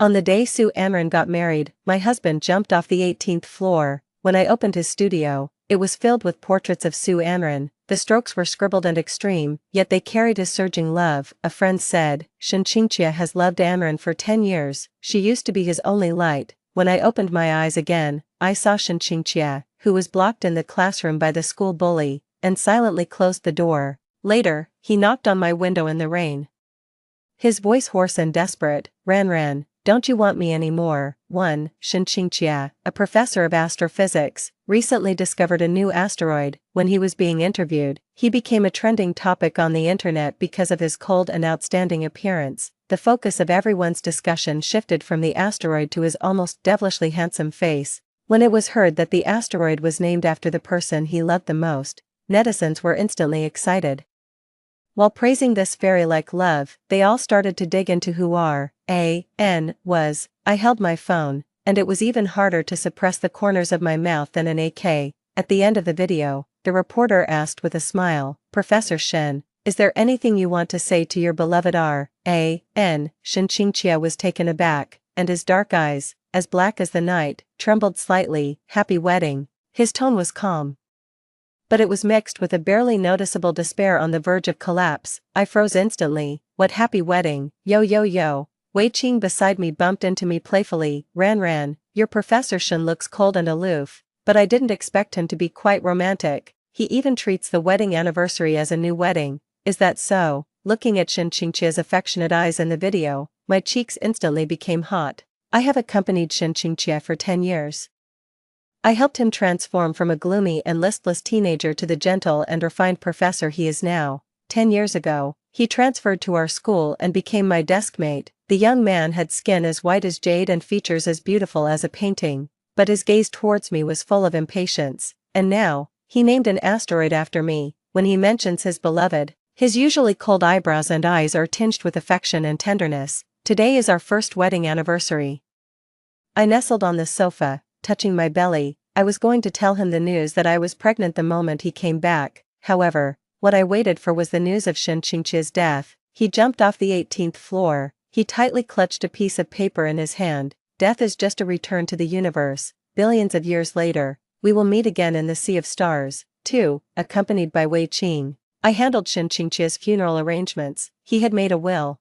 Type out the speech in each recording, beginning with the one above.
On the day Sue Amron got married, my husband jumped off the 18th floor. When I opened his studio, it was filled with portraits of Sue Amron. The strokes were scribbled and extreme, yet they carried his surging love. A friend said, "Shinchingchia has loved Amron for 10 years, she used to be his only light." When I opened my eyes again, I saw Shinchingchia, who was blocked in the classroom by the school bully, and silently closed the door. Later, he knocked on my window in the rain. His voice hoarse and desperate, "Ran, don't you want me anymore?" 1. Shinchingchia, a professor of astrophysics, recently discovered a new asteroid. When he was being interviewed, he became a trending topic on the internet because of his cold and outstanding appearance. The focus of everyone's discussion shifted from the asteroid to his almost devilishly handsome face. When it was heard that the asteroid was named after the person he loved the most, netizens were instantly excited. While praising this fairy-like love, they all started to dig into who R.A.N. was. I held my phone, and it was even harder to suppress the corners of my mouth than an AK. At the end of the video, the reporter asked with a smile, "Professor Shen, is there anything you want to say to your beloved R.A.N.?" Shinchingchia was taken aback, and his dark eyes, as black as the night, trembled slightly. "Happy wedding." His tone was calm, but it was mixed with a barely noticeable despair on the verge of collapse. I froze instantly. "What happy wedding? Yo. Wei Qing beside me bumped into me playfully. Ran, your Professor Shen looks cold and aloof." But I didn't expect him to be quite romantic. He even treats the wedding anniversary as a new wedding. "Is that so?" Looking at Shinchingchia's affectionate eyes in the video, my cheeks instantly became hot. I have accompanied Shinchingchia for 10 years. I helped him transform from a gloomy and listless teenager to the gentle and refined professor he is now. 10 years ago, he transferred to our school and became my deskmate. The young man had skin as white as jade and features as beautiful as a painting, but his gaze towards me was full of impatience. And now, he named an asteroid after me. When he mentions his beloved, his usually cold eyebrows and eyes are tinged with affection and tenderness. "Today is our first wedding anniversary." I nestled on the sofa, touching my belly. I was going to tell him the news that I was pregnant the moment he came back. However, what I waited for was the news of Shinchingchia's death. He jumped off the 18th floor. He tightly clutched a piece of paper in his hand. "Death is just a return to the universe. Billions of years later, we will meet again in the sea of stars." 2. Accompanied by Wei Qing, I handled Shinchingchia's funeral arrangements. He had made a will,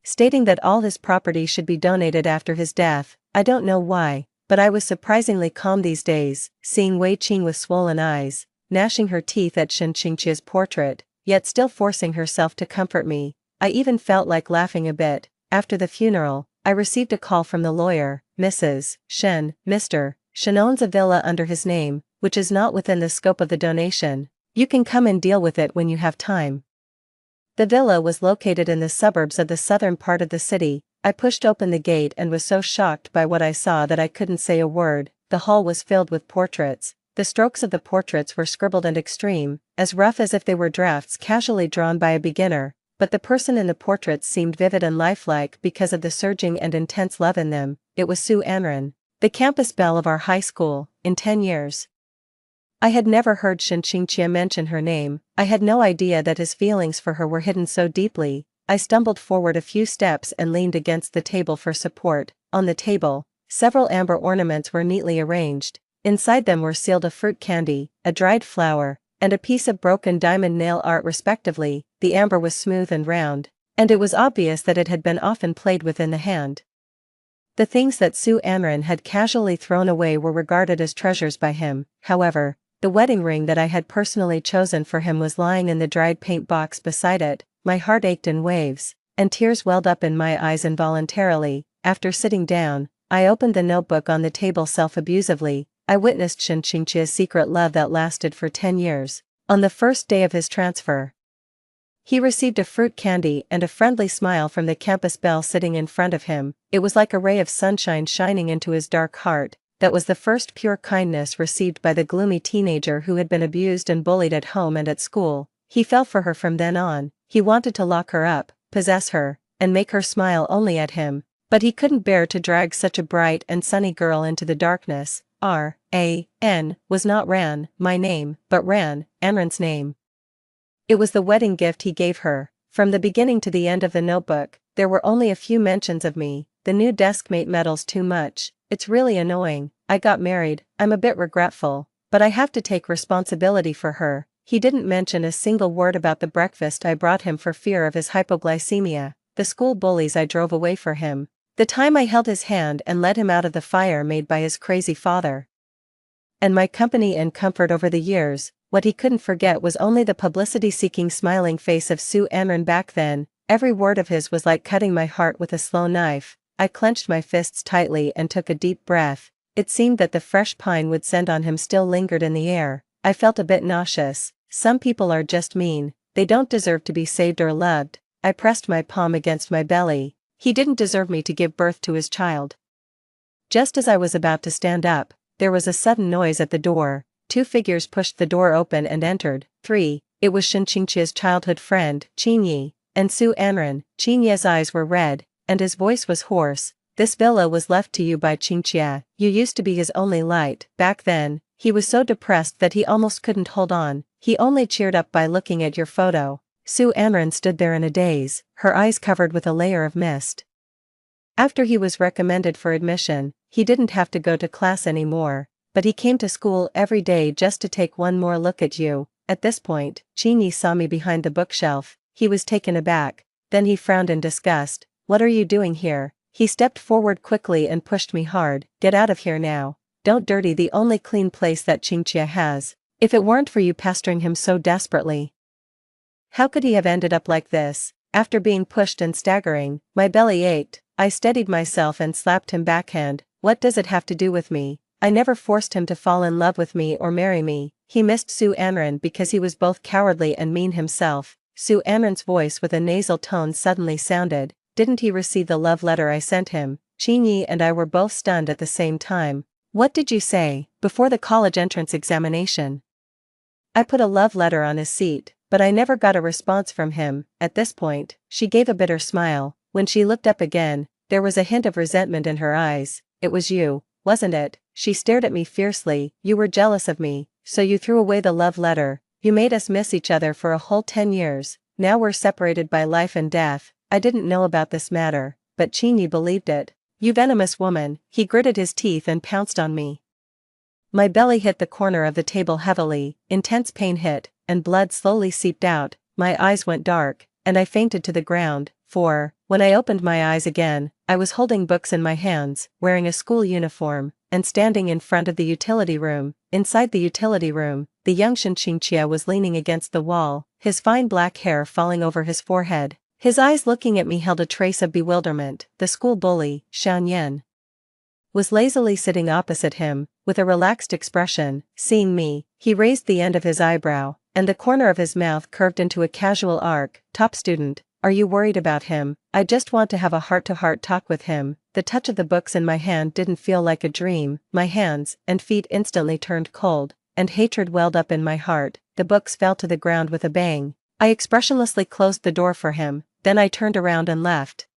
stating that all his property should be donated after his death. I don't know why, but I was surprisingly calm these days, seeing Wei Qing with swollen eyes, gnashing her teeth at Shinchingchia's portrait, yet still forcing herself to comfort me. I even felt like laughing a bit. After the funeral, I received a call from the lawyer. "Mrs. Shen, Mr. Shen owns a villa under his name, which is not within the scope of the donation. You can come and deal with it when you have time." The villa was located in the suburbs of the southern part of the city. I pushed open the gate and was so shocked by what I saw that I couldn't say a word. The hall was filled with portraits. The strokes of the portraits were scribbled and extreme, as rough as if they were drafts casually drawn by a beginner, but the person in the portraits seemed vivid and lifelike because of the surging and intense love in them. It was Sue Amron, the campus belle of our high school. In 10 years, I had never heard Shinchingchia mention her name. I had no idea that his feelings for her were hidden so deeply. I stumbled forward a few steps and leaned against the table for support. On the table, several amber ornaments were neatly arranged. Inside them were sealed a fruit candy, a dried flower, and a piece of broken diamond nail art respectively. The amber was smooth and round, and it was obvious that it had been often played with in the hand. The things that Sue Amron had casually thrown away were regarded as treasures by him. However, the wedding ring that I had personally chosen for him was lying in the dried paint box beside it. My heart ached in waves, and tears welled up in my eyes involuntarily. After sitting down, I opened the notebook on the table self-abusively. I witnessed Shinchingchia's secret love that lasted for 10 years. On the first day of his transfer, he received a fruit candy and a friendly smile from the campus belle sitting in front of him. It was like a ray of sunshine shining into his dark heart. That was the first pure kindness received by the gloomy teenager who had been abused and bullied at home and at school. He fell for her from then on. He wanted to lock her up, possess her, and make her smile only at him. But he couldn't bear to drag such a bright and sunny girl into the darkness. R.A.N. was not Ran, my name, but Ran, Amron's name. It was the wedding gift he gave her. From the beginning to the end of the notebook, there were only a few mentions of me. the new deskmate meddles too much, it's really annoying. I got married, I'm a bit regretful, but I have to take responsibility for her. He didn't mention a single word about the breakfast I brought him for fear of his hypoglycemia, the school bullies I drove away for him, the time I held his hand and led him out of the fire made by his crazy father, and my company and comfort over the years. What he couldn't forget was only the publicity-seeking smiling face of Sue Amron back then. Every word of his was like cutting my heart with a slow knife. I clenched my fists tightly and took a deep breath. It seemed that the fresh pine would send on him still lingered in the air. I felt a bit nauseous. Some people are just mean, they don't deserve to be saved or loved. I pressed my palm against my belly. He didn't deserve me to give birth to his child. Just as I was about to stand up, there was a sudden noise at the door. 2 figures pushed the door open and entered. 3. It was Xinqingqia's childhood friend, Qingyi, and Sue Amron. Qingyi's eyes were red, and his voice was hoarse. This villa was left to you by Qingqia. You used to be his only light. Back then, he was so depressed that he almost couldn't hold on. He only cheered up by looking at your photo. Sue Amron stood there in a daze, her eyes covered with a layer of mist. After he was recommended for admission, he didn't have to go to class anymore, but he came to school every day just to take one more look at you. At this point, Qingyi saw me behind the bookshelf. He was taken aback, then he frowned in disgust. What are you doing here? He stepped forward quickly and pushed me hard. Get out of here now. Don't dirty the only clean place that Qingqia has. If it weren't for you pestering him so desperately. How could he have ended up like this? After being pushed and staggering, my belly ached. I steadied myself and slapped him backhand. What does it have to do with me? I never forced him to fall in love with me or marry me. He missed Sue Amron because he was both cowardly and mean himself. Sue Amron's voice with a nasal tone suddenly sounded. Didn't he receive the love letter I sent him? Qingyi and I were both stunned at the same time. What did you say? Before the college entrance examination? I put a love letter on his seat, but I never got a response from him. At this point, she gave a bitter smile. When she looked up again, there was a hint of resentment in her eyes. It was you, wasn't it? She stared at me fiercely. You were jealous of me, so you threw away the love letter. You made us miss each other for a whole 10 years. Now we're separated by life and death. I didn't know about this matter, but Qingyi believed it. You venomous woman. He gritted his teeth and pounced on me. My belly hit the corner of the table heavily. Intense pain hit, and blood slowly seeped out. My eyes went dark, and I fainted to the ground. When I opened my eyes again, I was holding books in my hands, wearing a school uniform, and standing in front of the utility room. Inside the utility room, the young Xinqingqia was leaning against the wall, his fine black hair falling over his forehead. His eyes looking at me held a trace of bewilderment. The school bully, Xian Yan, was lazily sitting opposite him, with a relaxed expression. Seeing me, he raised the end of his eyebrow, and the corner of his mouth curved into a casual arc. Top student. Are you worried about him? I just want to have a heart-to-heart talk with him. The touch of the books in my hand didn't feel like a dream. My hands and feet instantly turned cold, and hatred welled up in my heart. The books fell to the ground with a bang. I expressionlessly closed the door for him, then I turned around and left.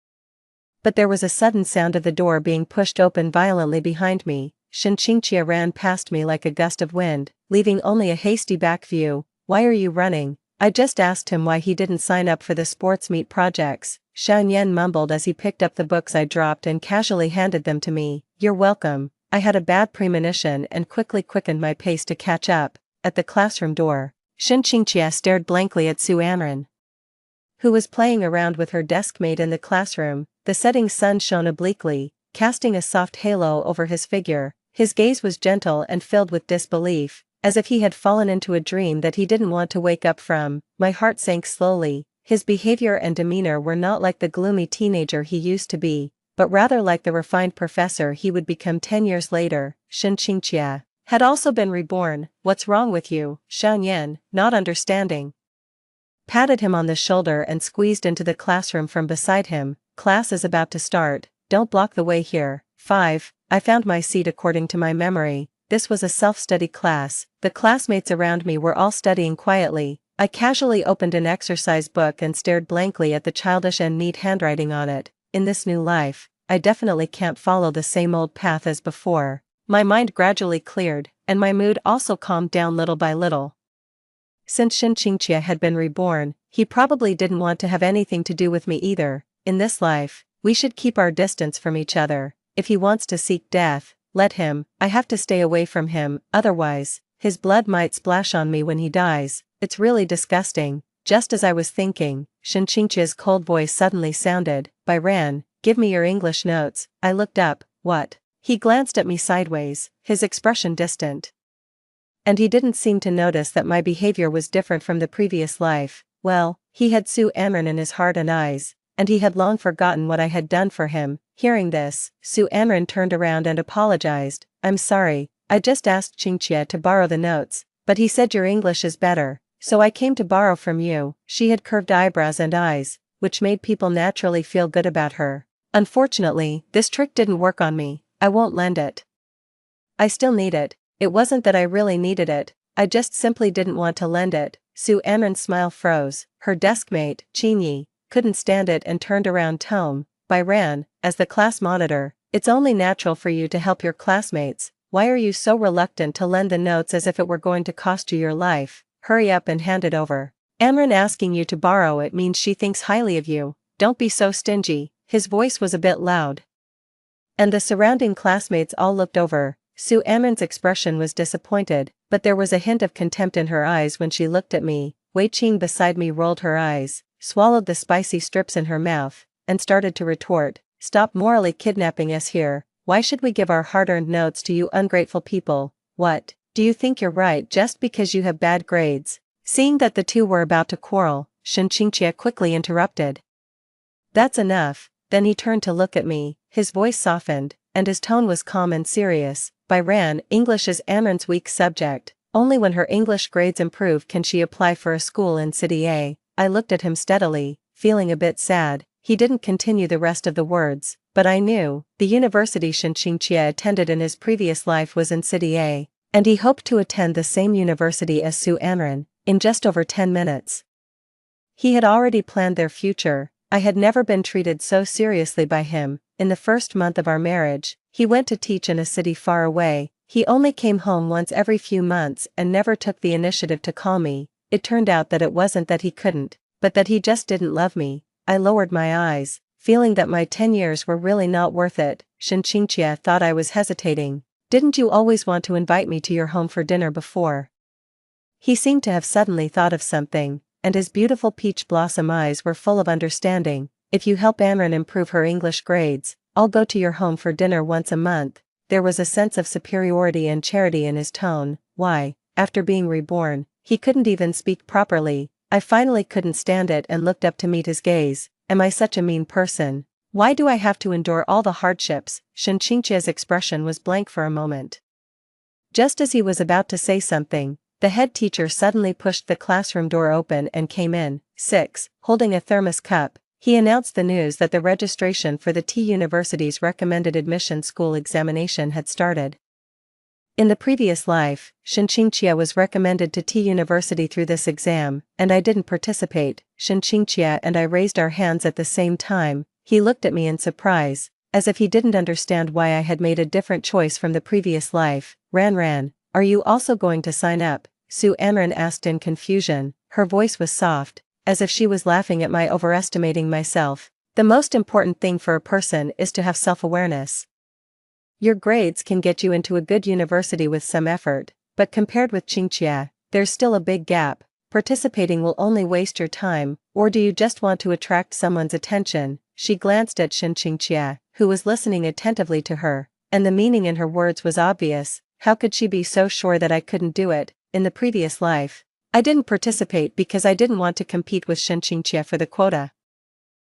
But there was a sudden sound of the door being pushed open violently behind me. Xinqingqia ran past me like a gust of wind, leaving only a hasty back view. Why are you running? I just asked him why he didn't sign up for the sports meet projects. Xian Yan mumbled as he picked up the books I dropped and casually handed them to me. You're welcome. I had a bad premonition and quickly quickened my pace to catch up. At the classroom door, Xinqingqia stared blankly at Sue Amron, who was playing around with her deskmate in the classroom. The setting sun shone obliquely, casting a soft halo over his figure. His gaze was gentle and filled with disbelief, as if he had fallen into a dream that he didn't want to wake up from. My heart sank slowly. His behavior and demeanor were not like the gloomy teenager he used to be, but rather like the refined professor he would become 10 years later. Xinqingqia had also been reborn. What's wrong with you? Xian Yan, not understanding, patted him on the shoulder and squeezed into the classroom from beside him. Class is about to start. Don't block the way here. 5. I found my seat according to my memory. This was a self-study class. The classmates around me were all studying quietly. I casually opened an exercise book and stared blankly at the childish and neat handwriting on it. In this new life, I definitely can't follow the same old path as before. My mind gradually cleared, and my mood also calmed down little by little. Since Xinqingqia had been reborn, he probably didn't want to have anything to do with me either. In this life, We should keep our distance from each other. If he wants to seek death, let him. I have to stay away from him, otherwise, his blood might splash on me when he dies. It's really disgusting." Just as I was thinking, Shinchingchia's cold voice suddenly sounded, "Byran, give me your English notes." I looked up. "What?" He glanced at me sideways, his expression distant. And he didn't seem to notice that my behavior was different from the previous life. Well, he had Su Amran in his heart and eyes, and he had long forgotten what I had done for him. Hearing this, Su Amran turned around and apologized. "I'm sorry, I just asked Qingqie to borrow the notes, but he said your English is better, so I came to borrow from you." She had curved eyebrows and eyes, which made people naturally feel good about her. Unfortunately, this trick didn't work on me. I won't lend it. I still need it. It wasn't that I really needed it, I just simply didn't want to lend it. Su Amran's smile froze. Her deskmate, Qingyi, couldn't stand it and turned around. Tome, Byran, as the class monitor, it's only natural for you to help your classmates. Why are you so reluctant to lend the notes as if it were going to cost you your life? Hurry up and hand it over. Amran asking you to borrow it means she thinks highly of you. Don't be so stingy. His voice was a bit loud. And the surrounding classmates all looked over. Su Amran's expression was disappointed, but there was a hint of contempt in her eyes when she looked at me. Wei Qing beside me rolled her eyes, swallowed the spicy strips in her mouth, and started to retort, "Stop morally kidnapping us here. Why should we give our hard-earned notes to you ungrateful people? What, do you think you're right just because you have bad grades?" Seeing that the two were about to quarrel, Shen Qingqie quickly interrupted. "That's enough." Then he turned to look at me, his voice softened, and his tone was calm and serious. "Byran, English is Amran's weak subject. Only when her English grades improve can she apply for a school in City A." I looked at him steadily, feeling a bit sad. He didn't continue the rest of the words, but I knew, the university Shen Qingqie attended in his previous life was in City A, and he hoped to attend the same university as Su Amran, in just over 10 minutes. He had already planned their future. I had never been treated so seriously by him. In the first month of our marriage, he went to teach in a city far away. He only came home once every few months and never took the initiative to call me. It turned out that it wasn't that he couldn't, but that he just didn't love me. I lowered my eyes, feeling that my 10 years were really not worth it. Shen Qingqie thought I was hesitating. "Didn't you always want to invite me to your home for dinner before?" He seemed to have suddenly thought of something, and his beautiful peach blossom eyes were full of understanding. "If you help Amran improve her English grades, I'll go to your home for dinner once a month." There was a sense of superiority and charity in his tone. Why, after being reborn, he couldn't even speak properly. I finally couldn't stand it and looked up to meet his gaze. Am I such a mean person? Why do I have to endure all the hardships? Shen Qingqie's expression was blank for a moment. Just as he was about to say something, the head teacher suddenly pushed the classroom door open and came in. 6, holding a thermos cup, he announced the news that the registration for the T University's recommended admission school examination had started. In the previous life, Shen Qingqie was recommended to T University through this exam, and I didn't participate. Shen Qingqie and I raised our hands at the same time. He looked at me in surprise, as if he didn't understand why I had made a different choice from the previous life. Ran, are you also going to sign up? Su Amran asked in confusion. Her voice was soft, as if she was laughing at my overestimating myself. The most important thing for a person is to have self-awareness. Your grades can get you into a good university with some effort, but compared with Qingqie, there's still a big gap. Participating will only waste your time, or do you just want to attract someone's attention? She glanced at Shen Qingqie, who was listening attentively to her, and the meaning in her words was obvious. How could she be so sure that I couldn't do it? In the previous life, I didn't participate because I didn't want to compete with Shen Qingqie for the quota.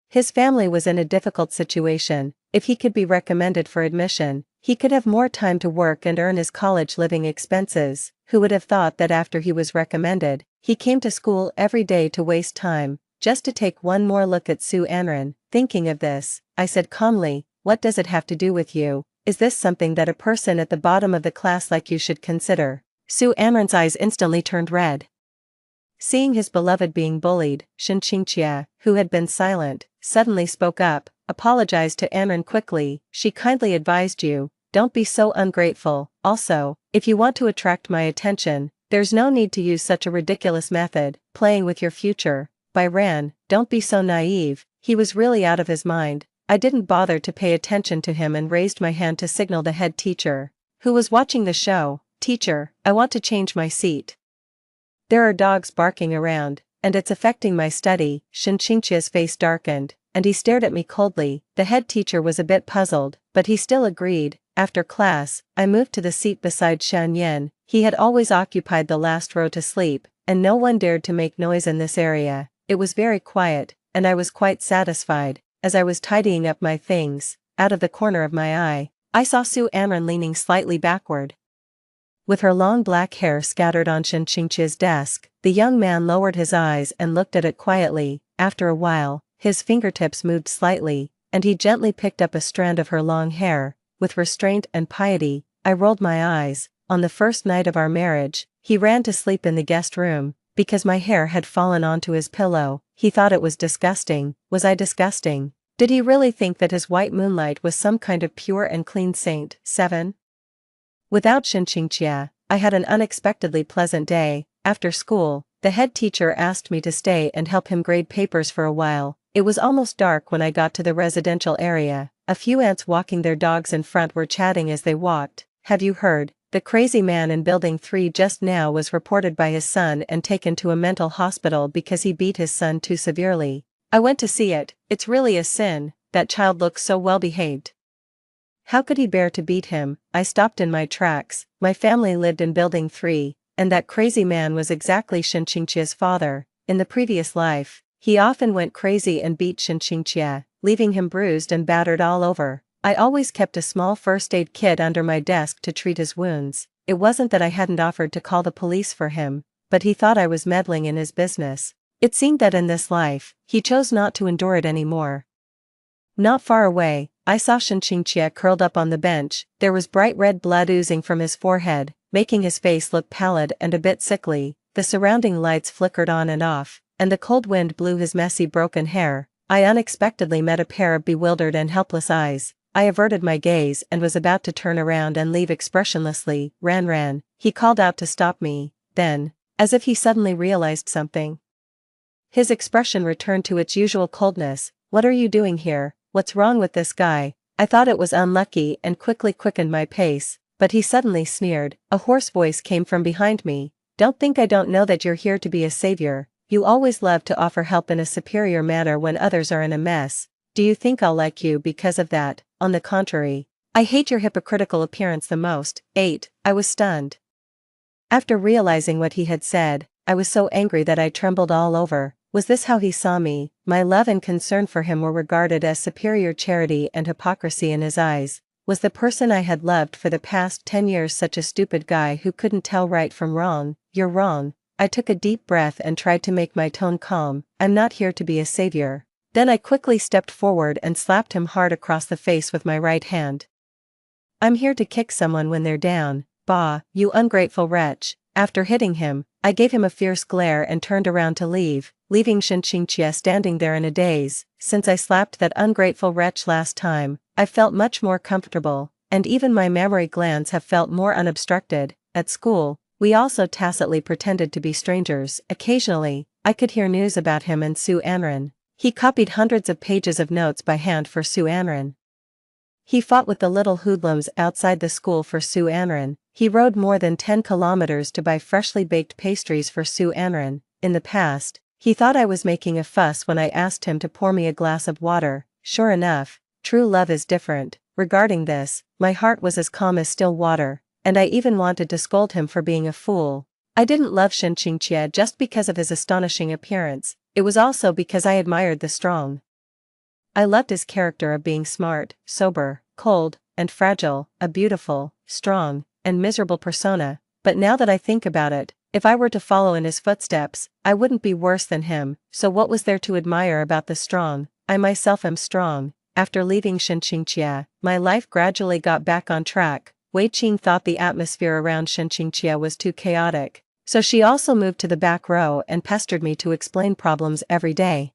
His family was in a difficult situation. If he could be recommended for admission, he could have more time to work and earn his college living expenses. Who would have thought that after he was recommended, he came to school every day to waste time, just to take one more look at Su Amran? Thinking of this, I said calmly, "What does it have to do with you? Is this something that a person at the bottom of the class like you should consider?" Su Amran's eyes instantly turned red. Seeing his beloved being bullied, Shen Qingqie, who had been silent, suddenly spoke up, apologized to Amran quickly. "She kindly advised you, don't be so ungrateful. Also, if you want to attract my attention, there's no need to use such a ridiculous method, playing with your future. Byran, don't be so naive." He was really out of his mind. I didn't bother to pay attention to him and raised my hand to signal the head teacher, who was watching the show. "Teacher, I want to change my seat. There are dogs barking around, and it's affecting my study." Shinchinchia's face darkened, and he stared at me coldly. The head teacher was a bit puzzled, but he still agreed. After class, I moved to the seat beside Shan Yan. He had always occupied the last row to sleep, and no one dared to make noise in this area. It was very quiet, and I was quite satisfied. As I was tidying up my things, out of the corner of my eye, I saw Su Anran leaning slightly backward. With her long black hair scattered on Shinchinchia's desk, the young man lowered his eyes and looked at it quietly. After a while, his fingertips moved slightly, and he gently picked up a strand of her long hair. With restraint and piety, I rolled my eyes. On the first night of our marriage, he ran to sleep in the guest room, because my hair had fallen onto his pillow. He thought it was disgusting. Was I disgusting? Did he really think that his white moonlight was some kind of pure and clean saint? 7. Without Shinchinchia, I had an unexpectedly pleasant day. After school, the head teacher asked me to stay and help him grade papers for a while. It was almost dark when I got to the residential area. A few ants walking their dogs in front were chatting as they walked. "Have you heard? The crazy man in building 3 just now was reported by his son and taken to a mental hospital because he beat his son too severely. I went to see it. It's really a sin. That child looks so well behaved. How could he bear to beat him?" I stopped in my tracks. My family lived in building 3, and that crazy man was exactly Shinchinchia's father. In the previous life, he often went crazy and beat Shinchinchia, leaving him bruised and battered all over. I always kept a small first aid kit under my desk to treat his wounds. It wasn't that I hadn't offered to call the police for him, but he thought I was meddling in his business. It seemed that in this life, he chose not to endure it anymore. Not far away, I saw Shinchinchia curled up on the bench. There was bright red blood oozing from his forehead, making his face look pallid and a bit sickly. The surrounding lights flickered on and off, and the cold wind blew his messy broken hair. I unexpectedly met a pair of bewildered and helpless eyes. I averted my gaze and was about to turn around and leave expressionlessly. "Ran." He called out to stop me. Then, as if he suddenly realized something, his expression returned to its usual coldness. "What are you doing here? What's wrong with this guy?" I thought it was unlucky and quickly quickened my pace, but he suddenly sneered. A hoarse voice came from behind me. "Don't think I don't know that you're here to be a savior. You always love to offer help in a superior manner when others are in a mess. Do you think I'll like you because of that? On the contrary, I hate your hypocritical appearance the most." 8. I was stunned. After realizing what he had said, I was so angry that I trembled all over. Was this how he saw me? My love and concern for him were regarded as superior charity and hypocrisy in his eyes. Was the person I had loved for the past 10 years such a stupid guy who couldn't tell right from wrong? "You're wrong." I took a deep breath and tried to make my tone calm. "I'm not here to be a savior." Then I quickly stepped forward and slapped him hard across the face with my right hand. "I'm here to kick someone when they're down. Bah, you ungrateful wretch." After hitting him, I gave him a fierce glare and turned around to leave, leaving Shinchinchia standing there in a daze. Since I slapped that ungrateful wretch last time, I felt much more comfortable, and even my mammary glands have felt more unobstructed. At school, we also tacitly pretended to be strangers. Occasionally, I could hear news about him and Su Anran. He copied hundreds of pages of notes by hand for Su Anran. He fought with the little hoodlums outside the school for Su Anran. He rode more than 10 kilometers to buy freshly baked pastries for Su Anran. In the past, he thought I was making a fuss when I asked him to pour me a glass of water. Sure enough, true love is different. Regarding this, my heart was as calm as still water, and I even wanted to scold him for being a fool. I didn't love Shinchinchia just because of his astonishing appearance. It was also because I admired the strong. I loved his character of being smart, sober, cold, and fragile, a beautiful, strong, and miserable persona. But now that I think about it, if I were to follow in his footsteps, I wouldn't be worse than him. So what was there to admire about the strong? I myself am strong. After leaving Shinchinchia, my life gradually got back on track. Wei Qing thought the atmosphere around Shinchinchia was too chaotic, so she also moved to the back row and pestered me to explain problems every day.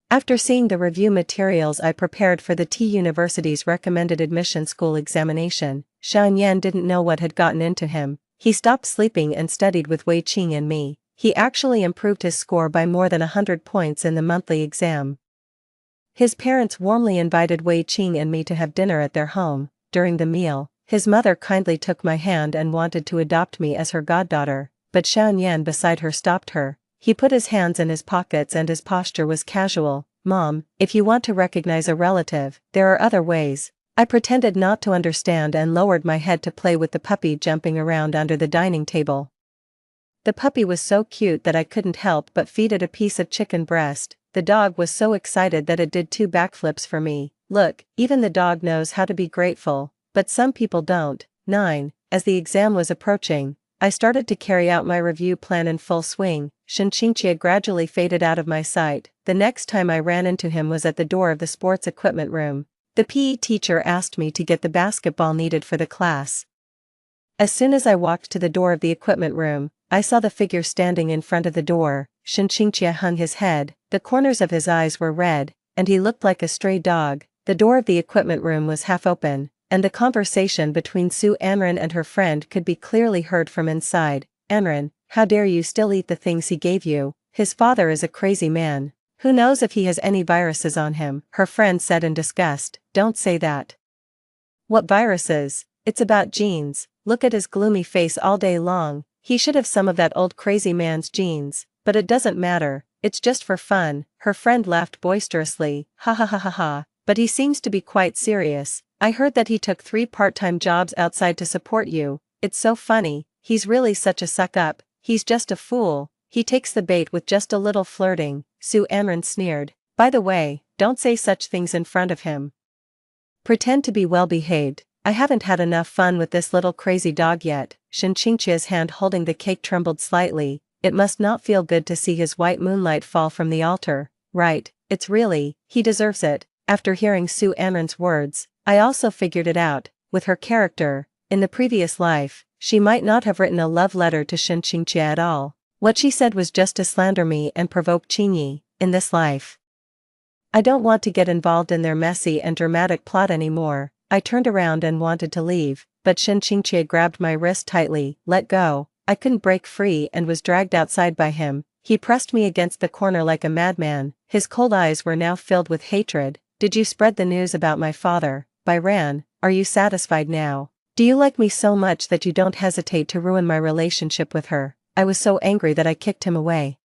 After seeing the review materials I prepared for the T University's recommended admission school examination, Shan Yan didn't know what had gotten into him. He stopped sleeping and studied with Wei Qing and me. He actually improved his score by more than 100 points in the monthly exam. His parents warmly invited Wei Qing and me to have dinner at their home. During the meal, his mother kindly took my hand and wanted to adopt me as her goddaughter, but Xiao Yan beside her stopped her. He put his hands in his pockets and his posture was casual. "Mom, if you want to recognize a relative, there are other ways." I pretended not to understand and lowered my head to play with the puppy jumping around under the dining table. The puppy was so cute that I couldn't help but feed it a piece of chicken breast. The dog was so excited that it did 2 backflips for me. Look, even the dog knows how to be grateful, but some people don't. 9. As the exam was approaching, I started to carry out my review plan in full swing. Shinqingjie gradually faded out of my sight. The next time I ran into him was at the door of the sports equipment room. The PE teacher asked me to get the basketball needed for the class. As soon as I walked to the door of the equipment room, I saw the figure standing in front of the door. Shinqingjie hung his head, the corners of his eyes were red, and he looked like a stray dog. The door of the equipment room was half open, and the conversation between Su Anren and her friend could be clearly heard from inside. "Anren, how dare you still eat the things he gave you? His father is a crazy man. Who knows if he has any viruses on him?" her friend said in disgust. "Don't say that." "What viruses? It's about genes. Look at his gloomy face all day long. He should have some of that old crazy man's genes, but it doesn't matter, it's just for fun." Her friend laughed boisterously. "Ha ha ha ha ha, but he seems to be quite serious. I heard that he took 3 part-time jobs outside to support you. It's so funny, he's really such a suck-up. He's just a fool. He takes the bait with just a little flirting." Su Anren sneered. "By the way, don't say such things in front of him. Pretend to be well-behaved. I haven't had enough fun with this little crazy dog yet." Shinqingjie's hand holding the cake trembled slightly. It must not feel good to see his white moonlight fall from the altar. "Right, it's really, he deserves it." After hearing Su Anren's words, I also figured it out. With her character, in the previous life, she might not have written a love letter to Shinqingjie at all. What she said was just to slander me and provoke Qingyi. In this life, I don't want to get involved in their messy and dramatic plot anymore. I turned around and wanted to leave, but Shinqingjie grabbed my wrist tightly. "Let go." I couldn't break free and was dragged outside by him. He pressed me against the corner like a madman. His cold eyes were now filled with hatred. "Did you spread the news about my father, Byran? Are you satisfied now? Do you like me so much that you don't hesitate to ruin my relationship with her?" I was so angry that I kicked him away.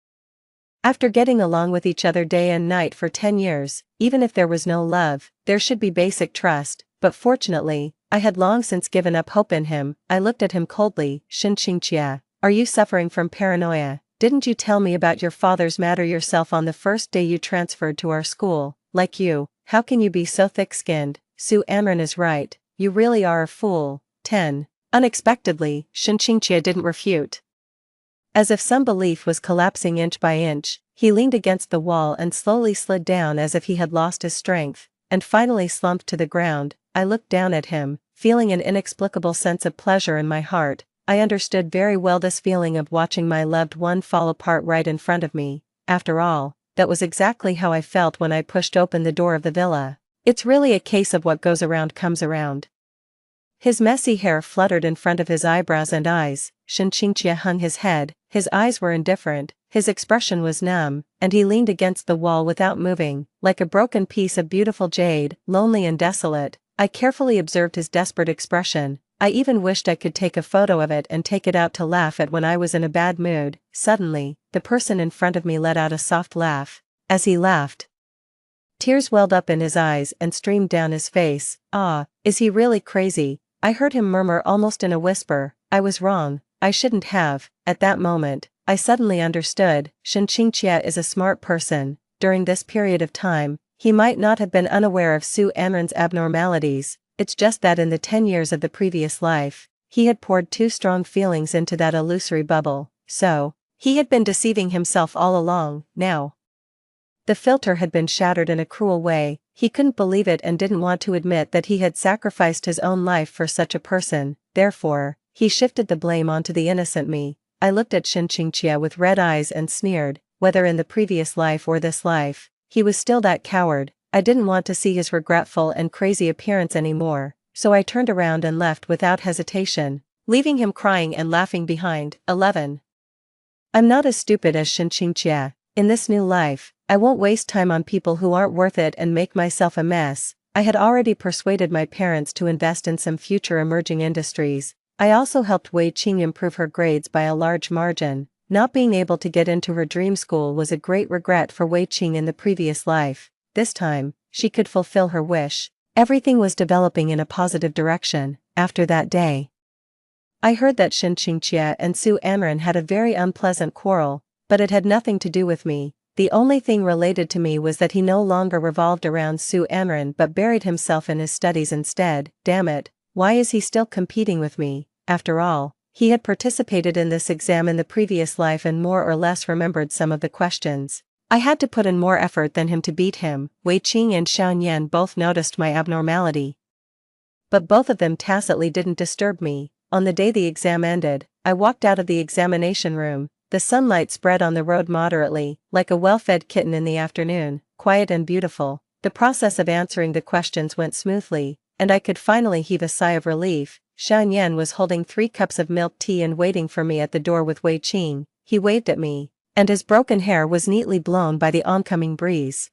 After getting along with each other day and night for 10 years, even if there was no love, there should be basic trust, but fortunately, I had long since given up hope in him. I looked at him coldly. "Shinqingjie, are you suffering from paranoia? Didn't you tell me about your father's matter yourself on the first day you transferred to our school? Like you, how can you be so thick-skinned?" Su Anren is right, you really are a fool. 10. Unexpectedly, Shinqingjie didn't refute. As if some belief was collapsing inch by inch, he leaned against the wall and slowly slid down as if he had lost his strength, and finally slumped to the ground. I looked down at him, feeling an inexplicable sense of pleasure in my heart. I understood very well this feeling of watching my loved one fall apart right in front of me. After all, that was exactly how I felt when I pushed open the door of the villa. It's really a case of what goes around comes around. His messy hair fluttered in front of his eyebrows and eyes. Shinqingjie hung his head, his eyes were indifferent, his expression was numb, and he leaned against the wall without moving, like a broken piece of beautiful jade, lonely and desolate. I carefully observed his desperate expression. I even wished I could take a photo of it and take it out to laugh at when I was in a bad mood. Suddenly, the person in front of me let out a soft laugh. As he laughed, tears welled up in his eyes and streamed down his face. "Ah, is he really crazy?" I heard him murmur almost in a whisper. I was wrong, I shouldn't have. At that moment, I suddenly understood. Shinqingjie is a smart person. During this period of time, he might not have been unaware of Su Anren's abnormalities. It's just that in the 10 years of the previous life, he had poured too strong feelings into that illusory bubble. So, he had been deceiving himself all along. Now, the filter had been shattered in a cruel way. He couldn't believe it and didn't want to admit that he had sacrificed his own life for such a person. Therefore, he shifted the blame onto the innocent me. I looked at Shinqingjie with red eyes and sneered. Whether in the previous life or this life, he was still that coward. I didn't want to see his regretful and crazy appearance anymore, so I turned around and left without hesitation, leaving him crying and laughing behind. 11. I'm not as stupid as Shinqingjie. In this new life, I won't waste time on people who aren't worth it and make myself a mess. I had already persuaded my parents to invest in some future emerging industries. I also helped Wei Qing improve her grades by a large margin. Not being able to get into her dream school was a great regret for Wei Qing in the previous life. This time, she could fulfill her wish. Everything was developing in a positive direction. After that day, I heard that Shen Qingqie and Su Anren had a very unpleasant quarrel, but it had nothing to do with me. The only thing related to me was that he no longer revolved around Su Anren but buried himself in his studies instead. Damn it, why is he still competing with me? After all, he had participated in this exam in the previous life and more or less remembered some of the questions. I had to put in more effort than him to beat him. Wei Qing and Xiao Yan both noticed my abnormality, but both of them tacitly didn't disturb me. On the day the exam ended, I walked out of the examination room. The sunlight spread on the road moderately, like a well-fed kitten in the afternoon, quiet and beautiful. The process of answering the questions went smoothly, and I could finally heave a sigh of relief. Xiao Yan was holding 3 cups of milk tea and waiting for me at the door with Wei Qing. He waved at me, and his broken hair was neatly blown by the oncoming breeze.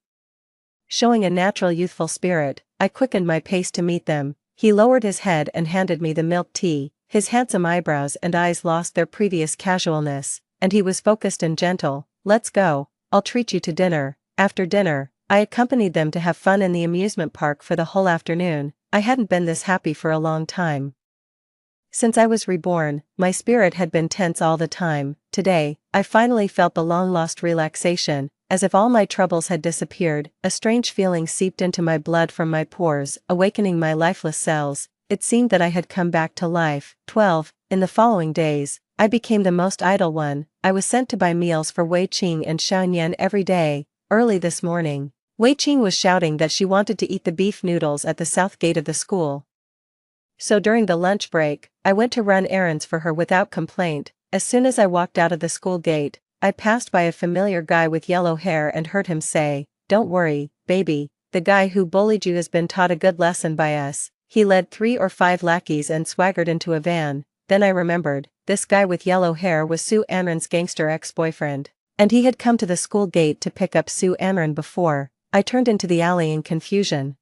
Showing a natural youthful spirit, I quickened my pace to meet them. He lowered his head and handed me the milk tea. His handsome eyebrows and eyes lost their previous casualness, and he was focused and gentle. Let's go, I'll treat you to dinner. After dinner, I accompanied them to have fun in the amusement park for the whole afternoon. I hadn't been this happy for a long time. Since I was reborn, my spirit had been tense all the time. Today, I finally felt the long-lost relaxation, as if all my troubles had disappeared. A strange feeling seeped into my blood from my pores, awakening my lifeless cells. It seemed that I had come back to life. 12. In the following days, I became the most idle one. I was sent to buy meals for Wei Qing and Xiao Yan every day. Early this morning, Wei Qing was shouting that she wanted to eat the beef noodles at the south gate of the school. So during the lunch break, I went to run errands for her without complaint. As soon as I walked out of the school gate, I passed by a familiar guy with yellow hair and heard him say, "Don't worry, baby, the guy who bullied you has been taught a good lesson by us." He led 3 or 5 lackeys and swaggered into a van. Then I remembered, this guy with yellow hair was Su Anren's gangster ex-boyfriend, and he had come to the school gate to pick up Su Anren before. I turned into the alley in confusion,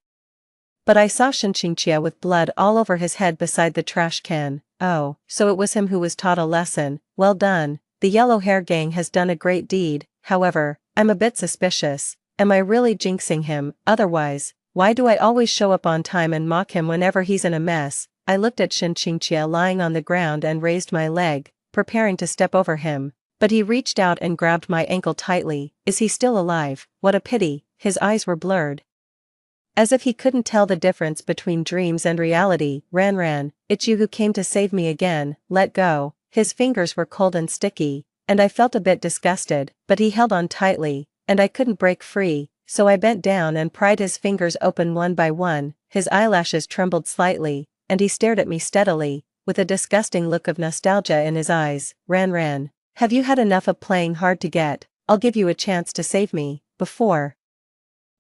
but I saw Shen Qingqie with blood all over his head beside the trash can. Oh, so it was him who was taught a lesson. Well done, the yellow hair gang has done a great deed. However, I'm a bit suspicious. Am I really jinxing him? Otherwise, why do I always show up on time and mock him whenever he's in a mess? I looked at Shen Qingqie lying on the ground and raised my leg, preparing to step over him, but he reached out and grabbed my ankle tightly. Is he still alive? What a pity. His eyes were blurred, as if he couldn't tell the difference between dreams and reality. Ran, it's you who came to save me again. Let go. His fingers were cold and sticky, and I felt a bit disgusted, but he held on tightly, and I couldn't break free, so I bent down and pried his fingers open one by one. His eyelashes trembled slightly, and he stared at me steadily, with a disgusting look of nostalgia in his eyes. Ran, have you had enough of playing hard to get? I'll give you a chance to save me. Before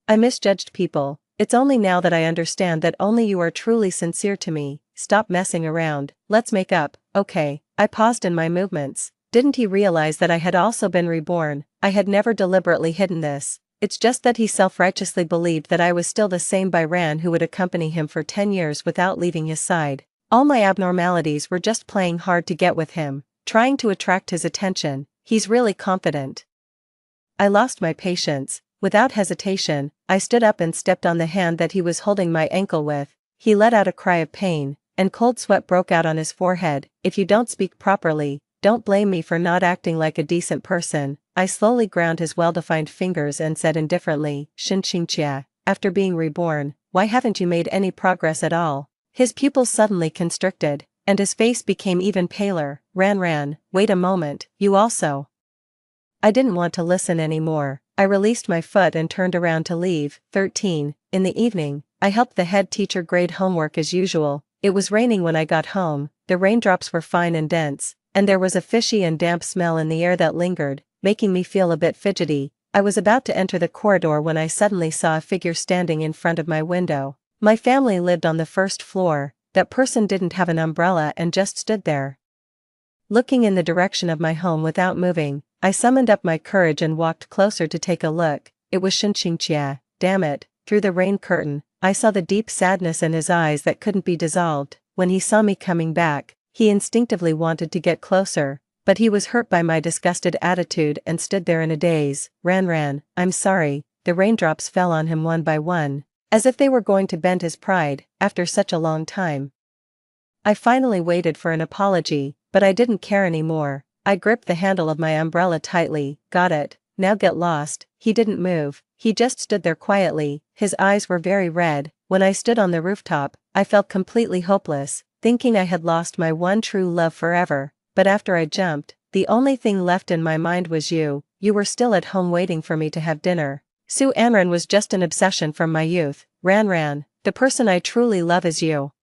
I misjudged people. It's only now that I understand that only you are truly sincere to me. Stop messing around, let's make up. Okay. I paused in my movements. Didn't he realize that I had also been reborn? I had never deliberately hidden this. It's just that he self-righteously believed that I was still the same Ran who would accompany him for 10 years without leaving his side. All my abnormalities were just playing hard to get with him, trying to attract his attention. He's really confident. I lost my patience. Without hesitation, I stood up and stepped on the hand that he was holding my ankle with. He let out a cry of pain, and cold sweat broke out on his forehead. If you don't speak properly, don't blame me for not acting like a decent person. I slowly ground his well-defined fingers and said indifferently, Shen Qingqie, after being reborn, why haven't you made any progress at all? His pupils suddenly constricted, and his face became even paler. Ran, wait a moment, you also. I didn't want to listen anymore. I released my foot and turned around to leave. 13. In the evening, I helped the head teacher grade homework as usual. It was raining when I got home, the raindrops were fine and dense, and there was a fishy and damp smell in the air that lingered, making me feel a bit fidgety. I was about to enter the corridor when I suddenly saw a figure standing in front of my window. My family lived on the first floor. That person didn't have an umbrella and just stood there, looking in the direction of my home without moving. I summoned up my courage and walked closer to take a look. it was Shinqingqie, damn it. Through the rain curtain, I saw the deep sadness in his eyes that couldn't be dissolved. When he saw me coming back, he instinctively wanted to get closer, but he was hurt by my disgusted attitude and stood there in a daze. Ran, I'm sorry. The raindrops fell on him one by one, as if they were going to bend his pride, after such a long time. I finally waited for an apology, but I didn't care anymore. I gripped the handle of my umbrella tightly. Got it, now get lost. He didn't move, he just stood there quietly, his eyes were very red. When I stood on the rooftop, I felt completely hopeless, thinking I had lost my one true love forever. But after I jumped, the only thing left in my mind was you. You were still at home waiting for me to have dinner. Su Anran was just an obsession from my youth. Ran, the person I truly love is you.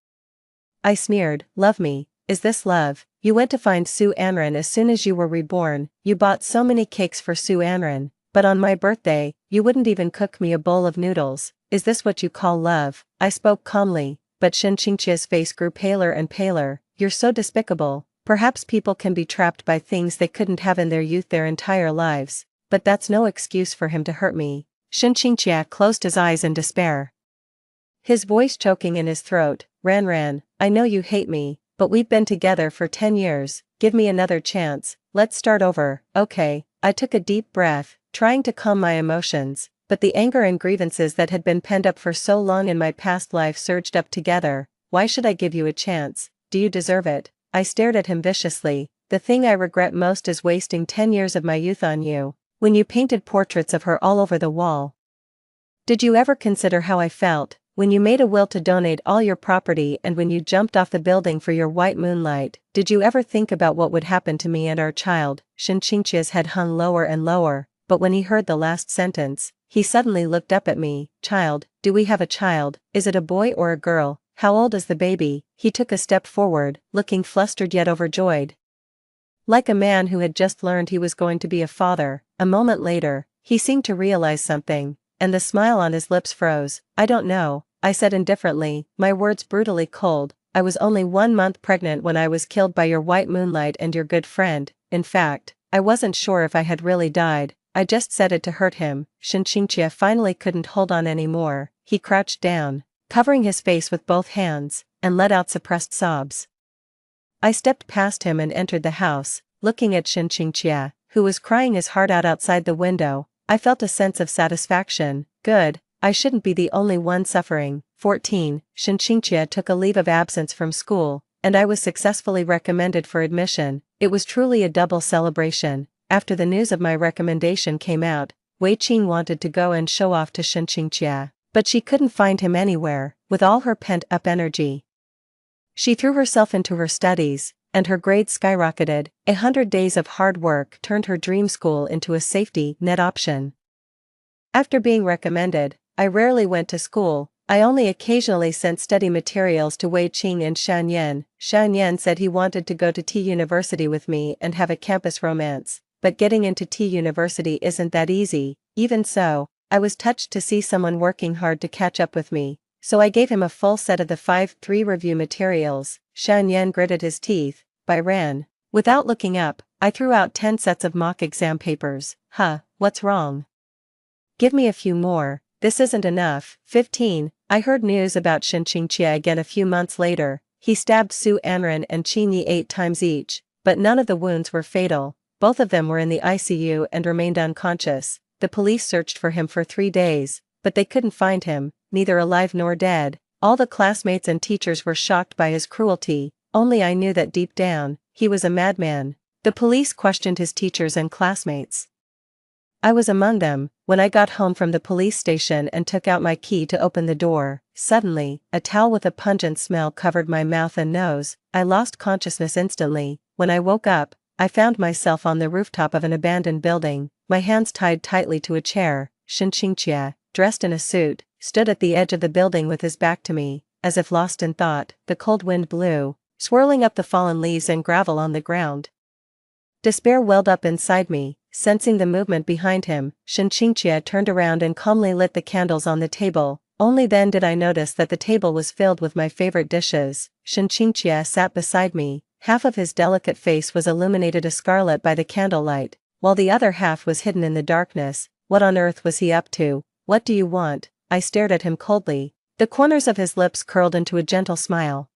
I sneered. Love me? Is this love? You went to find Su Anran as soon as you were reborn. You bought so many cakes for Su Anran, but on my birthday, you wouldn't even cook me a bowl of noodles. Is this what you call love? I spoke calmly, but Shinqingqie's face grew paler and paler. You're so despicable. Perhaps people can be trapped by things they couldn't have in their youth their entire lives, but that's no excuse for him to hurt me. Shinqingqie closed his eyes in despair, his voice choking in his throat. Ran, I know you hate me, but we've been together for 10 years, give me another chance, let's start over. Okay. I took a deep breath, trying to calm my emotions, but the anger and grievances that had been penned up for so long in my past life surged up together. Why should I give you a chance? Do you deserve it? I stared at him viciously. The thing I regret most is wasting 10 years of my youth on you, when you painted portraits of her all over the wall. Did you ever consider how I felt, when you made a will to donate all your property and when you jumped off the building for your white moonlight? Did you ever think about what would happen to me and our child? Shinqingqie's head hung lower and lower, but when he heard the last sentence, he suddenly looked up at me. Child? Do we have a child? Is it a boy or a girl? How old is the baby? He took a step forward, looking flustered yet overjoyed, like a man who had just learned he was going to be a father. A moment later, he seemed to realize something, and the smile on his lips froze. I don't know, I said indifferently, my words brutally cold. I was only 1 month pregnant when I was killed by your white moonlight and your good friend. In fact, I wasn't sure if I had really died. I just said it to hurt him. Shinqingqie finally couldn't hold on anymore. He crouched down, covering his face with both hands, and let out suppressed sobs. I stepped past him and entered the house, looking at Shinqingqie, who was crying his heart out outside the window. I felt a sense of satisfaction. Good, I shouldn't be the only one suffering. 14. Shinqingqie took a leave of absence from school, and I was successfully recommended for admission. It was truly a double celebration. After the news of my recommendation came out, Wei Qing wanted to go and show off to Shinqingqie, but she couldn't find him anywhere. With all her pent-up energy, she threw herself into her studies, and her grades skyrocketed. 100 days of hard work turned her dream school into a safety net option. After being recommended, I rarely went to school. I only occasionally sent study materials to Wei Qing and Xianyan. Xianyan said he wanted to go to T University with me and have a campus romance, but getting into T University isn't that easy. Even so, I was touched to see someone working hard to catch up with me, so I gave him a full set of the 5-3 review materials. Xianyan gritted his teeth. By Ran. Without looking up, I threw out 10 sets of mock exam papers. What's wrong? Give me a few more. This isn't enough. 15. I heard news about Shinqingqie again a few months later. He stabbed Su Anran and Qingyi 8 times each, but none of the wounds were fatal. Both of them were in the ICU and remained unconscious. The police searched for him for 3 days, but they couldn't find him, neither alive nor dead. All the classmates and teachers were shocked by his cruelty. Only I knew that deep down, he was a madman. The police questioned his teachers and classmates. I was among them. When I got home from the police station and took out my key to open the door, suddenly, a towel with a pungent smell covered my mouth and nose. I lost consciousness instantly. When I woke up, I found myself on the rooftop of an abandoned building, my hands tied tightly to a chair. Shinqingqie, dressed in a suit, stood at the edge of the building with his back to me, as if lost in thought. The cold wind blew, swirling up the fallen leaves and gravel on the ground. Despair welled up inside me. Sensing the movement behind him, Shinqingqie turned around and calmly lit the candles on the table. Only then did I notice that the table was filled with my favorite dishes. Shinqingqie sat beside me. Half of his delicate face was illuminated a scarlet by the candlelight, while the other half was hidden in the darkness. What on earth was he up to? What do you want? I stared at him coldly. The corners of his lips curled into a gentle smile.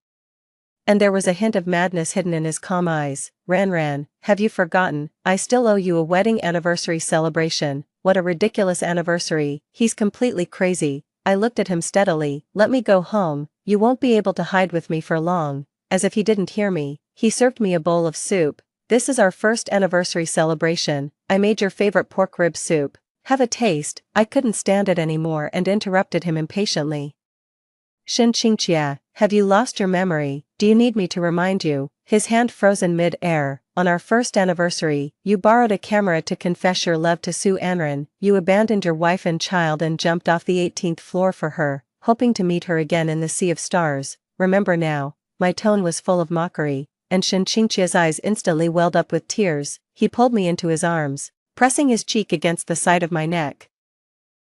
And there was a hint of madness hidden in his calm eyes. Ran, have you forgotten? I still owe you a wedding anniversary celebration. What a ridiculous anniversary. He's completely crazy. I looked at him steadily. Let me go home. You won't be able to hide with me for long. As if he didn't hear me, he served me a bowl of soup. This is our first anniversary celebration. I made your favorite pork rib soup. Have a taste. I couldn't stand it anymore and interrupted him impatiently. Xinqingqia, have you lost your memory? Do you need me to remind you? His hand froze in mid-air. On our first anniversary, you borrowed a camera to confess your love to Su Anran. You abandoned your wife and child and jumped off the 18th floor for her, hoping to meet her again in the sea of stars. Remember now. My tone was full of mockery, and Xinqingqia's eyes instantly welled up with tears. He pulled me into his arms, pressing his cheek against the side of my neck,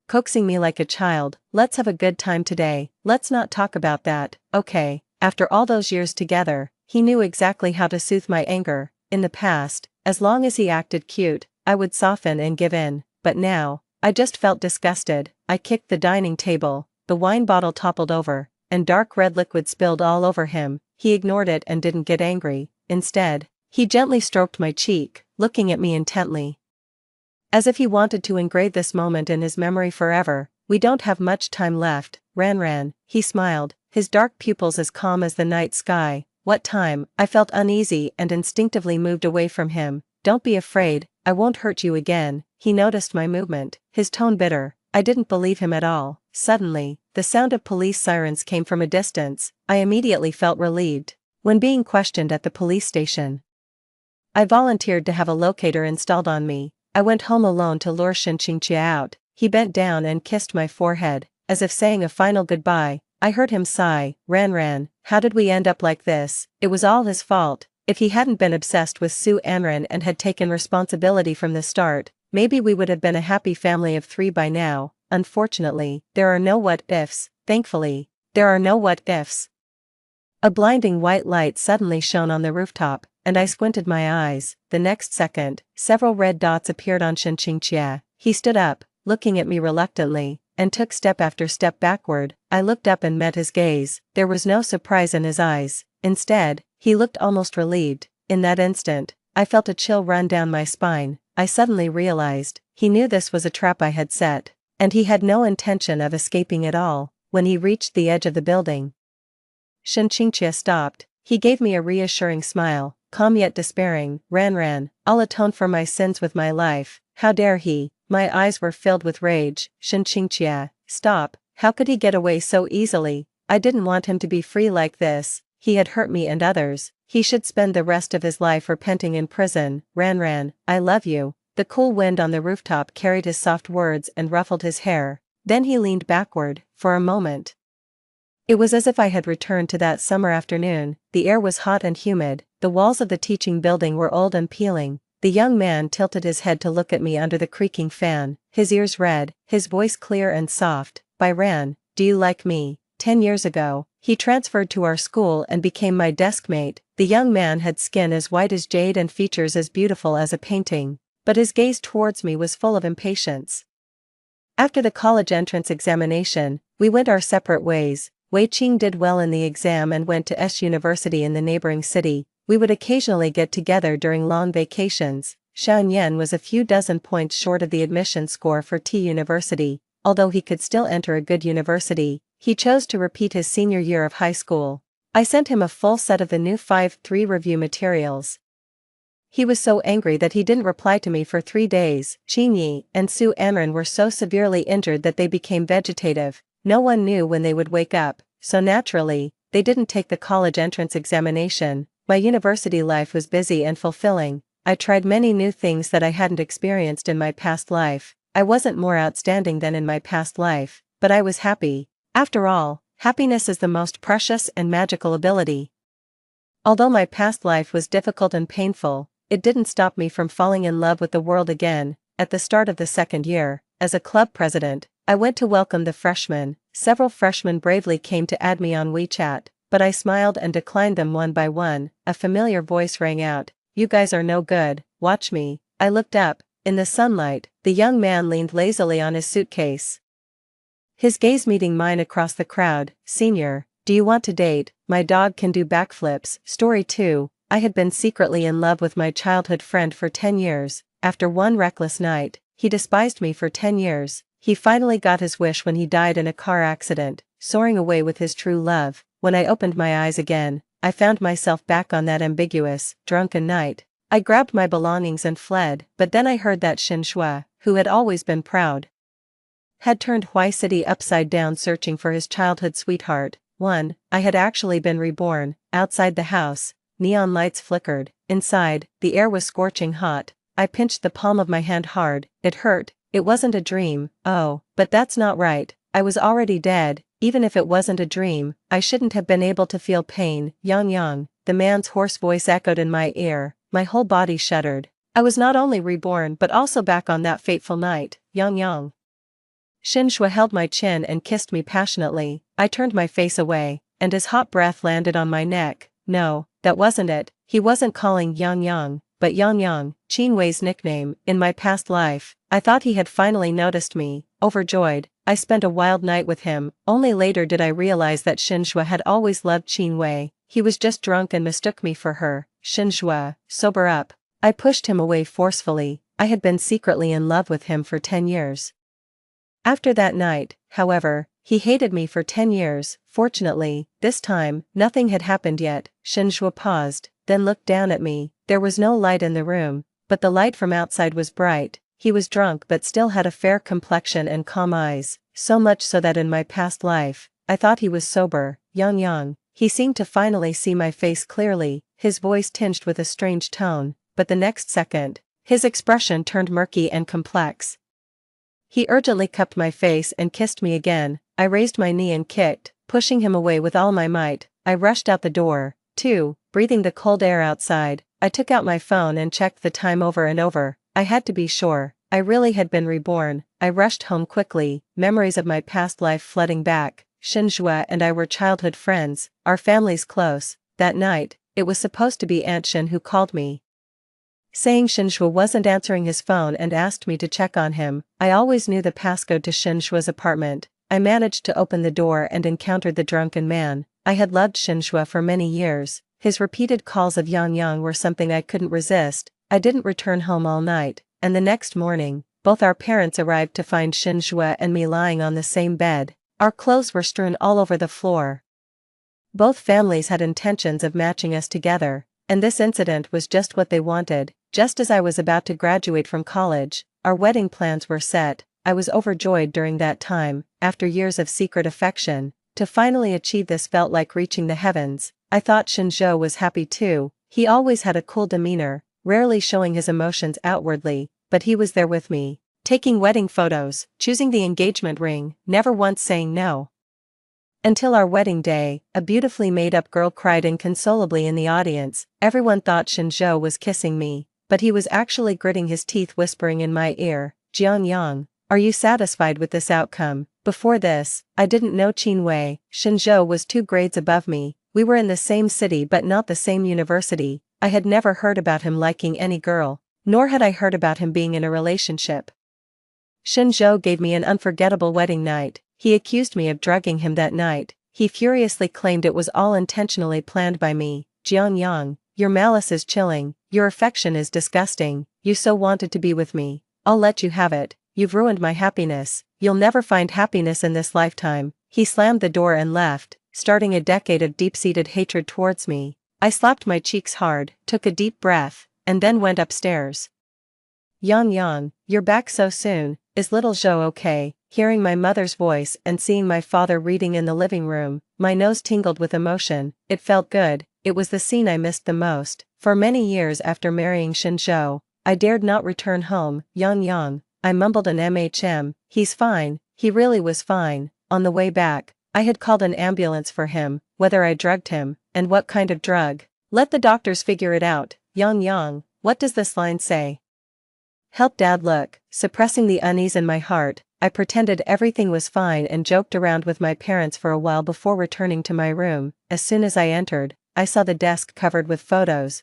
coaxing me like a child. Let's have a good time today. Let's not talk about that, okay? After all those years together, he knew exactly how to soothe my anger. In the past, as long as he acted cute, I would soften and give in. But now, I just felt disgusted. I kicked the dining table, the wine bottle toppled over, and dark red liquid spilled all over him. He ignored it and didn't get angry. Instead, he gently stroked my cheek, looking at me intently, as if he wanted to engrave this moment in his memory forever. We don't have much time left, Ran. He smiled, his dark pupils as calm as the night sky. What time? I felt uneasy and instinctively moved away from him. Don't be afraid, I won't hurt you again. He noticed my movement, his tone bitter. I didn't believe him at all. Suddenly, the sound of police sirens came from a distance. I immediately felt relieved. When being questioned at the police station, I volunteered to have a locator installed on me. I went home alone to lure Xinqingqia out. He bent down and kissed my forehead, as if saying a final goodbye. I heard him sigh. Ran, how did we end up like this? It was all his fault. If he hadn't been obsessed with Su Anran and had taken responsibility from the start, maybe we would have been a happy family of 3 by now. Unfortunately, there are no what-ifs. Thankfully, there are no what-ifs. A blinding white light suddenly shone on the rooftop, and I squinted my eyes. The next second, several red dots appeared on Xinqingqia. He stood up, looking at me reluctantly, and took step after step backward. I looked up and met his gaze. There was no surprise in his eyes. Instead, he looked almost relieved. In that instant, I felt a chill run down my spine. I suddenly realized, he knew this was a trap I had set, and he had no intention of escaping at all. When he reached the edge of the building, Xinqingqia stopped. He gave me a reassuring smile, calm yet despairing. Ran, I'll atone for my sins with my life. How dare he? My eyes were filled with rage. Xinqingqia, stop. How could he get away so easily? I didn't want him to be free like this. He had hurt me and others. He should spend the rest of his life repenting in prison. Ran, I love you. The cool wind on the rooftop carried his soft words and ruffled his hair. Then he leaned backward. For a moment, it was as if I had returned to that summer afternoon. The air was hot and humid, the walls of the teaching building were old and peeling. The young man tilted his head to look at me under the creaking fan, his ears red, his voice clear and soft. Ran, do you like me? 10 years ago, he transferred to our school and became my deskmate. The young man had skin as white as jade and features as beautiful as a painting, but his gaze towards me was full of impatience. After the college entrance examination, we went our separate ways. Wei Qing did well in the exam and went to S University in the neighboring city. We would occasionally get together during long vacations. Xiao Yan was a few dozen points short of the admission score for T University. Although he could still enter a good university, he chose to repeat his senior year of high school. I sent him a full set of the new 5-3 review materials. He was so angry that he didn't reply to me for 3 days. Qingyi and Su Anran were so severely injured that they became vegetative. No one knew when they would wake up, so naturally, they didn't take the college entrance examination. My university life was busy and fulfilling. I tried many new things that I hadn't experienced in my past life. I wasn't more outstanding than in my past life, but I was happy. After all, happiness is the most precious and magical ability. Although my past life was difficult and painful, it didn't stop me from falling in love with the world again. At the start of the second year, as a club president, I went to welcome the freshmen. Several freshmen bravely came to add me on WeChat, but I smiled and declined them one by one. A familiar voice rang out, "You guys are no good, watch me." I looked up, In the sunlight, the young man leaned lazily on his suitcase. His gaze meeting mine across the crowd. Senior, do you want to date? My dog can do backflips. Story 2. I had been secretly in love with my childhood friend for 10 years. After one reckless night, he despised me for 10 years. He finally got his wish when he died in a car accident, soaring away with his true love. When I opened my eyes again, I found myself back on that ambiguous, drunken night. I grabbed my belongings and fled, but then I heard that Shin Shua, who had always been proud, had turned Hwai City upside down searching for his childhood sweetheart. I had actually been reborn. Outside the house, neon lights flickered. Inside, the air was scorching hot. I pinched the palm of my hand hard. It hurt. It wasn't a dream. Oh, but that's not right. I was already dead. Even if it wasn't a dream, I shouldn't have been able to feel pain. Yang, the man's hoarse voice echoed in my ear. My whole body shuddered. I was not only reborn but also back on that fateful night. Yang. Shin Shua held my chin and kissed me passionately. I turned my face away, and his hot breath landed on my neck. No, that wasn't it. He wasn't calling Yang, but Yang, Qin Wei's nickname. In my past life, I thought he had finally noticed me. Overjoyed, I spent a wild night with him. Only later did I realize that Shin Shua had always loved Qin Wei. He was just drunk and mistook me for her. Shin Shua, sober up. I pushed him away forcefully. I had been secretly in love with him for 10 years. After that night, however, he hated me for 10 years. Fortunately, this time, nothing had happened yet. Shin Shua paused, then looked down at me. There was no light in the room, but the light from outside was bright. He was drunk but still had a fair complexion and calm eyes, so much so that in my past life, I thought he was sober. Yang. He seemed to finally see my face clearly, his voice tinged with a strange tone, but the next second, his expression turned murky and complex. He urgently cupped my face and kissed me again. I raised my knee and kicked, pushing him away with all my might. I rushed out the door, too, breathing the cold air outside. I took out my phone and checked the time over and over. I had to be sure. I really had been reborn. I rushed home quickly, memories of my past life flooding back. Shin Shua and I were childhood friends, our families close. That night, it was supposed to be Aunt Shin who called me, saying Shin Shua wasn't answering his phone and asked me to check on him. I always knew the passcode to Shin Shua's apartment. I managed to open the door and encountered the drunken man. I had loved Shin Shua for many years. His repeated calls of Yang were something I couldn't resist. I didn't return home all night, and the next morning, both our parents arrived to find Shin Shua and me lying on the same bed. Our clothes were strewn all over the floor. Both families had intentions of matching us together, and this incident was just what they wanted. Just as I was about to graduate from college, our wedding plans were set. I was overjoyed during that time. After years of secret affection, to finally achieve this felt like reaching the heavens. I thought Shin Zhou was happy too. He always had a cool demeanor, rarely showing his emotions outwardly, but he was there with me, taking wedding photos, choosing the engagement ring, never once saying no. Until our wedding day, a beautifully made-up girl cried inconsolably in the audience. Everyone thought Shin Zhou was kissing me, but he was actually gritting his teeth, whispering in my ear, "Jianyang, are you satisfied with this outcome?" Before this, I didn't know Qin Wei. Shin Zhou was 2 grades above me. We were in the same city but not the same university. I had never heard about him liking any girl, nor had I heard about him being in a relationship. Shin Zhou gave me an unforgettable wedding night. He accused me of drugging him that night. He furiously claimed it was all intentionally planned by me. "Jianyang, your malice is chilling, your affection is disgusting. You so wanted to be with me. I'll let you have it. You've ruined my happiness. You'll never find happiness in this lifetime." He slammed the door and left, starting a decade of deep-seated hatred towards me. I slapped my cheeks hard, took a deep breath, and then went upstairs. "Yang, you're back so soon. Is little Zhou okay?" Hearing my mother's voice and seeing my father reading in the living room, my nose tingled with emotion. It felt good. It was the scene I missed the most. For many years after marrying Shin Zhou, I dared not return home. Yang, I mumbled an "He's fine." He really was fine. On the way back, I had called an ambulance for him, whether I drugged him, and what kind of drug. Let the doctors figure it out. Yang, what does this line say? Help Dad look. Suppressing the unease in my heart, I pretended everything was fine and joked around with my parents for a while before returning to my room. As soon as I entered, I saw the desk covered with photos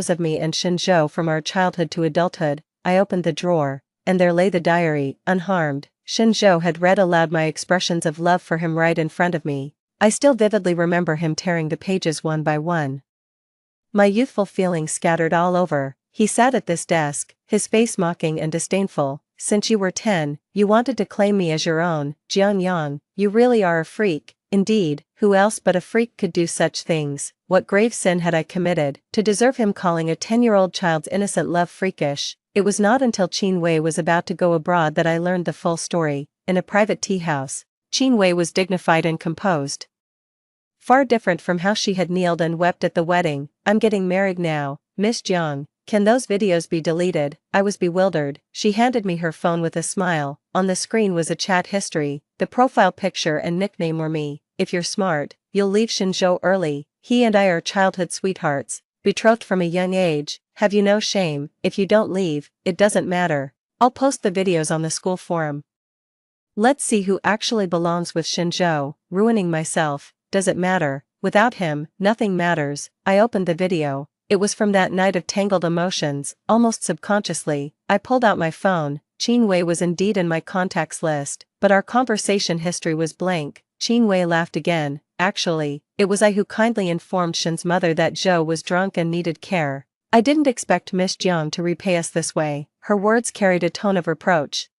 of me and Shin Zhou from our childhood to adulthood. I opened the drawer, and there lay the diary, unharmed. Shinjo had read aloud my expressions of love for him right in front of me. I still vividly remember him tearing the pages one by one. My youthful feelings scattered all over. He sat at this desk, his face mocking and disdainful. Since you were 10, you wanted to claim me as your own. Jianyang, you really are a freak. Indeed, who else but a freak could do such things? What grave sin had I committed to deserve him calling a 10-year-old child's innocent love freakish? It was not until Qin Wei was about to go abroad that I learned the full story. In a private tea house, Qin Wei was dignified and composed. Far different from how she had kneeled and wept at the wedding. I'm getting married now, Miss Jiang. Can those videos be deleted? I was bewildered. She handed me her phone with a smile. On the screen was a chat history. The profile picture and nickname were me. If you're smart, you'll leave Shinjo early. He and I are childhood sweethearts, betrothed from a young age. Have you no shame? If you don't leave, it doesn't matter. I'll post the videos on the school forum. Let's see who actually belongs with Shinjo. Ruining myself. Does it matter? Without him, nothing matters. I opened the video. It was from that night of tangled emotions. Almost subconsciously, I pulled out my phone. Qin Wei was indeed in my contacts list, but our conversation history was blank. Qin Wei laughed again. Actually, it was I who kindly informed Shin's mother that Zhou was drunk and needed care. I didn't expect Miss Jiang to repay us this way. Her words carried a tone of reproach.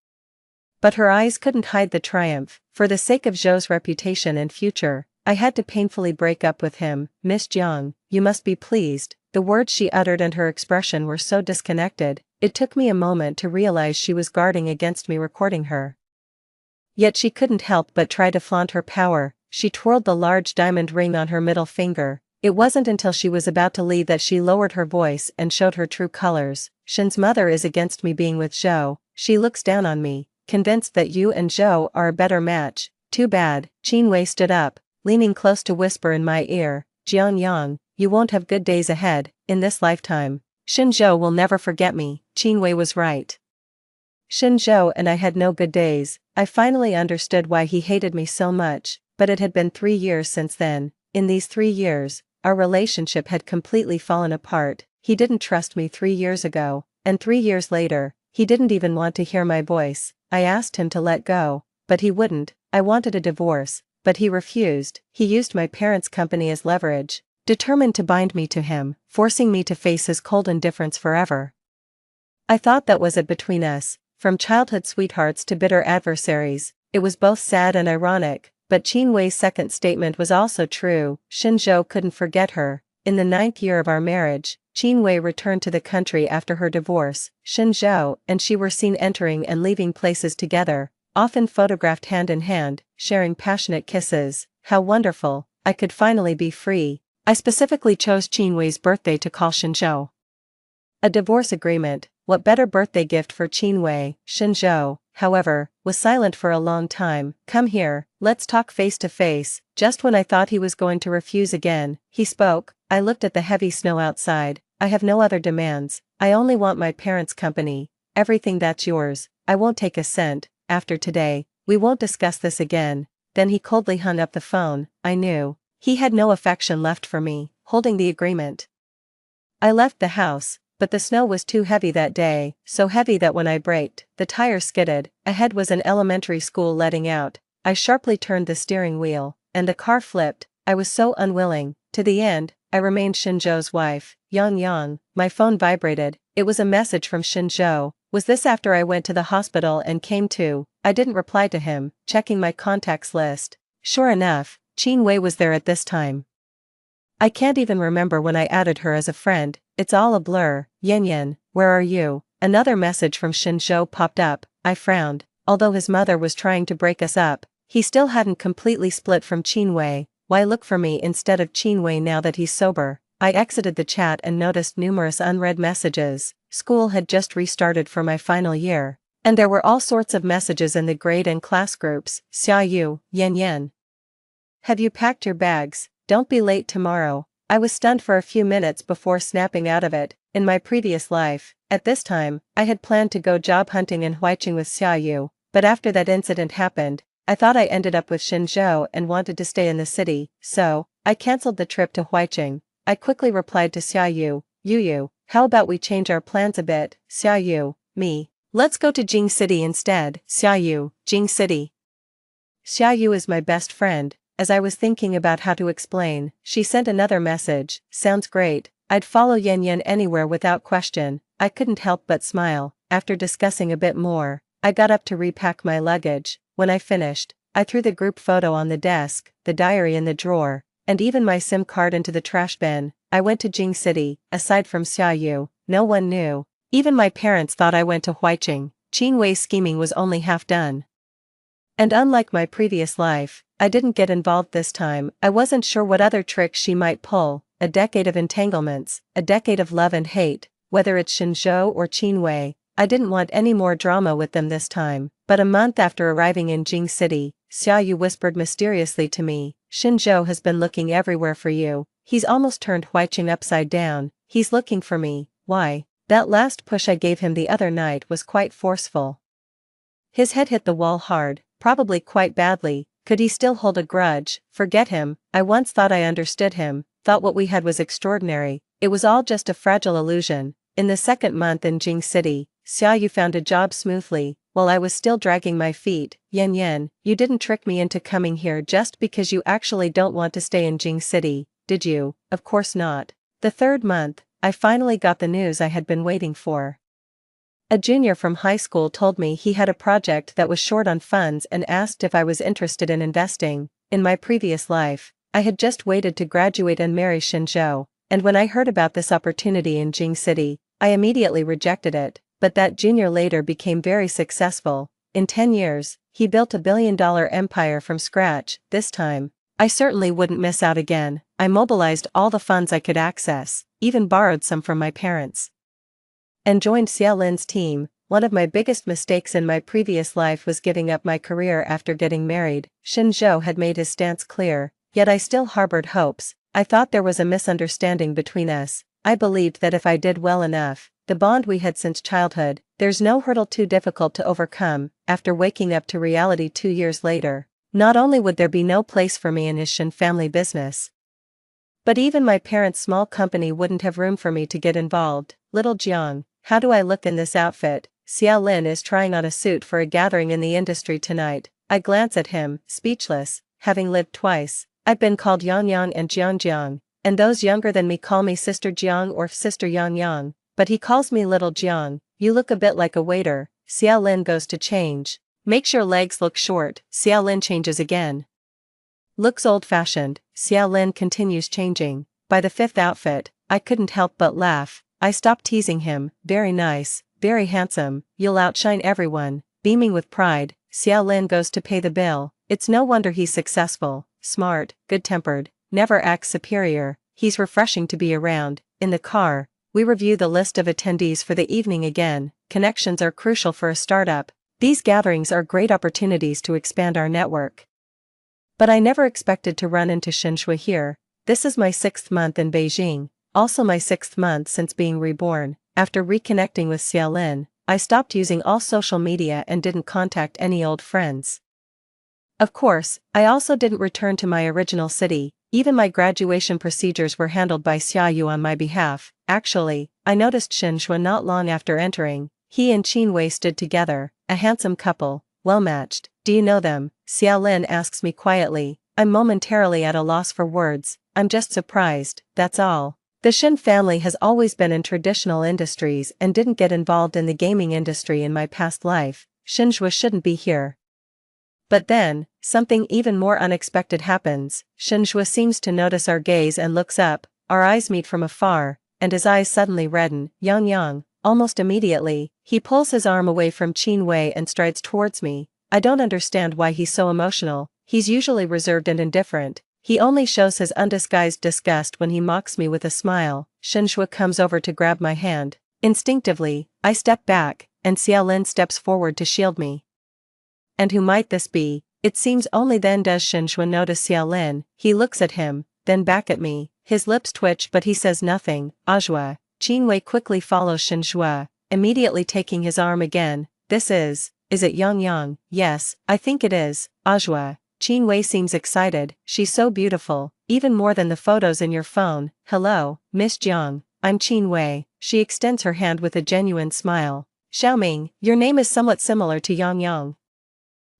But her eyes couldn't hide the triumph. For the sake of Zhou's reputation and future, I had to painfully break up with him. Miss Jiang, you must be pleased. The words she uttered and her expression were so disconnected, it took me a moment to realize she was guarding against me recording her. Yet she couldn't help but try to flaunt her power. She twirled the large diamond ring on her middle finger. It wasn't until she was about to leave that she lowered her voice and showed her true colors. Shin's mother is against me being with Zhou. She looks down on me, convinced that you and Zhou are a better match. Too bad. Qin Wei stood up, leaning close to whisper in my ear, Jianyang, you won't have good days ahead, in this lifetime. Shinjo will never forget me. Qin Wei was right. Shinjo and I had no good days. I finally understood why he hated me so much, but it had been 3 years since then. In these 3 years, our relationship had completely fallen apart. He didn't trust me 3 years ago, and 3 years later, he didn't even want to hear my voice. I asked him to let go, but he wouldn't. I wanted a divorce, but he refused. He used my parents' company as leverage, determined to bind me to him, forcing me to face his cold indifference forever. I thought that was it between us, from childhood sweethearts to bitter adversaries. It was both sad and ironic, but Qin Wei's second statement was also true. Shinjo couldn't forget her. In the 9th year of our marriage, Qin Wei returned to the country after her divorce. Shinjo and she were seen entering and leaving places together, often photographed hand in hand, sharing passionate kisses. How wonderful, I could finally be free. I specifically chose Qin Wei's birthday to call Shinjo a divorce agreement. What better birthday gift for Qin Wei? Shinjo, however, was silent for a long time. Come here, let's talk face to face. Just when I thought he was going to refuse again, he spoke. I looked at the heavy snow outside. I have no other demands. I only want my parents' company. Everything that's yours. I won't take a cent. After today, we won't discuss this again. Then he coldly hung up the phone. I knew he had no affection left for me. Holding the agreement, I left the house. But the snow was too heavy that day, so heavy that when I braked, the tire skidded. Ahead was an elementary school letting out. I sharply turned the steering wheel, and the car flipped. I was so unwilling. To the end, I remained Shinjo's wife. Yang. My phone vibrated. It was a message from Shinjo. Was this after I went to the hospital and came to? I didn't reply to him, checking my contacts list. Sure enough, Qin Wei was there at this time. I can't even remember when I added her as a friend. It's all a blur. Yan, where are you? Another message from Shinjo popped up. I frowned. Although his mother was trying to break us up, he still hadn't completely split from Qin Wei. Why look for me instead of Qin Wei now that he's sober? I exited the chat and noticed numerous unread messages. School had just restarted for my final year, and there were all sorts of messages in the grade and class groups. Xiaoyu, Yan. Have you packed your bags? Don't be late tomorrow. I was stunned for a few minutes before snapping out of it. In my previous life, at this time, I had planned to go job hunting in Huicheng with Xiaoyu, but after that incident happened, I thought I ended up with Shinjo and wanted to stay in the city, so I cancelled the trip to Huicheng. I quickly replied to Xiaoyu, Yu, how about we change our plans a bit? Xiaoyu, Me. Let's go to Jing City instead, Xiaoyu, Jing City. Xiaoyu is my best friend. As I was thinking about how to explain, she sent another message. Sounds great. I'd follow Yan Yan anywhere without question. I couldn't help but smile. After discussing a bit more, I got up to repack my luggage. When I finished, I threw the group photo on the desk, the diary in the drawer, and even my SIM card into the trash bin. I went to Jing City. Aside from Xiaoyu, no one knew. Even my parents thought I went to Huiqing. Qin Wei's scheming was only half done. And unlike my previous life, I didn't get involved this time. I wasn't sure what other tricks she might pull. A decade of entanglements, a decade of love and hate, whether it's Shenzhou or Qin Wei. I didn't want any more drama with them this time. But a month after arriving in Jing City, Xiaoyu whispered mysteriously to me, Shenzhou has been looking everywhere for you. He's almost turned Huiqing upside down. He's looking for me. Why? That last push I gave him the other night was quite forceful. His head hit the wall hard, probably quite badly. Could he still hold a grudge? Forget him. I once thought I understood him, thought what we had was extraordinary. It was all just a fragile illusion. In the second month in Jing City, Xiaoyu found a job smoothly, while I was still dragging my feet. Yan Yan, you didn't trick me into coming here just because you actually don't want to stay in Jing City, did you? Of course not. The third month, I finally got the news I had been waiting for. A junior from high school told me he had a project that was short on funds and asked if I was interested in investing. In my previous life, I had just waited to graduate and marry Shenzhou, and when I heard about this opportunity in Jing City, I immediately rejected it. But that junior later became very successful. In 10 years, he built a billion-dollar empire from scratch. This time, I certainly wouldn't miss out again. I mobilized all the funds I could access, even borrowed some from my parents, and joined Xia Lin's team. One of my biggest mistakes in my previous life was giving up my career after getting married. Shenzhou had made his stance clear, yet I still harbored hopes. I thought there was a misunderstanding between us. I believed that if I did well enough, the bond we had since childhood, there's no hurdle too difficult to overcome. After waking up to reality 2 years later, not only would there be no place for me in his Shen family business, but even my parents' small company wouldn't have room for me to get involved. Little Jiang, how do I look in this outfit? Xia Lin is trying on a suit for a gathering in the industry tonight. I glance at him, speechless. Having lived twice, I've been called Yang Yang and Jiang Jiang, and those younger than me call me Sister Jiang or Sister Yang Yang. But he calls me Little Jiang. You look a bit like a waiter. Xia Lin goes to change. Makes your legs look short. Xia Lin changes again. Looks old-fashioned. Xia Lin continues changing. By the fifth outfit, I couldn't help but laugh. I stopped teasing him. Very nice, very handsome. You'll outshine everyone. Beaming with pride, Xia Lin goes to pay the bill. It's no wonder he's successful. Smart, good-tempered, never acts superior. He's refreshing to be around. In the car, we review the list of attendees for the evening again. Connections are crucial for a startup. These gatherings are great opportunities to expand our network. But I never expected to run into Shenzhou here. This is my 6th month in Beijing, also my 6th month since being reborn. After reconnecting with Xia Lin, I stopped using all social media and didn't contact any old friends. Of course, I also didn't return to my original city. Even my graduation procedures were handled by Xiaoyu on my behalf. Actually, I noticed Shenzhou not long after entering. He and Qin Wei stood together, a handsome couple, well-matched. Do you know them? Xia Lin asks me quietly. I'm momentarily at a loss for words. I'm just surprised, that's all. The Shen family has always been in traditional industries and didn't get involved in the gaming industry in my past life. Shenzhou shouldn't be here. But then, something even more unexpected happens. Shenzhou seems to notice our gaze and looks up. Our eyes meet from afar, and his eyes suddenly redden. Yang Yang. Almost immediately, he pulls his arm away from Qin Wei and strides towards me. I don't understand why he's so emotional. He's usually reserved and indifferent. He only shows his undisguised disgust when he mocks me with a smile. Shenzhou comes over to grab my hand. Instinctively, I step back, and Xia Lin steps forward to shield me. And who might this be? It seems only then does Shenzhou notice Xia Lin. He looks at him, then back at me. His lips twitch but he says nothing. Ajua. Qin Wei quickly follows Shenzhou, immediately taking his arm again. Is it Yang Yang? Yes, I think it is. Ajua. Qin Wei seems excited. She's so beautiful, even more than the photos in your phone. Hello, Miss Jiang. I'm Qin Wei. She extends her hand with a genuine smile. Xiaoming, your name is somewhat similar to Yang Yang.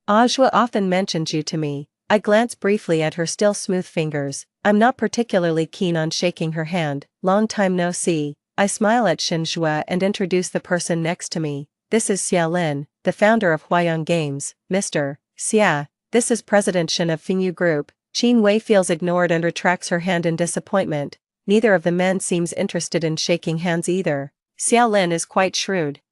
Ajua often mentions you to me. I glance briefly at her still smooth fingers. I'm not particularly keen on shaking her hand. Long time no see. I smile at Shinjue and introduce the person next to me. This is Xia Lin, the founder of Huayang Games. Mr. Xia, this is President Shen of Fingyu Group. Qin Wei feels ignored and retracts her hand in disappointment. Neither of the men seems interested in shaking hands either. Xia Lin is quite shrewd.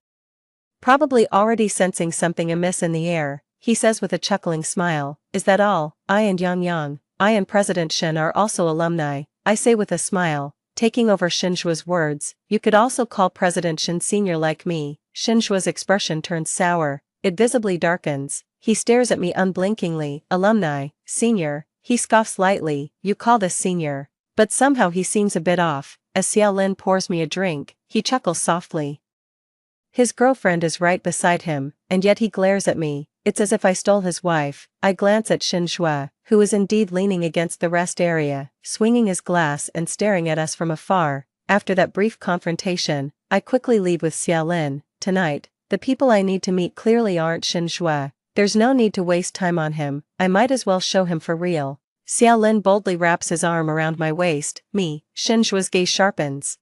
Probably already sensing something amiss in the air, he says with a chuckling smile, "Is that all? I and Yang Yang, I and President Shen are also alumni," I say with a smile, taking over Shinjue's words. "You could also call President Shen Sr. like me." Shinjue's expression turns sour, it visibly darkens. He stares at me unblinkingly. "Alumni, senior," he scoffs lightly, "you call this senior." But somehow he seems a bit off. As Xiao Lin pours me a drink, he chuckles softly. His girlfriend is right beside him, and yet he glares at me. It's as if I stole his wife. I glance at Shinjue, who is indeed leaning against the rest area, swinging his glass and staring at us from afar. After that brief confrontation, I quickly leave with Xiao Lin. Tonight, the people I need to meet clearly aren't Shinjue. There's no need to waste time on him. I might as well show him for real. Xiao Lin boldly wraps his arm around my waist. Shinjue's gaze sharpens.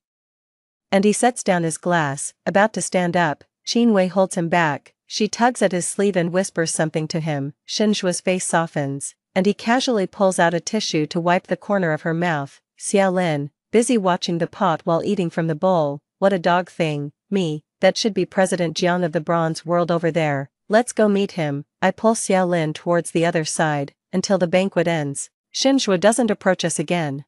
And he sets down his glass, about to stand up. Qin Wei holds him back. She tugs at his sleeve and whispers something to him. Shinjue's face softens, and he casually pulls out a tissue to wipe the corner of her mouth. Xiao Lin, busy watching the pot while eating from the bowl. What a dog thing. That should be President Jiang of the Bronze World over there. Let's go meet him. I pull Xiao Lin towards the other side, until the banquet ends. Shinjue doesn't approach us again.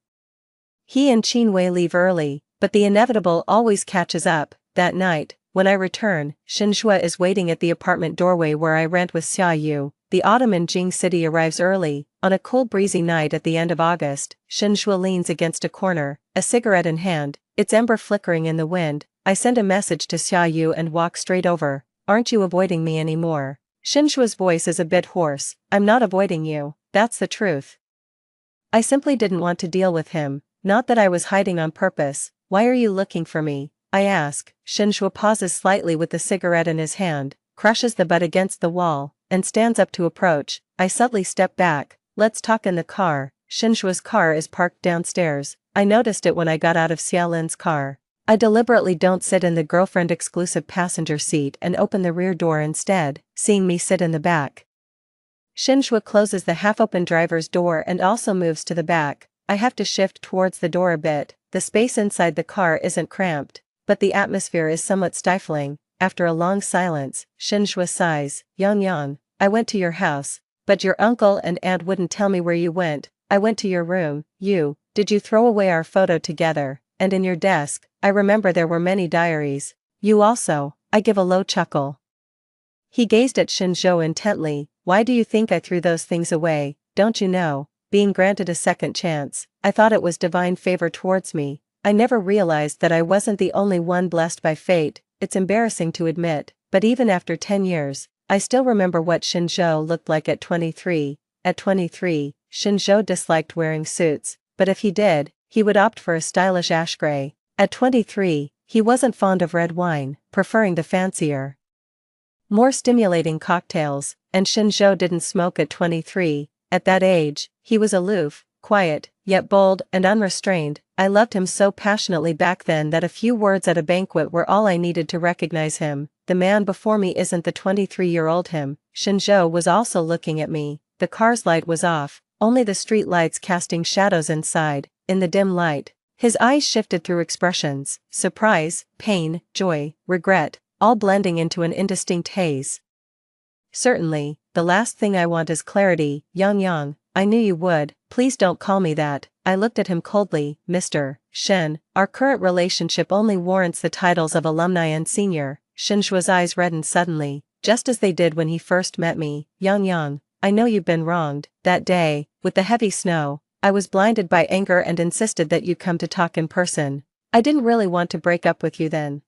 He and Qin Wei leave early, but the inevitable always catches up. That night, when I return, Shinjue is waiting at the apartment doorway where I rent with Xia Yu. The autumn in Jing City arrives early. On a cool breezy night at the end of August, Shinjue leans against a corner, a cigarette in hand, its ember flickering in the wind. I send a message to Xia Yu and walk straight over. "Aren't you avoiding me anymore?" Shinjue's voice is a bit hoarse. "I'm not avoiding you, that's the truth. I simply didn't want to deal with him, not that I was hiding on purpose." "Why are you looking for me?" I ask. Shinjue pauses slightly with the cigarette in his hand, crushes the butt against the wall, and stands up to approach. I subtly step back. "Let's talk in the car." Shinjue's car is parked downstairs. I noticed it when I got out of Xiao Lin's car. I deliberately don't sit in the girlfriend-exclusive passenger seat and open the rear door instead, seeing me sit in the back. Shinjue closes the half-open driver's door and also moves to the back. I have to shift towards the door a bit. The space inside the car isn't cramped, but the atmosphere is somewhat stifling. After a long silence, Shinjue sighs. "Yang Yang, I went to your house, but your uncle and aunt wouldn't tell me where you went." "I went to your room." Did you throw away our photo together? And in your desk, I remember there were many diaries." "You also." I give a low chuckle. He gazed at Shinjue intently. "Why do you think I threw those things away? Don't you know, being granted a second chance, I thought it was divine favor towards me. I never realized that I wasn't the only one blessed by fate." It's embarrassing to admit, but even after 10 years, I still remember what Shinjue looked like at 23. At 23, Shinjue disliked wearing suits, but if he did, he would opt for a stylish ash gray. At 23, he wasn't fond of red wine, preferring the fancier, more stimulating cocktails, and Shinjue didn't smoke at 23. At that age, he was aloof, quiet, yet bold and unrestrained. I loved him so passionately back then that a few words at a banquet were all I needed to recognize him. The man before me isn't the 23-year-old him. Shinjue was also looking at me. The car's light was off, only the street lights casting shadows inside. In the dim light, his eyes shifted through expressions: surprise, pain, joy, regret, all blending into an indistinct haze. "Certainly, the last thing I want is clarity, Yang Yang. I knew you would. Please don't call me that." I looked at him coldly. "Mr. Shen, our current relationship only warrants the titles of alumni and senior." Shinjue's eyes reddened suddenly, just as they did when he first met me. "Yang Yang, I know you've been wronged. That day, with the heavy snow, I was blinded by anger and insisted that you come to talk in person. I didn't really want to break up with you then."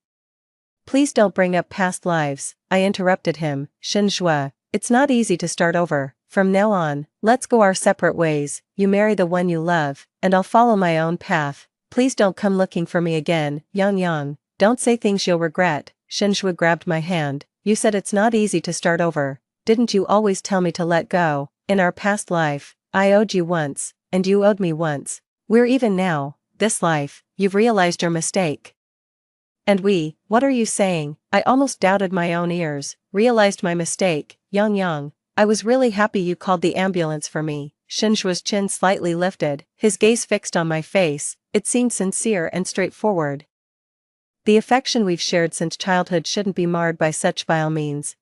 "Please don't bring up past lives," I interrupted him. "Shinjue, it's not easy to start over. From now on, let's go our separate ways. You marry the one you love, and I'll follow my own path. Please don't come looking for me again, Yang Yang. Don't say things you'll regret." Shinjue grabbed my hand. You said it's not easy to start over. Didn't you always tell me to let go? In our past life, I owed you once, and you owed me once. We're even now, this life, you've realized your mistake. And what are you saying? I almost doubted my own ears. Realized my mistake, Yang. I was really happy you called the ambulance for me. Shinjue's chin slightly lifted, his gaze fixed on my face. It seemed sincere and straightforward. The affection we've shared since childhood shouldn't be marred by such vile means.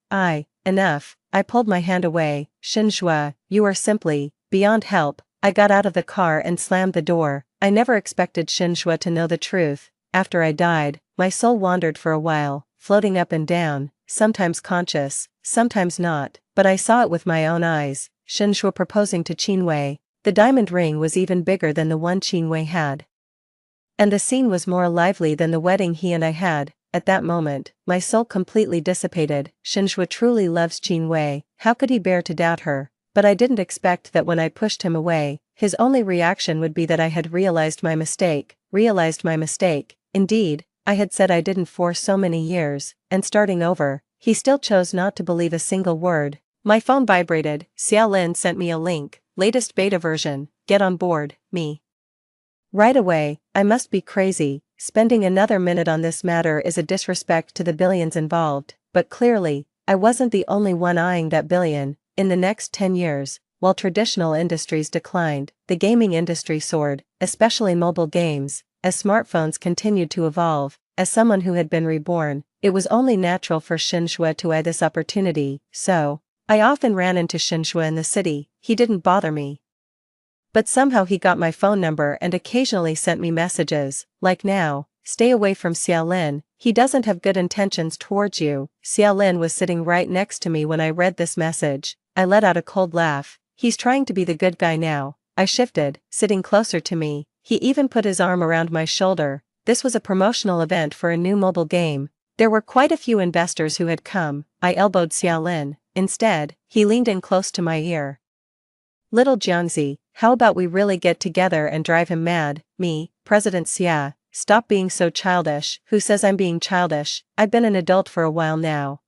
Enough. I pulled my hand away. Shinjue, you are simply beyond help. I got out of the car and slammed the door. I never expected Shinjue to know the truth. After I died, my soul wandered for a while, floating up and down, sometimes conscious, sometimes not, but I saw it with my own eyes. Shinjue proposing to Qinwei. The diamond ring was even bigger than the one Qinwei had. And the scene was more lively than the wedding he and I had. At that moment, my soul completely dissipated. Shinjue truly loves Qinwei. How could he bear to doubt her? But I didn't expect that when I pushed him away, his only reaction would be that I had realized my mistake. Indeed, I had said I didn't for so many years, and starting over, he still chose not to believe a single word. My phone vibrated. Xiaolin sent me a link, latest beta version, get on board, me. Right away. I must be crazy. Spending another minute on this matter is a disrespect to the billions involved, but clearly, I wasn't the only one eyeing that billion. In the next 10 years, while traditional industries declined, the gaming industry soared, especially mobile games, as smartphones continued to evolve. As someone who had been reborn, it was only natural for Shinjue to eye this opportunity, so I often ran into Shinjue in the city. He didn't bother me. But somehow he got my phone number and occasionally sent me messages, like now, stay away from Xiaolin, he doesn't have good intentions towards you. Xiaolin was sitting right next to me when I read this message. I let out a cold laugh. He's trying to be the good guy now. I shifted, sitting closer to me. He even put his arm around my shoulder. This was a promotional event for a new mobile game. There were quite a few investors who had come. I elbowed Xiaolin. Instead, he leaned in close to my ear. Little Jiangzi, how about we really get together and drive him mad? Me, President Xia, stop being so childish. Who says I'm being childish? I've been an adult for a while now.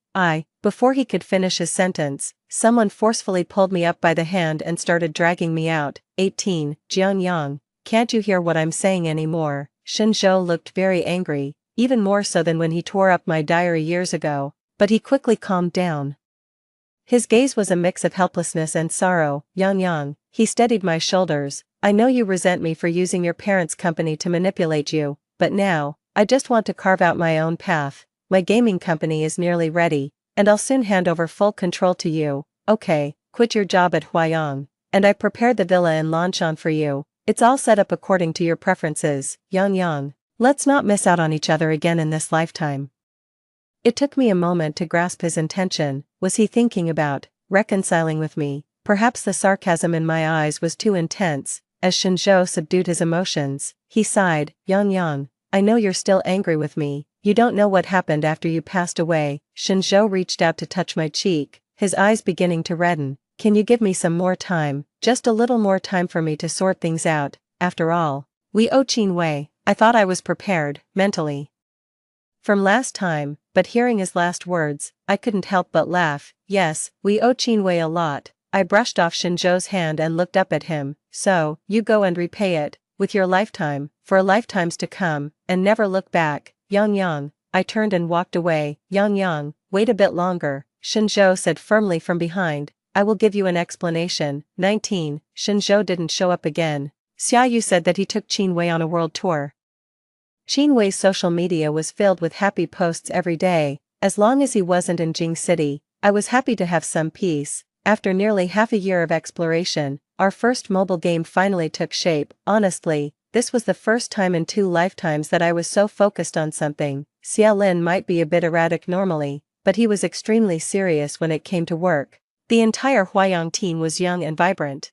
Before he could finish his sentence, someone forcefully pulled me up by the hand and started dragging me out. 18, Jiangyang, can't you hear what I'm saying anymore? Shinzhou looked very angry, even more so than when he tore up my diary years ago, but he quickly calmed down. His gaze was a mix of helplessness and sorrow. Yang, he steadied my shoulders. I know you resent me for using your parents' company to manipulate you, but now, I just want to carve out my own path. My gaming company is nearly ready, and I'll soon hand over full control to you. Okay, quit your job at Huayang, and I prepared the villa in Lanshan for you. It's all set up according to your preferences. Yang, let's not miss out on each other again in this lifetime. It took me a moment to grasp his intention. Was he thinking about reconciling with me? Perhaps the sarcasm in my eyes was too intense. As Shinzhou subdued his emotions, he sighed. Yang, I know you're still angry with me. You don't know what happened after you passed away. Shinzhou reached out to touch my cheek, his eyes beginning to redden. Can you give me some more time? Just a little more time for me to sort things out. After all, we owe Qinwei. I thought I was prepared, mentally. From last time, but hearing his last words, I couldn't help but laugh. Yes, we owe Qinwei a lot. I brushed off Shinzhou's hand and looked up at him. So, you go and repay it, with your lifetime, for lifetimes to come, and never look back. Yang, I turned and walked away. Yang, wait a bit longer, Shinzhou said firmly from behind. I will give you an explanation. 19, Shinzhou didn't show up again. Xiaoyu said that he took Qinwei on a world tour. Qinwei's social media was filled with happy posts every day. As long as he wasn't in Jing City, I was happy to have some peace. After nearly half a year of exploration, our first mobile game finally took shape. Honestly, this was the first time in 2 lifetimes that I was so focused on something. Xiaolin might be a bit erratic normally, but he was extremely serious when it came to work. The entire Huayang team was young and vibrant.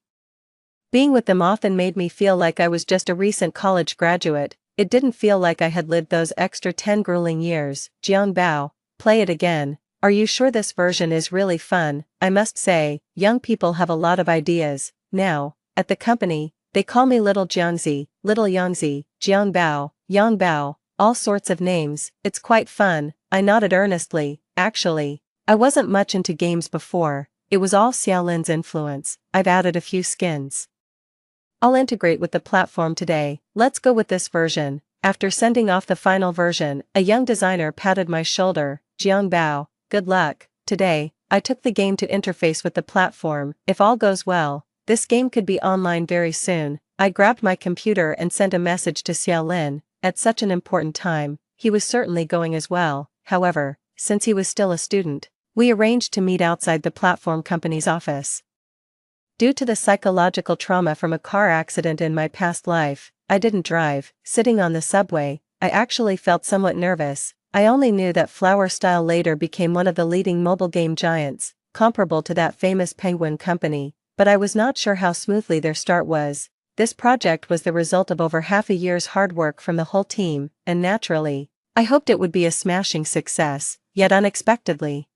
Being with them often made me feel like I was just a recent college graduate. It didn't feel like I had lived those extra 10 grueling years. Jiang Bao, play it again. Are you sure this version is really fun? I must say, young people have a lot of ideas. Now, at the company, they call me Little Jiangzi, Little Yangzi, Jiang Bao, Yang Bao, all sorts of names. It's quite fun. I nodded earnestly. Actually, I wasn't much into games before, it was all Xiaolin's influence. I've added a few skins. I'll integrate with the platform today, let's go with this version. After sending off the final version, a young designer patted my shoulder. Jiang Bao, good luck. Today, I took the game to interface with the platform. If all goes well, this game could be online very soon. I grabbed my computer and sent a message to Xiaolin. At such an important time, he was certainly going as well. However, since he was still a student, we arranged to meet outside the platform company's office. Due to the psychological trauma from a car accident in my past life, I didn't drive. Sitting on the subway, I actually felt somewhat nervous. I only knew that Flower Style later became one of the leading mobile game giants, comparable to that famous Penguin company, but I was not sure how smoothly their start was. This project was the result of over half a year's hard work from the whole team, and naturally, I hoped it would be a smashing success, yet unexpectedly.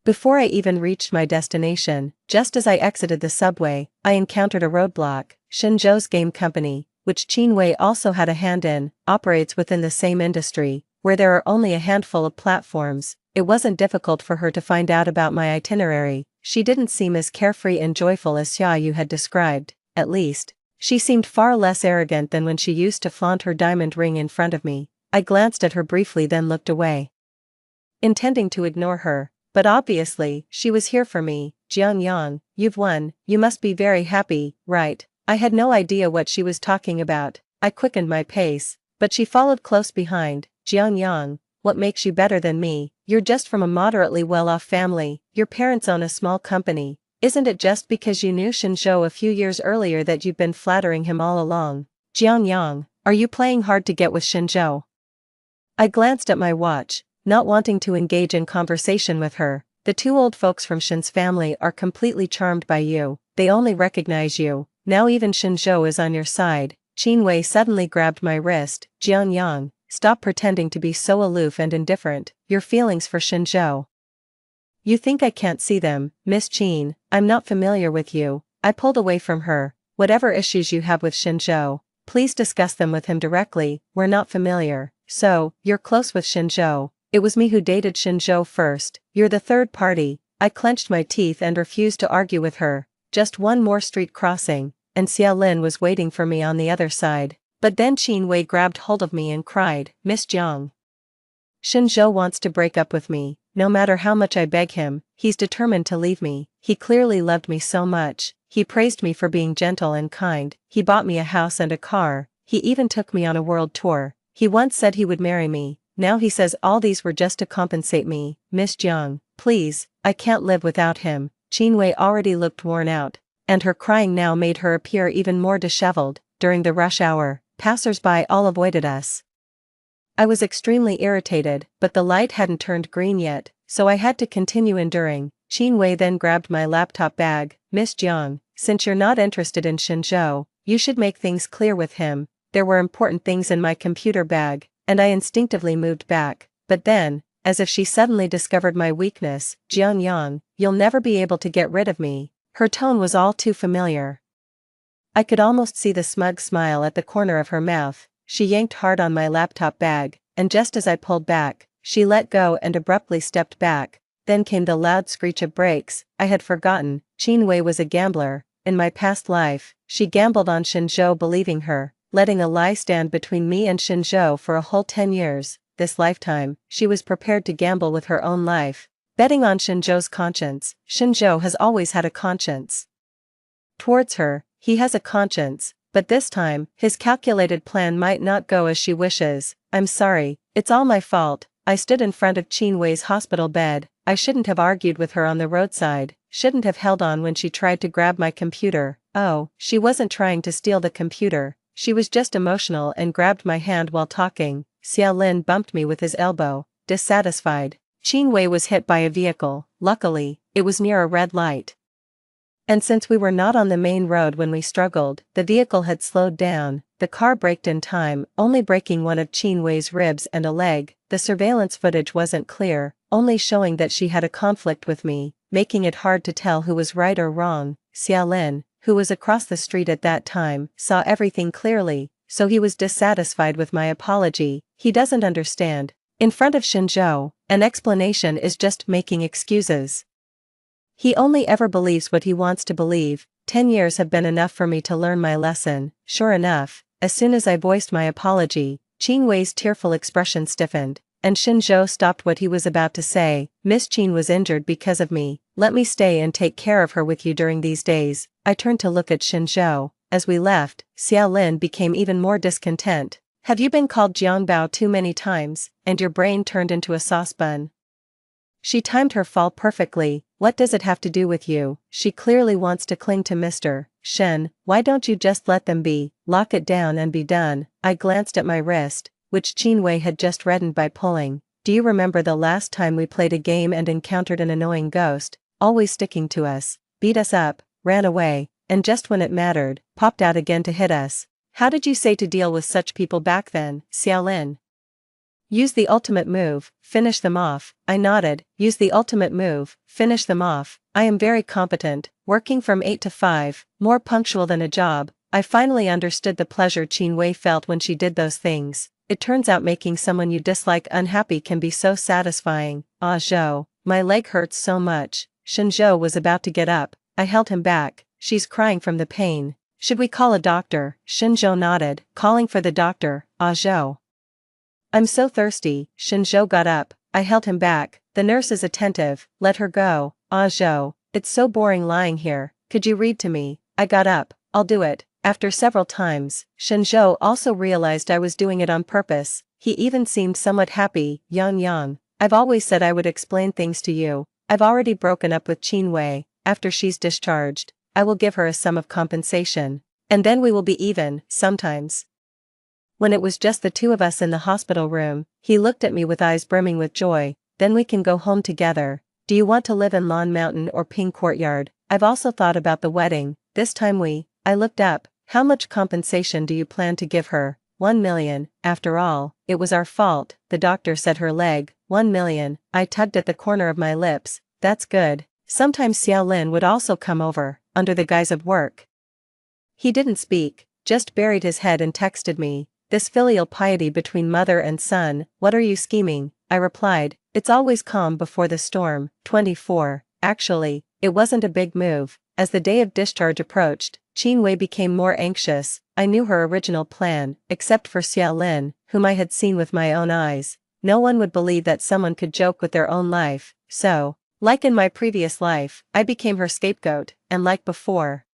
Before I even reached my destination, just as I exited the subway, I encountered a roadblock. Shenzhou's game company, which Qin Wei also had a hand in, operates within the same industry, where there are only a handful of platforms. It wasn't difficult for her to find out about my itinerary. She didn't seem as carefree and joyful as Xia Yu had described. At least, she seemed far less arrogant than when she used to flaunt her diamond ring in front of me. I glanced at her briefly, then looked away, intending to ignore her. But obviously, she was here for me. Jiang Yang, you've won, you must be very happy, right? I had no idea what she was talking about. I quickened my pace, but she followed close behind. Jiang Yang, what makes you better than me? You're just from a moderately well-off family, your parents own a small company. Isn't it just because you knew Shenzhou a few years earlier that you've been flattering him all along? Jiang Yang, are you playing hard to get with Shenzhou? I glanced at my watch, not wanting to engage in conversation with her. The two old folks from Shen's family are completely charmed by you, they only recognize you, now even Shenzhou is on your side. Qin Wei suddenly grabbed my wrist. Jiang Yang, stop pretending to be so aloof and indifferent, your feelings for Shenzhou. You think I can't see them, Miss Qin, I'm not familiar with you. I pulled away from her. Whatever issues you have with Shenzhou, please discuss them with him directly, we're not familiar. So, you're close with Shenzhou. It was me who dated Shenzhou first, you're the third party. I clenched my teeth and refused to argue with her. Just one more street crossing, and Xiaolin was waiting for me on the other side. But then Qin Wei grabbed hold of me and cried, Miss Jiang. Shenzhou wants to break up with me, no matter how much I beg him, he's determined to leave me. He clearly loved me so much, he praised me for being gentle and kind, he bought me a house and a car, he even took me on a world tour, he once said he would marry me. Now he says all these were just to compensate me. Miss Jiang, please, I can't live without him. Qin Wei already looked worn out, and her crying now made her appear even more disheveled. During the rush hour, passers-by all avoided us. I was extremely irritated, but the light hadn't turned green yet, so I had to continue enduring. Qin Wei then grabbed my laptop bag. Miss Jiang, since you're not interested in Shenzhou, you should make things clear with him. There were important things in my computer bag, and I instinctively moved back, but then, as if she suddenly discovered my weakness, Jiang Yang, you'll never be able to get rid of me. Her tone was all too familiar. I could almost see the smug smile at the corner of her mouth. She yanked hard on my laptop bag, and just as I pulled back, she let go and abruptly stepped back. Then came the loud screech of brakes. I had forgotten, Qin Wei was a gambler. In my past life, she gambled on Shenzhou believing her, letting a lie stand between me and Shenzhou for a whole 10 years. This lifetime, she was prepared to gamble with her own life, betting on Shenzhou's conscience. Shenzhou has always had a conscience towards her, he has a conscience, but this time, his calculated plan might not go as she wishes. I'm sorry, it's all my fault. I stood in front of Qin Wei's hospital bed. I shouldn't have argued with her on the roadside, shouldn't have held on when she tried to grab my computer. Oh, she wasn't trying to steal the computer. She was just emotional and grabbed my hand while talking. Xiaolin bumped me with his elbow, dissatisfied. Qin Wei was hit by a vehicle. Luckily, it was near a red light. And since we were not on the main road when we struggled, the vehicle had slowed down. The car braked in time, only breaking one of Qin Wei's ribs and a leg. The surveillance footage wasn't clear, only showing that she had a conflict with me, making it hard to tell who was right or wrong. Xiaolin, who was across the street at that time, saw everything clearly, so he was dissatisfied with my apology. He doesn't understand. In front of Shinjo, an explanation is just making excuses. He only ever believes what he wants to believe. 10 years have been enough for me to learn my lesson. Sure enough, as soon as I voiced my apology, Qin Wei's tearful expression stiffened, and Shinjo stopped what he was about to say. Miss Qin was injured because of me. Let me stay and take care of her with you during these days. I turned to look at Shinjo. As we left, Xiaolin became even more discontent. Have you been called Jiangbao too many times, and your brain turned into a saucepan? She timed her fall perfectly. What does it have to do with you? She clearly wants to cling to Mr. Shen. Why don't you just let them be, lock it down and be done? I glanced at my wrist, which Qin Wei had just reddened by pulling. Do you remember the last time we played a game and encountered an annoying ghost, always sticking to us, beat us up, ran away, and just when it mattered, popped out again to hit us? How did you say to deal with such people back then, Xiaolin? Use the ultimate move, finish them off. I nodded. Use the ultimate move, finish them off. I am very competent, working from 8 to 5, more punctual than a job. I finally understood the pleasure Qin Wei felt when she did those things. It turns out making someone you dislike unhappy can be so satisfying. Ah Zhou, my leg hurts so much. Shinjo was about to get up. I held him back. She's crying from the pain. Should we call a doctor? Shinjo nodded, calling for the doctor. Ah Zhou. I'm so thirsty. Shinjo got up. I held him back. The nurse is attentive. Let her go. Ah Zhou, it's so boring lying here. Could you read to me? I got up. I'll do it. After several times, Shinjo also realized I was doing it on purpose. He even seemed somewhat happy. Yang, I've always said I would explain things to you. I've already broken up with Qin Wei. After she's discharged, I will give her a sum of compensation. And then we will be even, sometimes. When it was just the two of us in the hospital room, he looked at me with eyes brimming with joy. Then we can go home together. Do you want to live in Lawn Mountain or Ping Courtyard? I've also thought about the wedding. This time I looked up. How much compensation do you plan to give her? 1 million. After all, it was our fault. The doctor said her leg. 1 million. I tugged at the corner of my lips. That's good. Sometimes Xiaolin would also come over, under the guise of work. He didn't speak, just buried his head and texted me. This filial piety between mother and son. What are you scheming? I replied. It's always calm before the storm. 24. Actually, it wasn't a big move. As the day of discharge approached, Qin Wei became more anxious. I knew her original plan, except for Xiaolin, whom I had seen with my own eyes. No one would believe that someone could joke with their own life, so, like in my previous life, I became her scapegoat, and like before,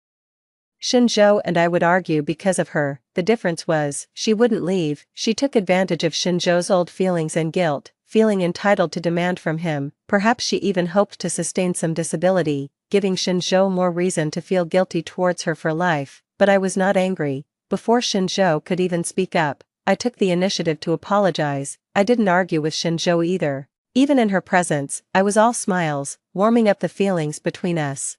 Shinjo and I would argue because of her. The difference was, she wouldn't leave. She took advantage of Shinjo's old feelings and guilt, feeling entitled to demand from him. Perhaps she even hoped to sustain some disability, giving Shinjo more reason to feel guilty towards her for life. But I was not angry. Before Shinjo could even speak up, I took the initiative to apologize. I didn't argue with Shinjo either. Even in her presence, I was all smiles, warming up the feelings between us.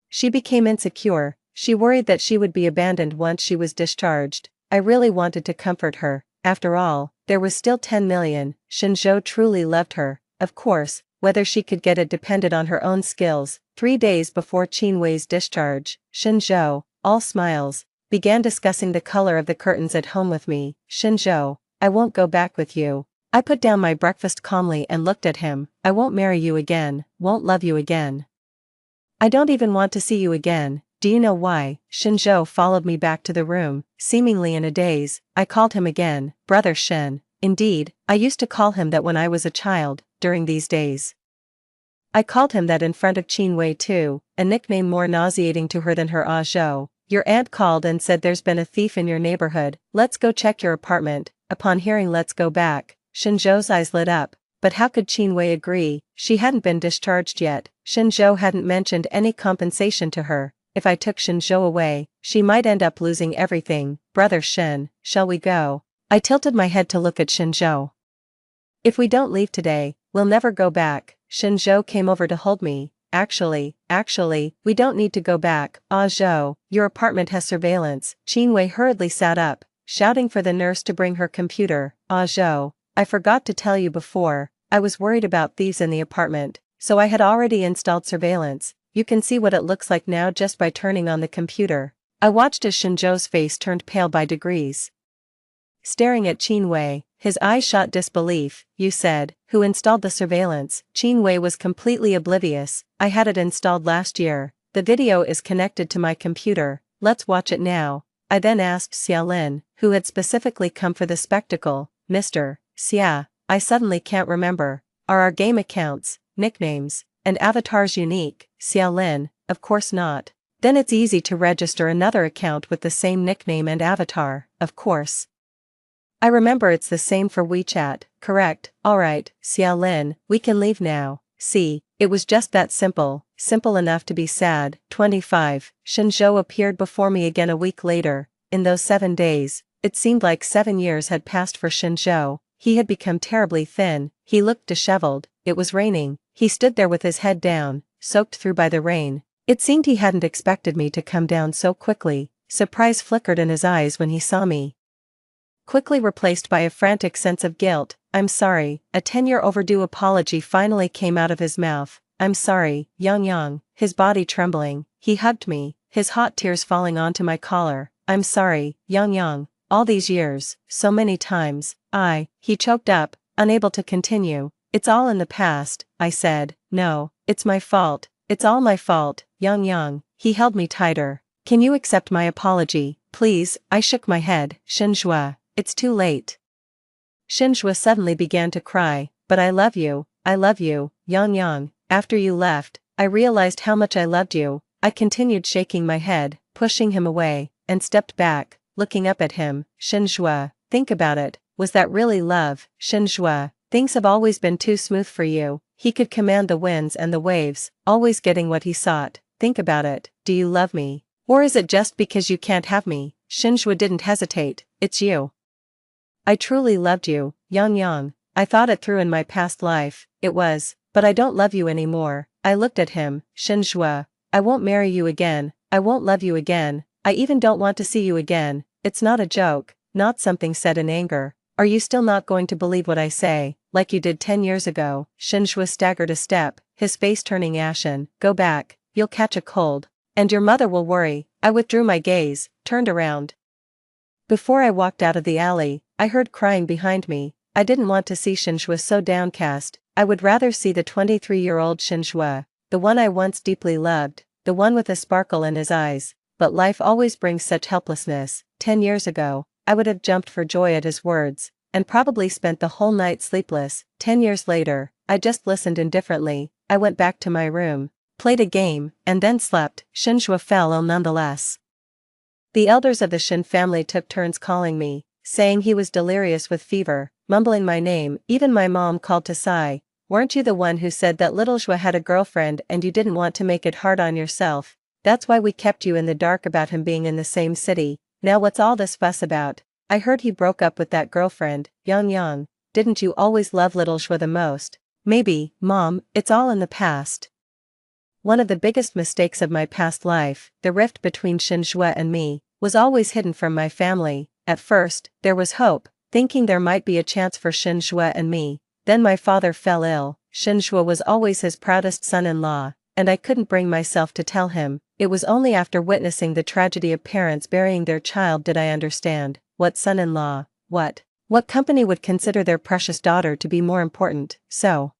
She became insecure. She worried that she would be abandoned once she was discharged. I really wanted to comfort her. After all, there was still 10 million. Shinjo truly loved her. Of course, whether she could get it depended on her own skills. 3 days before Qin Wei's discharge, Shinjo, all smiles, began discussing the color of the curtains at home with me. Shinjo, I won't go back with you. I put down my breakfast calmly and looked at him. I won't marry you again, won't love you again. I don't even want to see you again. Do you know why? Shinjo followed me back to the room, seemingly in a daze. I called him again, Brother Shen. Indeed, I used to call him that when I was a child, during these days. I called him that in front of Qin Wei too, a nickname more nauseating to her than her Ah Zhou. Your aunt called and said there's been a thief in your neighborhood. Let's go check your apartment. Upon hearing let's go back, Shinjo's eyes lit up. But how could Qin Wei agree? She hadn't been discharged yet. Shinjo hadn't mentioned any compensation to her. If I took Shinjo away, she might end up losing everything. Brother Shen, shall we go? I tilted my head to look at Shinjo. If we don't leave today, we'll never go back. Shinjo came over to hold me. Actually, we don't need to go back. Ah Zhou, your apartment has surveillance. Qin Wei hurriedly sat up, shouting for the nurse to bring her computer. Ah Zhou, I forgot to tell you before, I was worried about thieves in the apartment, so I had already installed surveillance. You can see what it looks like now just by turning on the computer. I watched as Shinjo's face turned pale by degrees. Staring at Qin Wei, His eyes shot disbelief. You said, who installed the surveillance? Qin Wei was completely oblivious. I had it installed last year. The video is connected to my computer. Let's watch it now. I then asked Xiaolin, who had specifically come for the spectacle, Mr. Xia, I suddenly can't remember. Are our game accounts, nicknames, and avatars unique? Xiaolin, of course not. Then it's easy to register another account with the same nickname and avatar, of course. I remember it's the same for WeChat, correct? Alright, Xiaolin, we can leave now. See, it was just that simple, simple enough to be sad. 25. Shenzhou appeared before me again a week later. In those 7 days, it seemed like 7 years had passed for Shenzhou. He had become terribly thin, he looked disheveled, it was raining, he stood there with his head down, soaked through by the rain. It seemed he hadn't expected me to come down so quickly. Surprise flickered in his eyes when he saw me. Quickly replaced by a frantic sense of guilt. I'm sorry. A 10-year overdue apology finally came out of his mouth. I'm sorry, Yang. His body trembling, he hugged me, his hot tears falling onto my collar. I'm sorry, Yang. All these years, so many times, he choked up, unable to continue. It's all in the past, I said. No, it's my fault. It's all my fault, Yang. He held me tighter. Can you accept my apology, please? I shook my head. Shenzhou, it's too late. Shenzhou suddenly began to cry. But I love you, Yang. After you left, I realized how much I loved you. I continued shaking my head, pushing him away, and stepped back, looking up at him. Shenzhou, think about it, was that really love? Shenzhou, things have always been too smooth for you. He could command the winds and the waves, always getting what he sought. Think about it, do you love me? Or is it just because you can't have me? Shenzhou didn't hesitate. It's you. I truly loved you, Yang. I thought it through in my past life, it was, but I don't love you anymore. I looked at him. Shenzhou, I won't marry you again, I won't love you again, I even don't want to see you again. It's not a joke, not something said in anger. Are you still not going to believe what I say, like you did 10 years ago? Shenzhou staggered a step, his face turning ashen. Go back, you'll catch a cold, and your mother will worry. I withdrew my gaze, turned around. Before I walked out of the alley, I heard crying behind me. I didn't want to see Shenzhou so downcast. I would rather see the 23-year-old Shenzhou, the one I once deeply loved, the one with a sparkle in his eyes. But life always brings such helplessness. 10 years ago, I would have jumped for joy at his words, and probably spent the whole night sleepless. 10 years later, I just listened indifferently. I went back to my room, played a game, and then slept. Shenzhou fell ill nonetheless. The elders of the Shen family took turns calling me, saying he was delirious with fever, mumbling my name. Even my mom called to sigh. Weren't you the one who said that little Zhua had a girlfriend and you didn't want to make it hard on yourself? That's why we kept you in the dark about him being in the same city. Now what's all this fuss about? I heard he broke up with that girlfriend. Yang, didn't you always love little Zhua the most? Maybe, Mom, it's all in the past. One of the biggest mistakes of my past life, the rift between Shenzhou and me, was always hidden from my family. At first, there was hope, thinking there might be a chance for Shenzhou and me. Then my father fell ill. Shenzhou was always his proudest son-in-law, and I couldn't bring myself to tell him. It was only after witnessing the tragedy of parents burying their child did I understand. What son-in-law? What company would consider their precious daughter to be more important? So,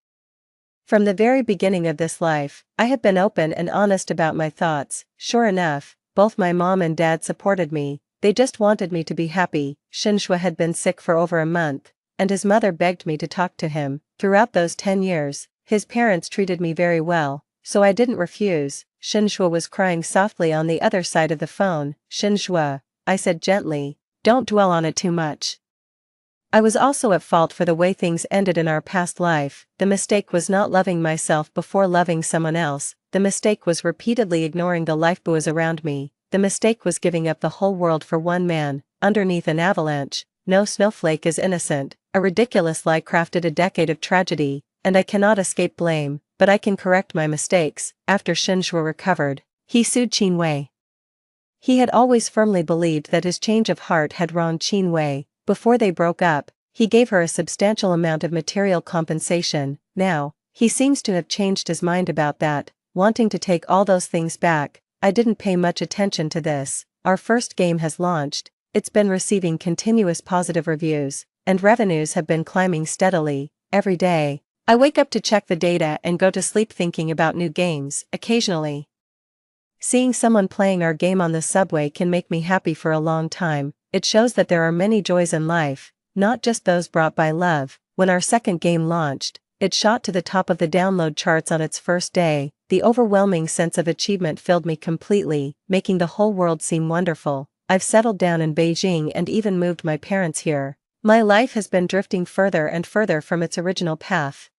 from the very beginning of this life, I had been open and honest about my thoughts. Sure enough, both my mom and dad supported me. They just wanted me to be happy. Shenzhou had been sick for over a month, and his mother begged me to talk to him. Throughout those 10 years, his parents treated me very well, so I didn't refuse. Shenzhou was crying softly on the other side of the phone. Shenzhou, I said gently, don't dwell on it too much. I was also at fault for the way things ended in our past life. The mistake was not loving myself before loving someone else. The mistake was repeatedly ignoring the lifebuoys around me. The mistake was giving up the whole world for one man, underneath an avalanche. No snowflake is innocent. A ridiculous lie crafted a decade of tragedy, and I cannot escape blame, but I can correct my mistakes. After Shenzhou recovered, he sued Qin Wei. He had always firmly believed that his change of heart had wronged Qin Wei. Before they broke up, he gave her a substantial amount of material compensation. Now, he seems to have changed his mind about that, wanting to take all those things back. I didn't pay much attention to this. Our first game has launched. It's been receiving continuous positive reviews, and revenues have been climbing steadily, every day. I wake up to check the data and go to sleep thinking about new games, occasionally. Seeing someone playing our game on the subway can make me happy for a long time. It shows that there are many joys in life, not just those brought by love. When our second game launched, it shot to the top of the download charts on its first day. The overwhelming sense of achievement filled me completely, making the whole world seem wonderful. I've settled down in Beijing and even moved my parents here. My life has been drifting further and further from its original path.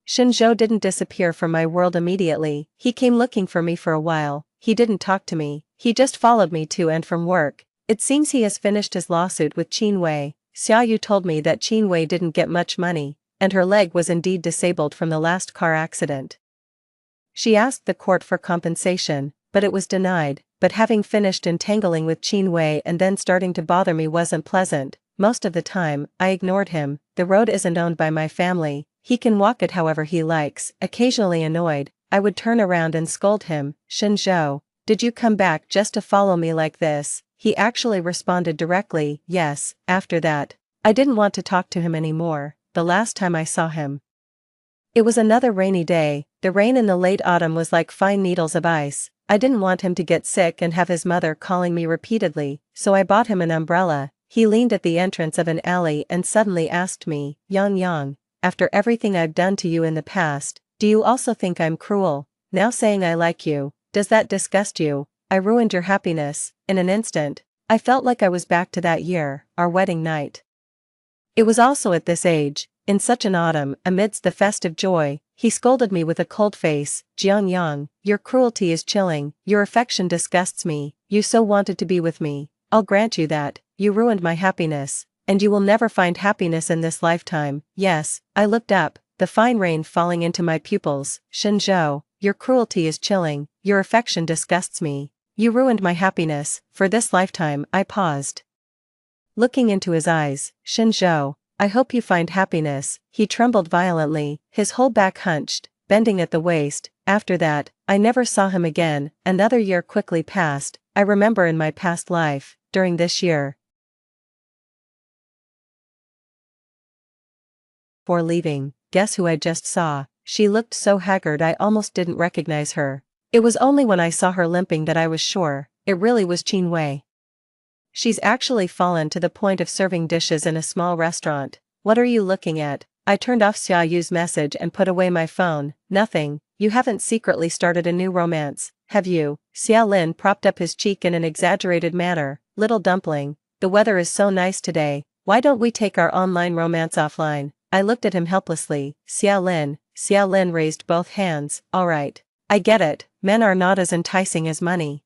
Shinzhou didn't disappear from my world immediately. He came looking for me for a while. He didn't talk to me. He just followed me to and from work. It seems he has finished his lawsuit with Qin Wei. Xiaoyu told me that Qin Wei didn't get much money, and her leg was indeed disabled from the last car accident. She asked the court for compensation, but it was denied. But having finished entangling with Qin Wei and then starting to bother me wasn't pleasant. Most of the time, I ignored him. The road isn't owned by my family. He can walk it however he likes. Occasionally annoyed, I would turn around and scold him. Shinzhou, did you come back just to follow me like this? He actually responded directly, yes. After that, I didn't want to talk to him anymore. The last time I saw him, it was another rainy day. The rain in the late autumn was like fine needles of ice. I didn't want him to get sick and have his mother calling me repeatedly, so I bought him an umbrella. He leaned at the entrance of an alley and suddenly asked me, Yang, after everything I've done to you in the past, do you also think I'm cruel? Now saying I like you, does that disgust you? I ruined your happiness. In an instant, I felt like I was back to that year, our wedding night. It was also at this age, in such an autumn, amidst the festive joy, he scolded me with a cold face. Jiangyang, your cruelty is chilling, your affection disgusts me, you so wanted to be with me. I'll grant you that, you ruined my happiness, and you will never find happiness in this lifetime. Yes, I looked up, the fine rain falling into my pupils. Shinzhou, your cruelty is chilling, your affection disgusts me, you ruined my happiness, for this lifetime. I paused, looking into his eyes. Shinzhou, I hope you find happiness. He trembled violently, his whole back hunched, bending at the waist. After that, I never saw him again. Another year quickly passed. I remember in my past life, during this year, before leaving, guess who I just saw? She looked so haggard I almost didn't recognize her. It was only when I saw her limping that I was sure, it really was Qin Wei. She's actually fallen to the point of serving dishes in a small restaurant. What are you looking at? I turned off Xiaoyu's message and put away my phone. Nothing. You haven't secretly started a new romance, have you? Xia Lin propped up his cheek in an exaggerated manner. Little dumpling, the weather is so nice today. Why don't we take our online romance offline? I looked at him helplessly. Xia Lin raised both hands. All right. I get it, men are not as enticing as money.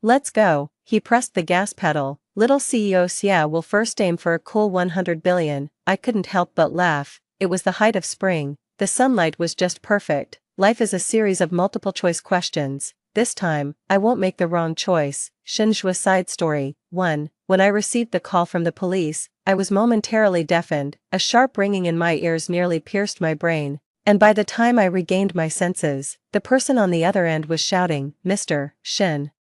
Let's go. He pressed the gas pedal. Little CEO Xia will first aim for a cool 100 billion. I couldn't help but laugh. It was the height of spring. The sunlight was just perfect. Life is a series of multiple choice questions. This time, I won't make the wrong choice. Shinzhou side story. 1. When I received the call from the police, I was momentarily deafened. A sharp ringing in my ears nearly pierced my brain. And by the time I regained my senses, the person on the other end was shouting, Mr. Shen.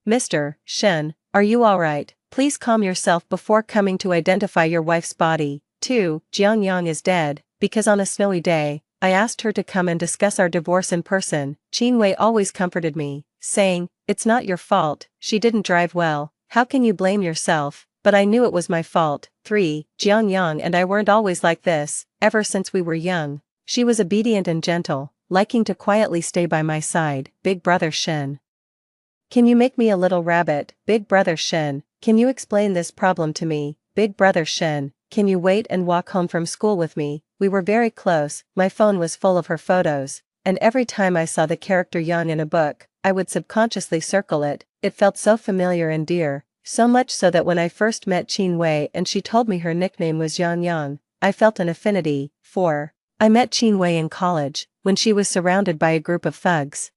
Mr. Shen, are you alright? Please calm yourself before coming to identify your wife's body. 2. Jiangyang is dead, because on a snowy day, I asked her to come and discuss our divorce in person. Qin Wei always comforted me, saying, it's not your fault, she didn't drive well, how can you blame yourself? But I knew it was my fault. 3. Jiangyang and I weren't always like this, ever since we were young. She was obedient and gentle, liking to quietly stay by my side. Big brother Shen. Can you make me a little rabbit? Big brother Shen, can you explain this problem to me? Big brother Shen, can you wait and walk home from school with me? We were very close, my phone was full of her photos, and every time I saw the character Yang in a book, I would subconsciously circle it. It felt so familiar and dear, so much so that when I first met Qin Wei and she told me her nickname was Yang, I felt an affinity. 4. I met Qin Wei in college, when she was surrounded by a group of thugs.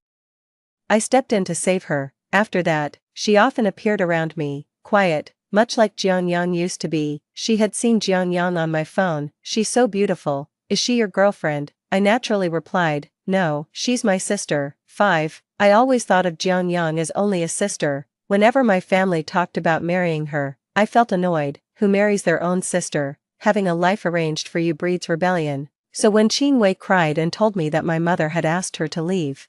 I stepped in to save her. After that, she often appeared around me, quiet, much like Jiangyang used to be. She had seen Jiangyang on my phone. She's so beautiful. Is she your girlfriend? I naturally replied, no, she's my sister. 5. I always thought of Jiangyang as only a sister. Whenever my family talked about marrying her, I felt annoyed. who marries their own sister, having a life arranged for you breeds rebellion. So when Qin Wei cried and told me that my mother had asked her to leave,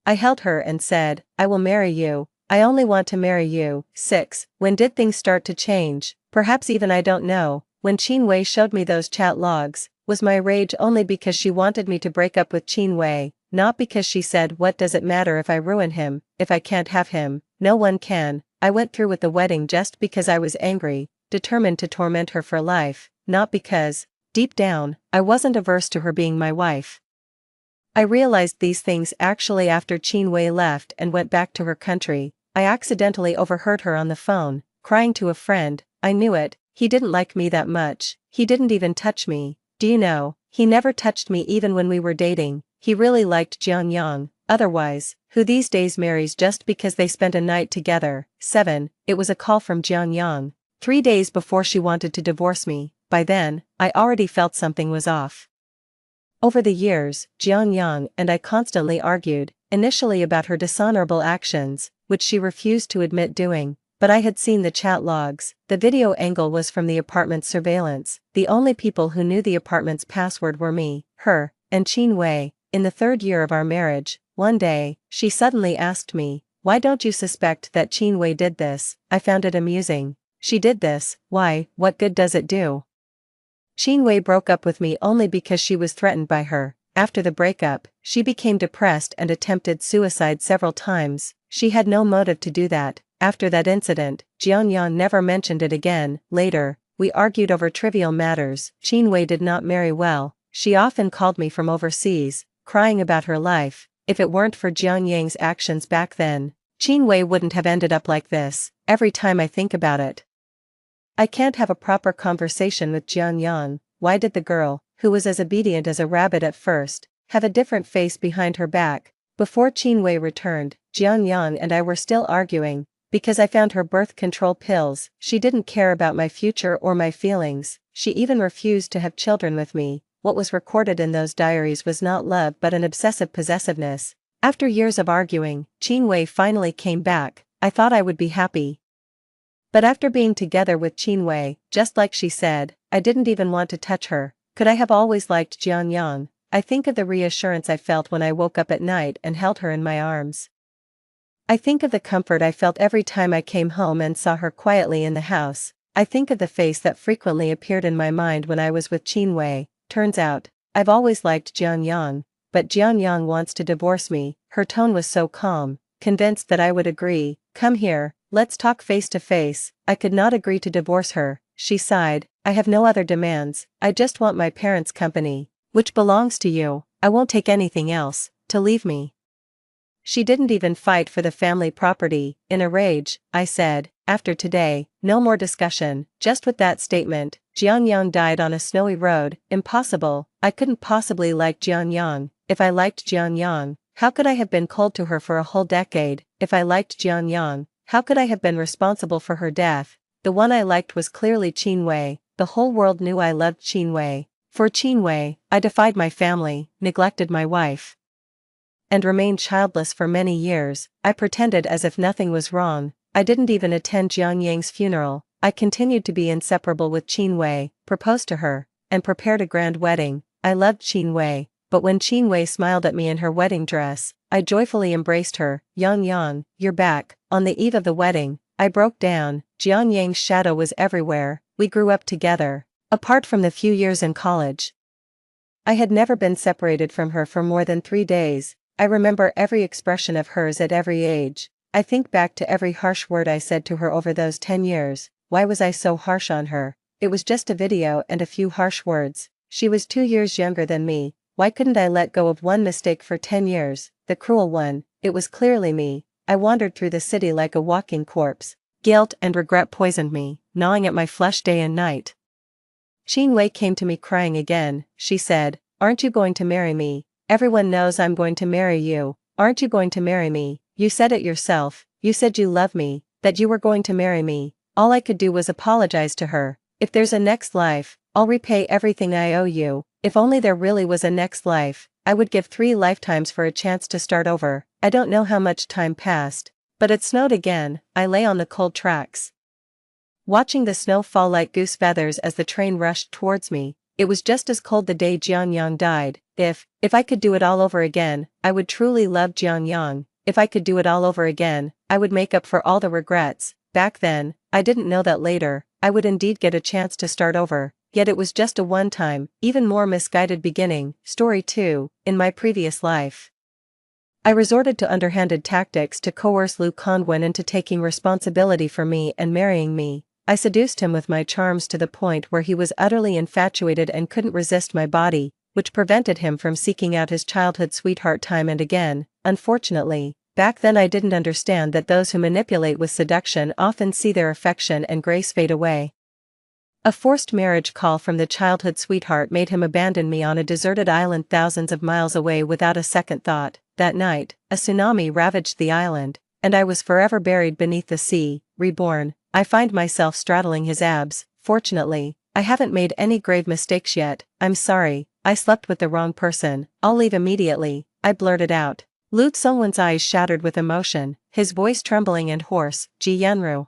I held her and said, I will marry you. I only want to marry you. 6. When did things start to change? Perhaps even I don't know. When Qin Wei showed me those chat logs, was my rage only because she wanted me to break up with Qin Wei, not because she said, what does it matter if I ruin him, if I can't have him? No one can. I went through with the wedding just because I was angry, determined to torment her for life, not because, deep down, I wasn't averse to her being my wife. I realized these things actually after Qin Wei left and went back to her country. I accidentally overheard her on the phone, crying to a friend. I knew it, he didn't like me that much, he didn't even touch me. Do you know, he never touched me even when we were dating. He really liked Jiang Yang, otherwise, who these days marries just because they spent a night together. 7. It was a call from Jiang Yang. 3 days before she wanted to divorce me. By then, I already felt something was off. Over the years, Jiang Yang and I constantly argued, initially about her dishonorable actions, which she refused to admit doing, but I had seen the chat logs. The video angle was from the apartment's surveillance. The only people who knew the apartment's password were me, her, and Qin Wei. In the 3rd year of our marriage, one day, she suddenly asked me, why don't you suspect that Qin Wei did this? I found it amusing. She did this, why, what good does it do? Qin Wei broke up with me only because she was threatened by her. After the breakup, she became depressed and attempted suicide several times. She had no motive to do that. After that incident, Jiang Yang never mentioned it again. Later, we argued over trivial matters. Qin Wei did not marry well. She often called me from overseas, crying about her life. If it weren't for Jiang Yang's actions back then, Qin Wei wouldn't have ended up like this. Every time I think about it, I can't have a proper conversation with Jiang Yang. Why did the girl, who was as obedient as a rabbit at first, have a different face behind her back? Before Qin Wei returned, Jiang Yang and I were still arguing, because I found her birth control pills. She didn't care about my future or my feelings. She even refused to have children with me. What was recorded in those diaries was not love but an obsessive possessiveness. After years of arguing, Qin Wei finally came back. I thought I would be happy. But after being together with Qin Wei, just like she said, I didn't even want to touch her. Could I have always liked Jiang Yang? I think of the reassurance I felt when I woke up at night and held her in my arms. I think of the comfort I felt every time I came home and saw her quietly in the house. I think of the face that frequently appeared in my mind when I was with Qin Wei. Turns out, I've always liked Jiang Yang, but Jiang Yang wants to divorce me. Her tone was so calm, convinced that I would agree. Come here, let's talk face to face. I could not agree to divorce her. She sighed. I have no other demands. I just want my parents' company, which belongs to you. I won't take anything else. To leave me. She didn't even fight for the family property. In a rage, I said, after today, no more discussion. Just with that statement, Jiang Yang died on a snowy road. Impossible. I couldn't possibly like Jiang Yang. If I liked Jiang Yang, how could I have been cold to her for a whole decade? If I liked Jiang Yang, how could I have been responsible for her death? The one I liked was clearly Qin Wei. The whole world knew I loved Qin Wei. For Qin Wei, I defied my family, neglected my wife, and remained childless for many years. I pretended as if nothing was wrong. I didn't even attend Jiang Yang's funeral. I continued to be inseparable with Qin Wei, proposed to her, and prepared a grand wedding. I loved Qin Wei, but when Qin Wei smiled at me in her wedding dress, I joyfully embraced her. Yang Yang, you're back. On the eve of the wedding, I broke down. Jiang Yang's shadow was everywhere. We grew up together, apart from the few years in college. I had never been separated from her for more than 3 days. I remember every expression of hers at every age. I think back to every harsh word I said to her over those 10 years. Why was I so harsh on her? It was just a video and a few harsh words. She was 2 years younger than me. Why couldn't I let go of one mistake for 10 years, the cruel one? It was clearly me. I wandered through the city like a walking corpse. Guilt and regret poisoned me, gnawing at my flesh day and night. Qin Wei came to me crying again. She said, "Aren't you going to marry me? Everyone knows I'm going to marry you. Aren't you going to marry me? You said it yourself. You said you love me, that you were going to marry me." All I could do was apologize to her. If there's a next life, I'll repay everything I owe you. If only there really was a next life, I would give 3 lifetimes for a chance to start over. I don't know how much time passed, but it snowed again. I lay on the cold tracks. watching the snow fall like goose feathers as the train rushed towards me. It was just as cold the day Jianyang died. If I could do it all over again, I would truly love Jianyang. If I could do it all over again, I would make up for all the regrets. Back then, I didn't know that later, I would indeed get a chance to start over, yet it was just a one-time, even more misguided beginning. Story 2, in my previous life. I resorted to underhanded tactics to coerce Lu Kongwen into taking responsibility for me and marrying me. I seduced him with my charms to the point where he was utterly infatuated and couldn't resist my body, which prevented him from seeking out his childhood sweetheart time and again. Unfortunately, back then I didn't understand that those who manipulate with seduction often see their affection and grace fade away. A forced marriage call from the childhood sweetheart made him abandon me on a deserted island thousands of miles away without a second thought. That night, a tsunami ravaged the island, and I was forever buried beneath the sea. Reborn. I find myself straddling his abs. Fortunately, I haven't made any grave mistakes yet. I'm sorry, I slept with the wrong person. I'll leave immediately, I blurted out. Lu Tsungwen's eyes shattered with emotion, his voice trembling and hoarse. Ji Yanru.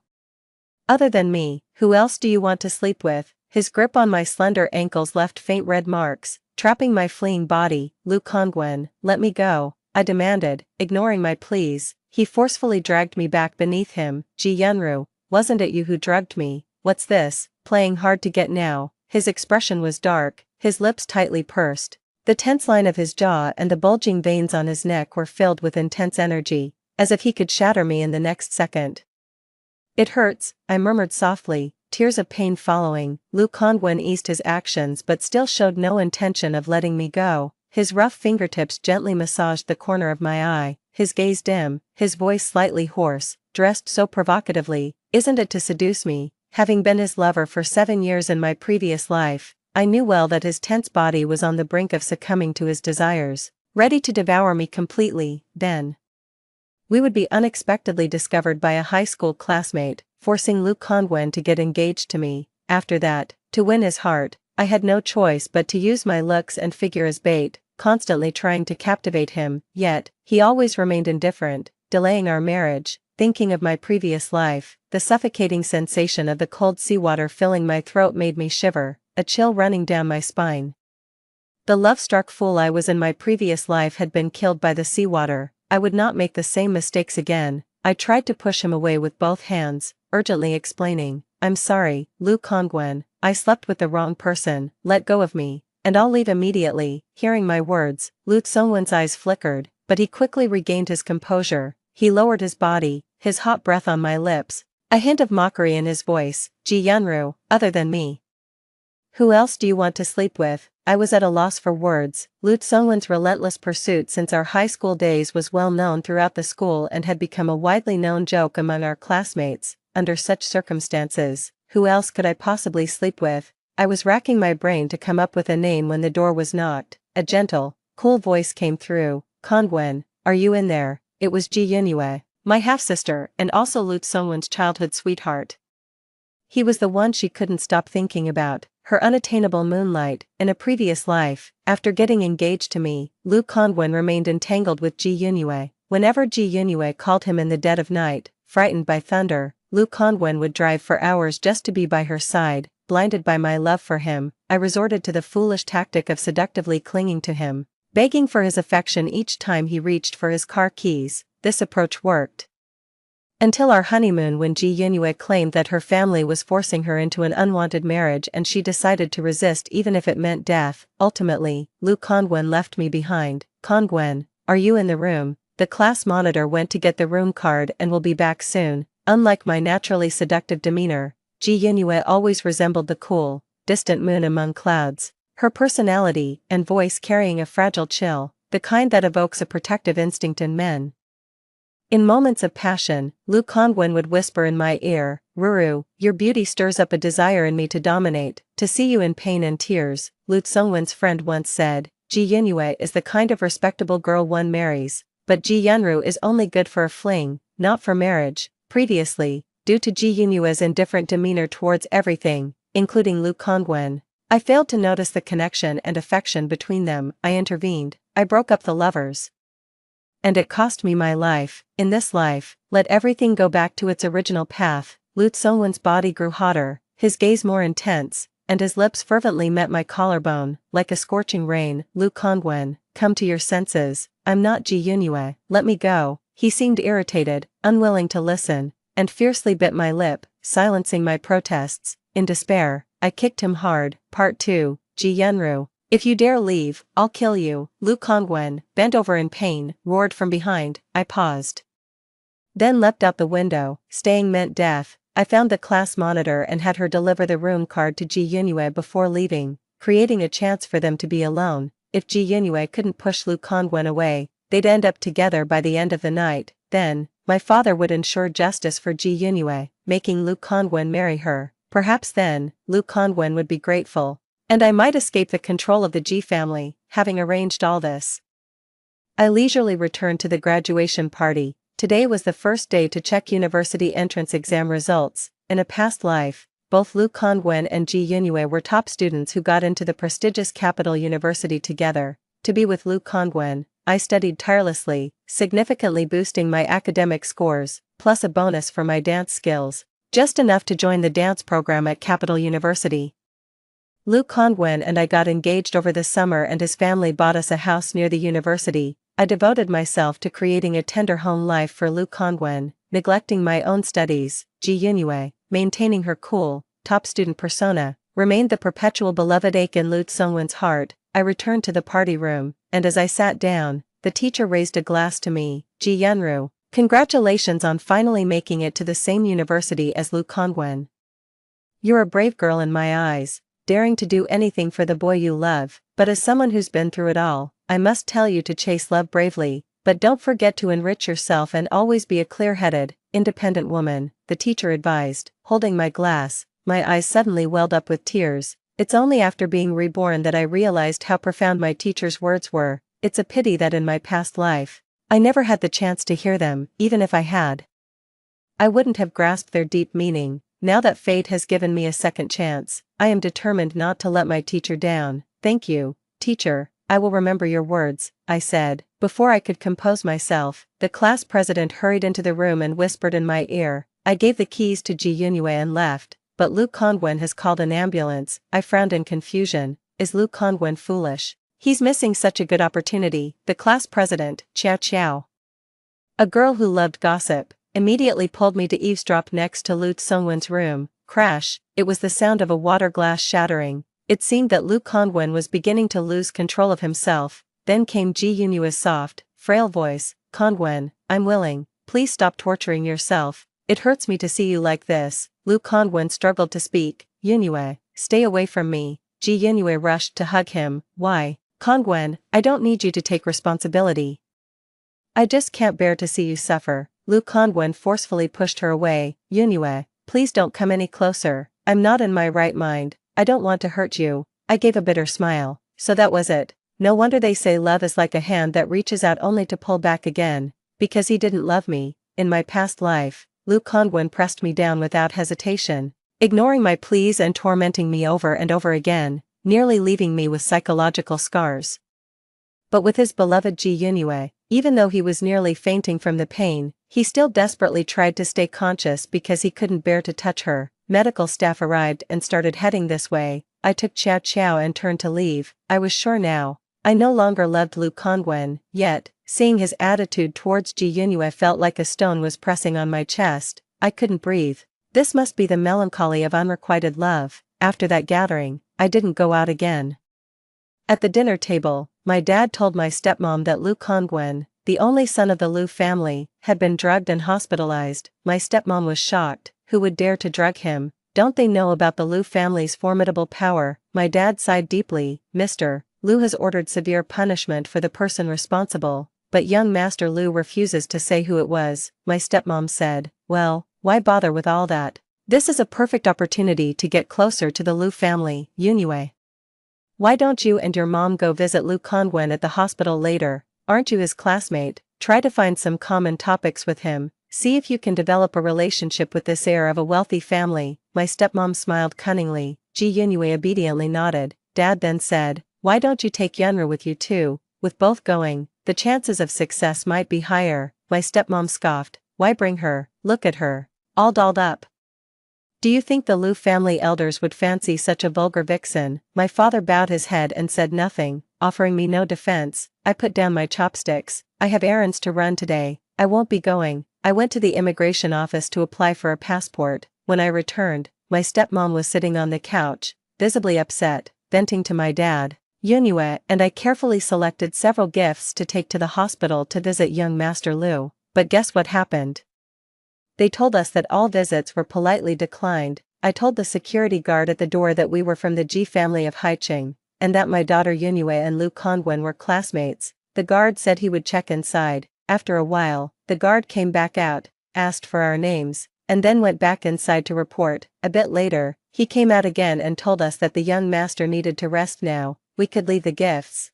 Other than me, who else do you want to sleep with? His grip on my slender ankles left faint red marks, trapping my fleeing body. Lu Kongwen, let me go, I demanded, ignoring my pleas. He forcefully dragged me back beneath him. Ji Yanru, wasn't it you who drugged me? What's this, playing hard to get now? His expression was dark, his lips tightly pursed. The tense line of his jaw and the bulging veins on his neck were filled with intense energy, as if he could shatter me in the next second. It hurts, I murmured softly, tears of pain following. Lu Kongwen eased his actions but still showed no intention of letting me go. His rough fingertips gently massaged the corner of my eye, his gaze dim, his voice slightly hoarse, dressed so provocatively. Isn't it to seduce me? Having been his lover for 7 years in my previous life, I knew well that his tense body was on the brink of succumbing to his desires, ready to devour me completely. Then we would be unexpectedly discovered by a high school classmate, forcing Lu Kongwen to get engaged to me. After that, to win his heart, I had no choice but to use my looks and figure as bait, constantly trying to captivate him. Yet, he always remained indifferent, delaying our marriage. Thinking of my previous life, the suffocating sensation of the cold seawater filling my throat made me shiver, a chill running down my spine. The love-struck fool I was in my previous life had been killed by the seawater. I would not make the same mistakes again. I tried to push him away with both hands, urgently explaining, I'm sorry, Lu Kongwen, I slept with the wrong person, let go of me, and I'll leave immediately. Hearing my words, Lu Tsungwen's eyes flickered, but he quickly regained his composure. He lowered his body, his hot breath on my lips, a hint of mockery in his voice. Ji Yanru, other than me. Who else do you want to sleep with? I was at a loss for words. Lu Tsungwen's relentless pursuit since our high school days was well known throughout the school and had become a widely known joke among our classmates. Under such circumstances, who else could I possibly sleep with? I was racking my brain to come up with a name when the door was knocked. A gentle, cool voice came through. Kongwen, are you in there? It was Ji Yunue, my half-sister and also Lu Tsungwen's childhood sweetheart. He was the one she couldn't stop thinking about, her unattainable moonlight. In a previous life, after getting engaged to me, Lu Kongwen remained entangled with Ji Yunue. Whenever Ji Yunue called him in the dead of night, frightened by thunder, Lu Kongwen would drive for hours just to be by her side. Blinded by my love for him, I resorted to the foolish tactic of seductively clinging to him, begging for his affection each time he reached for his car keys. This approach worked until our honeymoon, when Ji Yunue claimed that her family was forcing her into an unwanted marriage and she decided to resist even if it meant death. Ultimately, Lu Kongwen left me behind. Kongwen, are you in the room? The class monitor went to get the room card and will be back soon. Unlike my naturally seductive demeanor, Ji Yunue always resembled the cool, distant moon among clouds, her personality and voice carrying a fragile chill, the kind that evokes a protective instinct in men. In moments of passion, Lu Kongwen would whisper in my ear, Ruru, your beauty stirs up a desire in me to dominate, to see you in pain and tears. Lu Tsungwen's friend once said, Ji Yunue is the kind of respectable girl one marries, but Ji Yanru is only good for a fling, not for marriage. Previously, due to Ji Yunue's indifferent demeanor towards everything, including Lu Kongwen, I failed to notice the connection and affection between them. I intervened, I broke up the lovers. And it cost me my life. In this life, let everything go back to its original path. Lu Sungwon's body grew hotter, his gaze more intense, and his lips fervently met my collarbone, like a scorching rain. Lu Kangwen, come to your senses, I'm not Ji Yunhue, let me go. He seemed irritated, unwilling to listen, and fiercely bit my lip, silencing my protests. In despair, I kicked him hard. Part 2, Ji Yunru. If you dare leave, I'll kill you. Lu Kangwen, bent over in pain, roared from behind. I paused. Then leapt out the window. Staying meant death. I found the class monitor and had her deliver the room card to Ji Yunhue before leaving, creating a chance for them to be alone. If Ji Yunhue couldn't push Lu Kangwen away, they'd end up together by the end of the night. Then, my father would ensure justice for Ji Yunhue, making Lu Kangwen marry her. Perhaps then, Lu Kangwen would be grateful. And I might escape the control of the Ji family, having arranged all this. I leisurely returned to the graduation party. Today was the first day to check university entrance exam results. In a past life, both Lu Kangwen and Ji Yunhue were top students who got into the prestigious Capital University together. To be with Lu Kangwen, I studied tirelessly, significantly boosting my academic scores, plus a bonus for my dance skills, just enough to join the dance program at Capital University. Lu Kangwen and I got engaged over the summer and his family bought us a house near the university. I devoted myself to creating a tender home life for Lu Kangwen, neglecting my own studies. Ji Yunhue, maintaining her cool, top student persona, remained the perpetual beloved ache in Lu Sungwon's heart. I returned to the party room, and as I sat down, the teacher raised a glass to me. Ji Yunru, congratulations on finally making it to the same university as Lu Kangwen. You're a brave girl in my eyes, daring to do anything for the boy you love, but as someone who's been through it all, I must tell you to chase love bravely, but don't forget to enrich yourself and always be a clear-headed, independent woman, the teacher advised. Holding my glass, my eyes suddenly welled up with tears. It's only after being reborn that I realized how profound my teacher's words were. It's a pity that in my past life, I never had the chance to hear them. Even if I had, I wouldn't have grasped their deep meaning. Now that fate has given me a second chance, I am determined not to let my teacher down. Thank you, teacher, I will remember your words, I said. Before I could compose myself, the class president hurried into the room and whispered in my ear. I gave the keys to Ji Yunhue and left, but Lu Kangwen has called an ambulance. I frowned in confusion. Is Lu Kangwen foolish? He's missing such a good opportunity. The class president, Chiao Chiao, a girl who loved gossip, immediately pulled me to eavesdrop next to Lu Sungwon's room. Crash, it was the sound of a water glass shattering. It seemed that Lu Kangwen was beginning to lose control of himself. Then came Ji Yunhue's soft, frail voice. Kangwen, I'm willing, please stop torturing yourself. It hurts me to see you like this. Lu Kangwen struggled to speak. Yunhue, stay away from me. Ji Yunhue rushed to hug him. Why? Kangwen, I don't need you to take responsibility. I just can't bear to see you suffer. Lu Kangwen forcefully pushed her away. Yunhue, please don't come any closer. I'm not in my right mind. I don't want to hurt you. I gave a bitter smile. So that was it. No wonder they say love is like a hand that reaches out only to pull back again. Because he didn't love me. In my past life, Lu Kangwen pressed me down without hesitation, ignoring my pleas and tormenting me over and over again, nearly leaving me with psychological scars. But with his beloved Ji Yunhue, even though he was nearly fainting from the pain, he still desperately tried to stay conscious because he couldn't bear to touch her. Medical staff arrived and started heading this way. I took Chiao Chiao and turned to leave. I was sure now, I no longer loved Lu Kangwen, yet, seeing his attitude towards Ji Yunhue felt like a stone was pressing on my chest. I couldn't breathe. This must be the melancholy of unrequited love. After that gathering, I didn't go out again. At the dinner table, my dad told my stepmom that Lu Kangwen, the only son of the Lu family, had been drugged and hospitalized. My stepmom was shocked. Who would dare to drug him? Don't they know about the Lu family's formidable power? My dad sighed deeply. Mr. Lu has ordered severe punishment for the person responsible, but young Master Lu refuses to say who it was. My stepmom said, well, why bother with all that? This is a perfect opportunity to get closer to the Lu family. Yunhue, why don't you and your mom go visit Lu Kangwen at the hospital later? Aren't you his classmate? Try to find some common topics with him. See if you can develop a relationship with this heir of a wealthy family. My stepmom smiled cunningly. Ji Yunhue obediently nodded. Dad then said, why don't you take Yunru with you too? With both going, the chances of success might be higher. My stepmom scoffed. Why bring her? Look at her, all dolled up. Do you think the Liu family elders would fancy such a vulgar vixen? My father bowed his head and said nothing, offering me no defense. I put down my chopsticks. I have errands to run today. I won't be going. I went to the immigration office to apply for a passport. When I returned, my stepmom was sitting on the couch, visibly upset, venting to my dad. Yunue and I carefully selected several gifts to take to the hospital to visit young Master Liu. But guess what happened? They told us that all visits were politely declined. I told the security guard at the door that we were from the Ji family of Haiqing, and that my daughter Yunue and Liu Kongwen were classmates. The guard said he would check inside. After a while, the guard came back out, asked for our names, and then went back inside to report. A bit later, he came out again and told us that the young master needed to rest now. We could leave the gifts,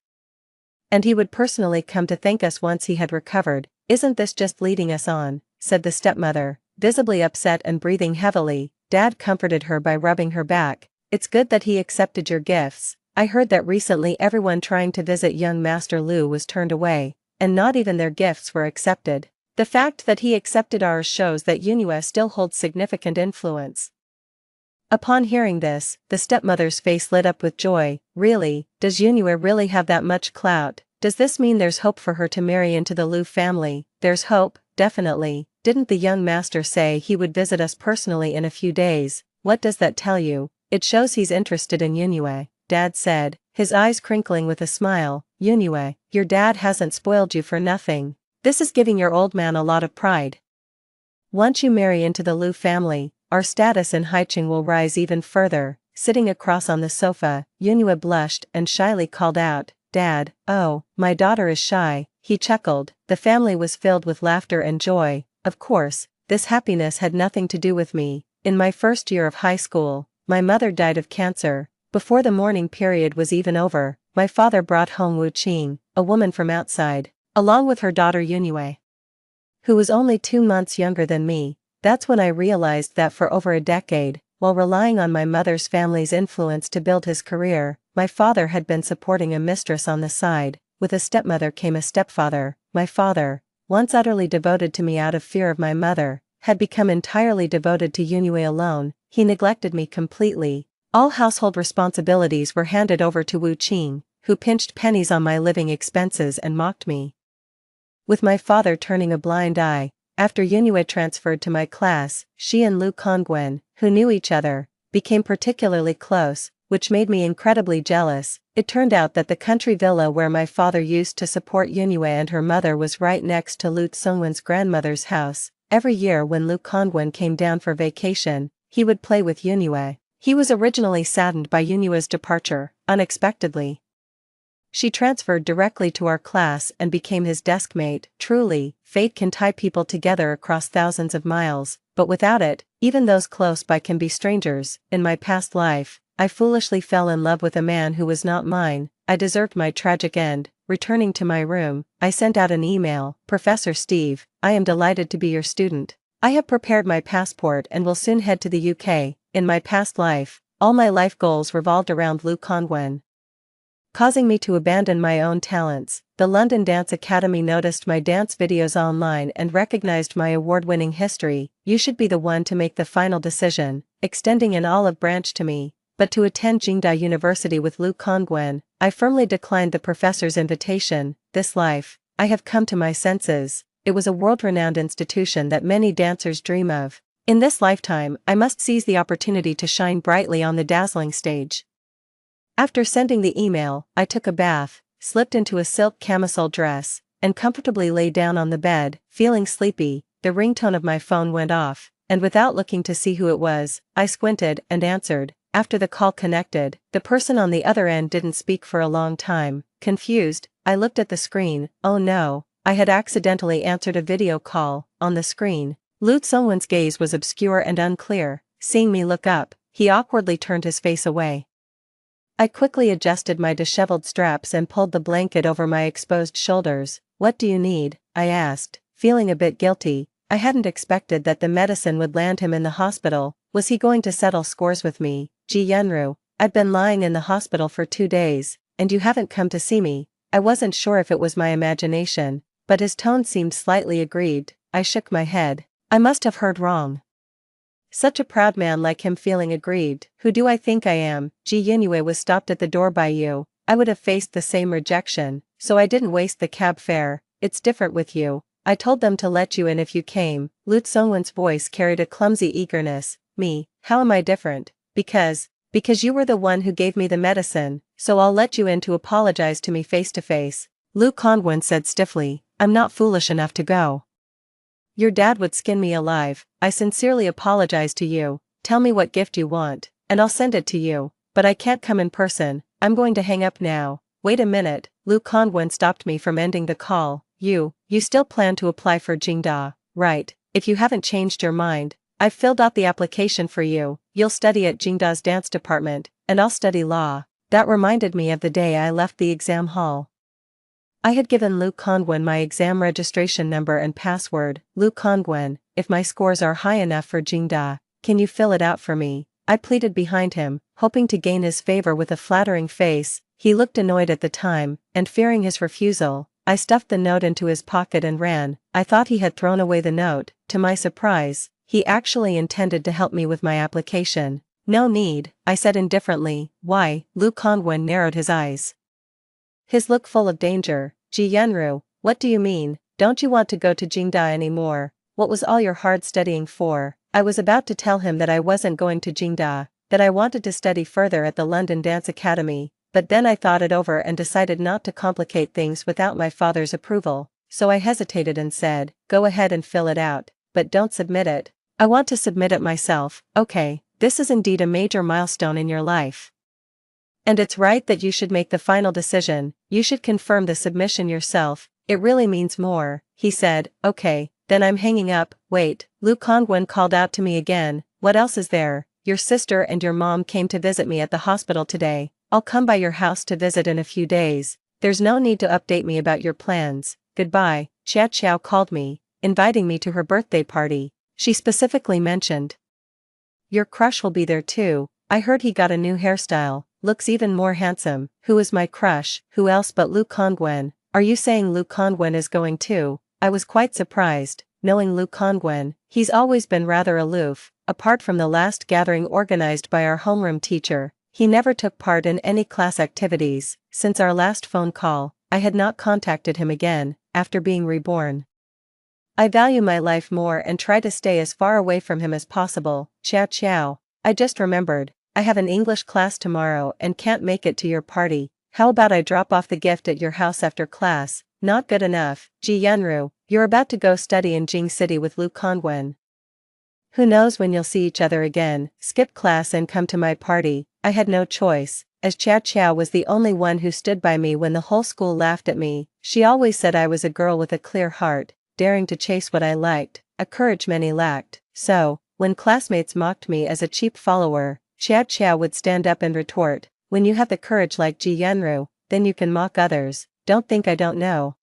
and he would personally come to thank us once he had recovered. Isn't this just leading us on? Said the stepmother, visibly upset and breathing heavily. Dad comforted her by rubbing her back. It's good that he accepted your gifts. I heard that recently everyone trying to visit young Master Liu was turned away, and not even their gifts were accepted. The fact that he accepted ours shows that Yunue still holds significant influence. Upon hearing this, the stepmother's face lit up with joy. Really, does Yunue really have that much clout? Does this mean there's hope for her to marry into the Liu family? There's hope, definitely. Didn't the young master say he would visit us personally in a few days? What does that tell you? It shows he's interested in Yunue, Dad said, his eyes crinkling with a smile. Yunue, your dad hasn't spoiled you for nothing. This is giving your old man a lot of pride. Once you marry into the Liu family, our status in Haiqing will rise even further. Sitting across on the sofa, Yunue blushed and shyly called out, Dad, oh, my daughter is shy. He chuckled. The family was filled with laughter and joy. Of course, this happiness had nothing to do with me. In my first year of high school, my mother died of cancer. Before the mourning period was even over, my father brought home Wu Qing, a woman from outside, along with her daughter Yunue, who was only 2 months younger than me. That's when I realized that for over a decade, while relying on my mother's family's influence to build his career, my father had been supporting a mistress on the side. With a stepmother came a stepfather. My father, once utterly devoted to me out of fear of my mother, had become entirely devoted to Yunue alone. He neglected me completely. All household responsibilities were handed over to Wu Qing, who pinched pennies on my living expenses and mocked me, with my father turning a blind eye. After Yunue transferred to my class, she and Liu Kongwen, who knew each other, became particularly close, which made me incredibly jealous. It turned out that the country villa where my father used to support Yunue and her mother was right next to Liu Tsungwen's grandmother's house. Every year when Liu Kongwen came down for vacation, he would play with Yunue. He was originally saddened by Yunue's departure. Unexpectedly, she transferred directly to our class and became his desk mate. Truly, fate can tie people together across thousands of miles, but without it, even those close by can be strangers. In my past life, I foolishly fell in love with a man who was not mine. I deserved my tragic end. Returning to my room, I sent out an email. Professor Steve, I am delighted to be your student. I have prepared my passport and will soon head to the UK. In my past life, all my life goals revolved around Liu Kongwen, causing me to abandon my own talents. The London Dance Academy noticed my dance videos online and recognized my award-winning history. You should be the one to make the final decision, extending an olive branch to me. But to attend Jingda University with Liu Kongwen, I firmly declined the professor's invitation. This life, I have come to my senses. It was a world-renowned institution that many dancers dream of. In this lifetime, I must seize the opportunity to shine brightly on the dazzling stage. After sending the email, I took a bath, slipped into a silk camisole dress, and comfortably lay down on the bed. Feeling sleepy, the ringtone of my phone went off, and without looking to see who it was, I squinted and answered. After the call connected, the person on the other end didn't speak for a long time. Confused, I looked at the screen. Oh no, I had accidentally answered a video call. On the screen, Liu Tsungwen's gaze was obscure and unclear. Seeing me look up, he awkwardly turned his face away. I quickly adjusted my disheveled straps and pulled the blanket over my exposed shoulders. What do you need? I asked, feeling a bit guilty. I hadn't expected that the medicine would land him in the hospital. Was he going to settle scores with me? Ji Yenru, I've been lying in the hospital for 2 days, and you haven't come to see me. I wasn't sure if it was my imagination, but his tone seemed slightly aggrieved. I shook my head. I must have heard wrong. Such a proud man like him feeling aggrieved. Who do I think I am? Ji Yinue was stopped at the door by you. I would have faced the same rejection, so I didn't waste the cab fare. It's different with you. I told them to let you in if you came. Lu Tsongwen's voice carried a clumsy eagerness. Me, how am I different? Because you were the one who gave me the medicine, so I'll let you in to apologize to me face to face. Lu Kongwen said stiffly, I'm not foolish enough to go. Your dad would skin me alive. I sincerely apologize to you. Tell me what gift you want, and I'll send it to you. But I can't come in person. I'm going to hang up now. Wait a minute. Lu Kongwen stopped me from ending the call. You still plan to apply for Jingda, right? If you haven't changed your mind, I've filled out the application for you. You'll study at Jingda's dance department, and I'll study law. That reminded me of the day I left the exam hall. I had given Lu Kongwen my exam registration number and password. Lu Kongwen, if my scores are high enough for Jingda, can you fill it out for me? I pleaded behind him, hoping to gain his favor with a flattering face. He looked annoyed at the time, and fearing his refusal, I stuffed the note into his pocket and ran. I thought he had thrown away the note. To my surprise, he actually intended to help me with my application. No need, I said indifferently. Why? Lu Kongwen narrowed his eyes. His look full of danger. Ji Yenru, what do you mean? Don't you want to go to Jingda anymore? What was all your hard studying for? I was about to tell him that I wasn't going to Jingda, that I wanted to study further at the London Dance Academy, but then I thought it over and decided not to complicate things without my father's approval, so I hesitated and said, go ahead and fill it out, but don't submit it. I want to submit it myself. Okay, this is indeed a major milestone in your life. And it's right that you should make the final decision. You should confirm the submission yourself. It really means more, he said. Okay, then I'm hanging up. Wait, Lu Kongwen called out to me again. What else is there? Your sister and your mom came to visit me at the hospital today. I'll come by your house to visit in a few days. There's no need to update me about your plans. Goodbye. Xia Qiao called me, inviting me to her birthday party. She specifically mentioned, your crush will be there too. I heard he got a new hairstyle. Looks even more handsome. Who is my crush? Who else but Lu Kongwen? Are you saying Lu Kongwen is going too? I was quite surprised. Knowing Lu Kongwen, he's always been rather aloof. Apart from the last gathering organized by our homeroom teacher, he never took part in any class activities. Since our last phone call, I had not contacted him again, after being reborn. I value my life more and try to stay as far away from him as possible. Xiao Qiao, I just remembered. I have an English class tomorrow and can't make it to your party. How about I drop off the gift at your house after class? Not good enough. Ji Yenru, you're about to go study in Jing City with Lu Kongwen. Who knows when you'll see each other again? Skip class and come to my party. I had no choice, as Qiao Qiao was the only one who stood by me when the whole school laughed at me. She always said I was a girl with a clear heart, daring to chase what I liked, a courage many lacked. So, when classmates mocked me as a cheap follower, Xiao Qiao would stand up and retort, when you have the courage like Ji Yenru, then you can mock others. Don't think I don't know.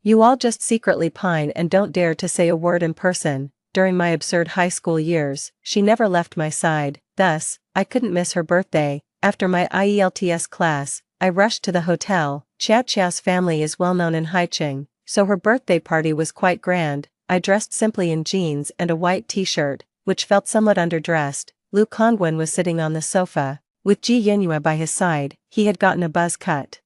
You all just secretly pine and don't dare to say a word in person. During my absurd high school years, she never left my side, thus, I couldn't miss her birthday. After my IELTS class, I rushed to the hotel. Xiao Qiao's family is well known in Haicheng, so her birthday party was quite grand. I dressed simply in jeans and a white t-shirt, which felt somewhat underdressed. Lu Kongwen was sitting on the sofa, with Ji Yinue by his side. He had gotten a buzz cut.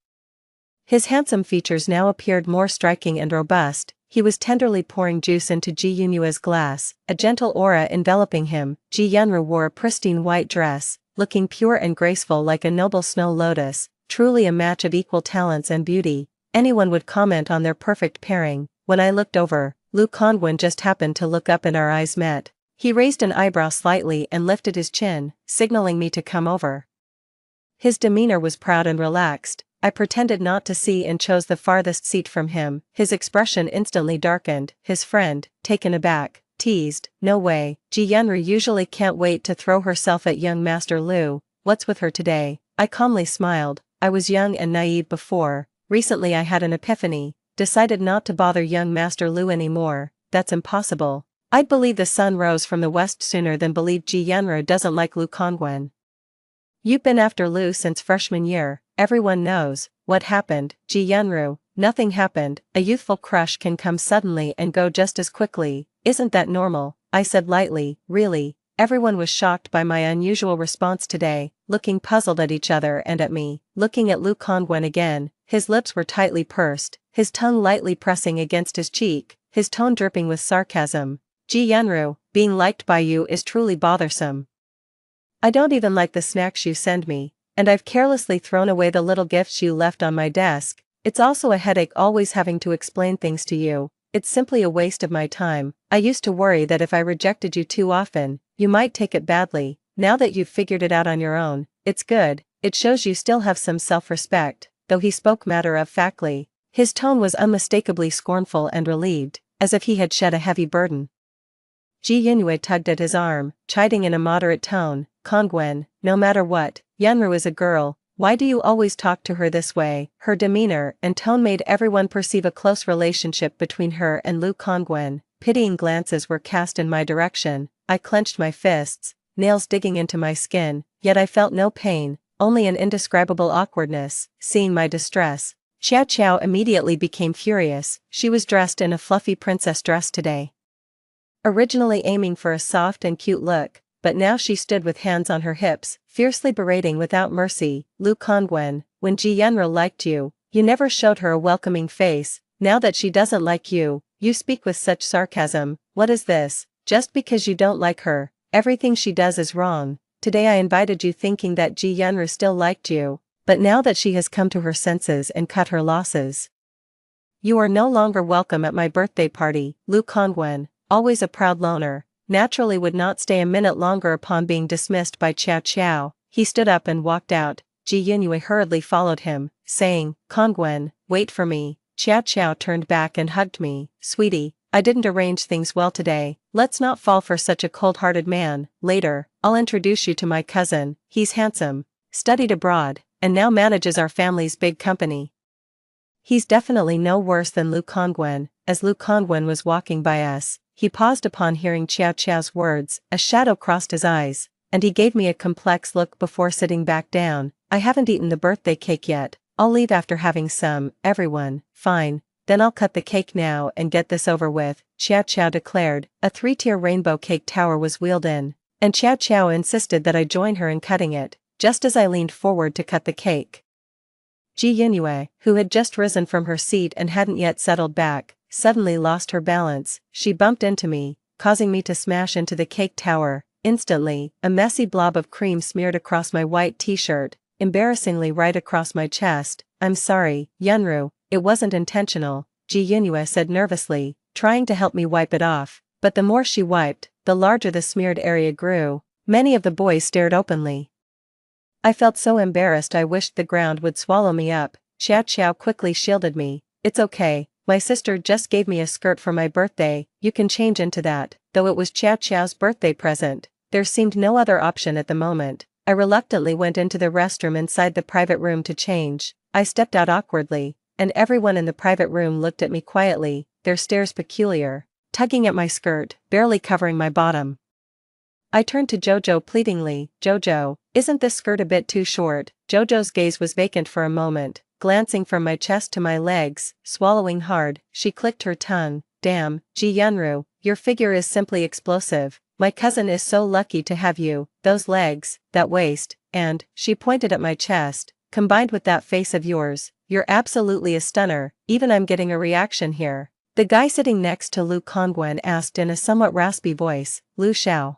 His handsome features now appeared more striking and robust. He was tenderly pouring juice into Ji Yinue's glass, a gentle aura enveloping him. Ji Yenru wore a pristine white dress, looking pure and graceful like a noble snow lotus, truly a match of equal talents and beauty. Anyone would comment on their perfect pairing. When I looked over, Lu Kongwen just happened to look up and our eyes met. He raised an eyebrow slightly and lifted his chin, signaling me to come over. His demeanor was proud and relaxed. I pretended not to see and chose the farthest seat from him. His expression instantly darkened. His friend, taken aback, teased, no way, Ji Yenru usually can't wait to throw herself at young Master Lu. What's with her today? I calmly smiled. I was young and naive before. Recently I had an epiphany. Decided not to bother young Master Lu anymore. That's impossible. I'd believe the sun rose from the west sooner than believe Ji Yenru doesn't like Lu Kongwen. You've been after Lu since freshman year. Everyone knows. What happened, Ji Yenru? Nothing happened. A youthful crush can come suddenly and go just as quickly. Isn't that normal? I said lightly. Really? Everyone was shocked by my unusual response today, looking puzzled at each other and at me, looking at Lu Kongwen again. His lips were tightly pursed, his tongue lightly pressing against his cheek, his tone dripping with sarcasm. Ji Yenru, being liked by you is truly bothersome. I don't even like the snacks you send me, and I've carelessly thrown away the little gifts you left on my desk. It's also a headache always having to explain things to you. It's simply a waste of my time. I used to worry that if I rejected you too often, you might take it badly. Now that you've figured it out on your own, it's good. It shows you still have some self-respect, though he spoke matter-of-factly. His tone was unmistakably scornful and relieved, as if he had shed a heavy burden. Ji Yinue tugged at his arm, chiding in a moderate tone, Kongwen, no matter what, Yenru is a girl. Why do you always talk to her this way? Her demeanor and tone made everyone perceive a close relationship between her and Lu Kongwen. Pitying glances were cast in my direction. I clenched my fists, nails digging into my skin, yet I felt no pain, only an indescribable awkwardness. Seeing my distress, Xiao Qiao immediately became furious. She was dressed in a fluffy princess dress today. Originally aiming for a soft and cute look, but now she stood with hands on her hips, fiercely berating without mercy. Lu Kongwen, when Ji Yenru liked you, you never showed her a welcoming face. Now that she doesn't like you, you speak with such sarcasm. What is this? Just because you don't like her, everything she does is wrong. Today I invited you thinking that Ji Yenru still liked you, but now that she has come to her senses and cut her losses, you are no longer welcome at my birthday party. Lu Kongwen, always a proud loner, naturally would not stay a minute longer upon being dismissed by Xiao Qiao. He stood up and walked out. Ji Yinue hurriedly followed him, saying, Kongwen, wait for me. Xiao Qiao turned back and hugged me. Sweetie, I didn't arrange things well today. Let's not fall for such a cold-hearted man. Later, I'll introduce you to my cousin. He's handsome, studied abroad, and now manages our family's big company. He's definitely no worse than Lu Kongwen. As Lu Kongwen was walking by us, he paused upon hearing Xiao Qiao's words. A shadow crossed his eyes, and he gave me a complex look before sitting back down. I haven't eaten the birthday cake yet. I'll leave after having some. Everyone, fine. Then I'll cut the cake now and get this over with, Xiao Qiao declared. A 3-tier rainbow cake tower was wheeled in, and Xiao Qiao insisted that I join her in cutting it, just as I leaned forward to cut the cake. Ji Yinue, who had just risen from her seat and hadn't yet settled back, suddenly lost her balance. She bumped into me, causing me to smash into the cake tower. Instantly, a messy blob of cream smeared across my white t-shirt, embarrassingly right across my chest. I'm sorry, Yenru, it wasn't intentional, Ji Yinue said nervously, trying to help me wipe it off. But the more she wiped, the larger the smeared area grew. Many of the boys stared openly. I felt so embarrassed I wished the ground would swallow me up. Xiao Qiao quickly shielded me. It's okay. My sister just gave me a skirt for my birthday. You can change into that. Though it was Xiao Qiao's birthday present, there seemed no other option at the moment. I reluctantly went into the restroom inside the private room to change. I stepped out awkwardly, and everyone in the private room looked at me quietly, their stares peculiar, tugging at my skirt, barely covering my bottom. I turned to Jojo pleadingly. Jojo, isn't this skirt a bit too short? Jojo's gaze was vacant for a moment, glancing from my chest to my legs. Swallowing hard, she clicked her tongue. Damn, Ji Yenru, your figure is simply explosive. My cousin is so lucky to have you. Those legs, that waist, and, she pointed at my chest, combined with that face of yours, you're absolutely a stunner. Even I'm getting a reaction here. The guy sitting next to Lu Kongwen asked in a somewhat raspy voice. Lu Xiao,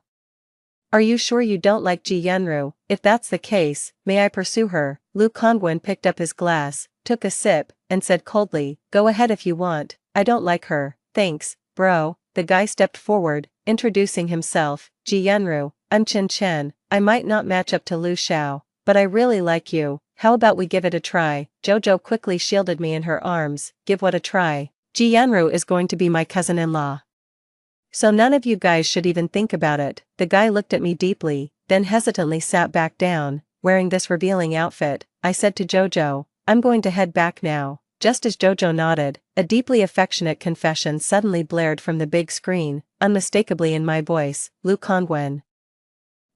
are you sure you don't like Ji Yenru? If that's the case, may I pursue her? Lu Kongwen picked up his glass, took a sip, and said coldly, go ahead if you want. I don't like her. Thanks, bro. The guy stepped forward, introducing himself. Ji Yenru, I'm Chen Chen. I might not match up to Lu Xiao, but I really like you. How about we give it a try? Jojo quickly shielded me in her arms. Give what a try? Ji Yenru is going to be my cousin-in-law, so none of you guys should even think about it. The guy looked at me deeply, then hesitantly sat back down. Wearing this revealing outfit, I said to Jojo, I'm going to head back now. Just as Jojo nodded, a deeply affectionate confession suddenly blared from the big screen, unmistakably in my voice. Lu Kongwen,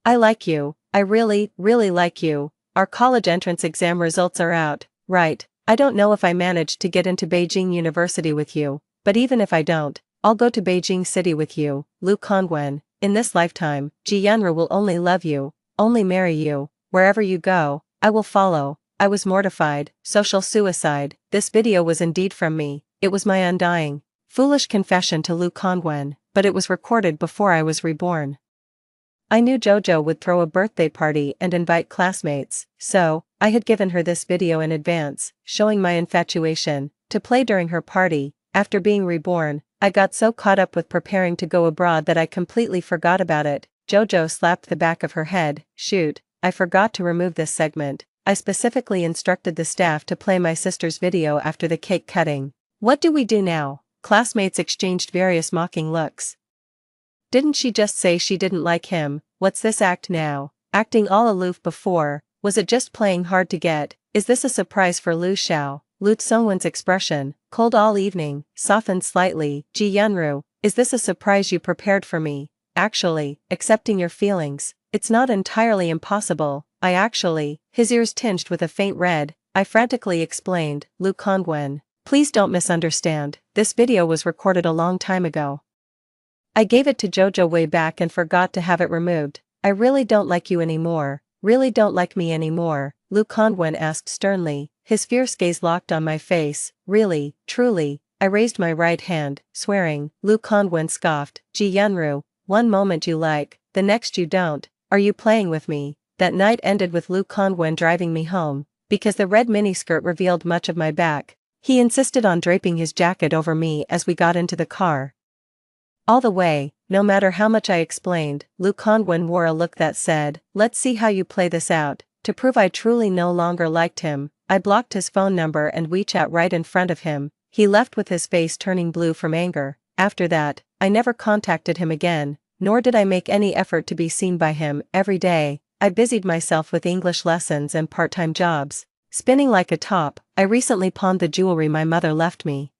I like you. I really, really like you. Our college entrance exam results are out, right? I don't know if I managed to get into Beijing University with you, but even if I don't, I'll go to Beijing City with you. Lu Kongwen, in this lifetime, Ji Yunru will only love you, only marry you, wherever you go, I will follow. I was mortified, social suicide, this video was indeed from me, it was my undying, foolish confession to Lu Kongwen, but it was recorded before I was reborn. I knew Jojo would throw a birthday party and invite classmates, so, I had given her this video in advance, showing my infatuation, to play during her party. After being reborn, I got so caught up with preparing to go abroad that I completely forgot about it. Jojo slapped the back of her head. Shoot, I forgot to remove this segment. I specifically instructed the staff to play my sister's video after the cake cutting. What do we do now? Classmates exchanged various mocking looks. Didn't she just say she didn't like him? What's this act now? Acting all aloof before, was it just playing hard to get? Is this a surprise for Lu Xiao? Lu Tsongwen's expression, cold all evening, softened slightly. Ji Yunru, is this a surprise you prepared for me? Actually, accepting your feelings, it's not entirely impossible. His ears tinged with a faint red, I frantically explained. Lu Kongwen, please don't misunderstand, this video was recorded a long time ago. I gave it to Jojo way back and forgot to have it removed. I really don't like you anymore, really don't like me anymore, Lu Kongwen asked sternly, his fierce gaze locked on my face. Really, truly, I raised my right hand, swearing. Lu Kongwen scoffed. Ji Yunru, one moment you like, the next you don't, are you playing with me? That night ended with Lu Kongwen driving me home, because the red miniskirt revealed much of my back. He insisted on draping his jacket over me as we got into the car. All the way, no matter how much I explained, Lu Kongwen wore a look that said, let's see how you play this out. To prove I truly no longer liked him, I blocked his phone number and WeChat right in front of him. He left with his face turning blue from anger. After that, I never contacted him again, nor did I make any effort to be seen by him. Every day, I busied myself with English lessons and part-time jobs. Spinning like a top, I recently pawned the jewelry my mother left me.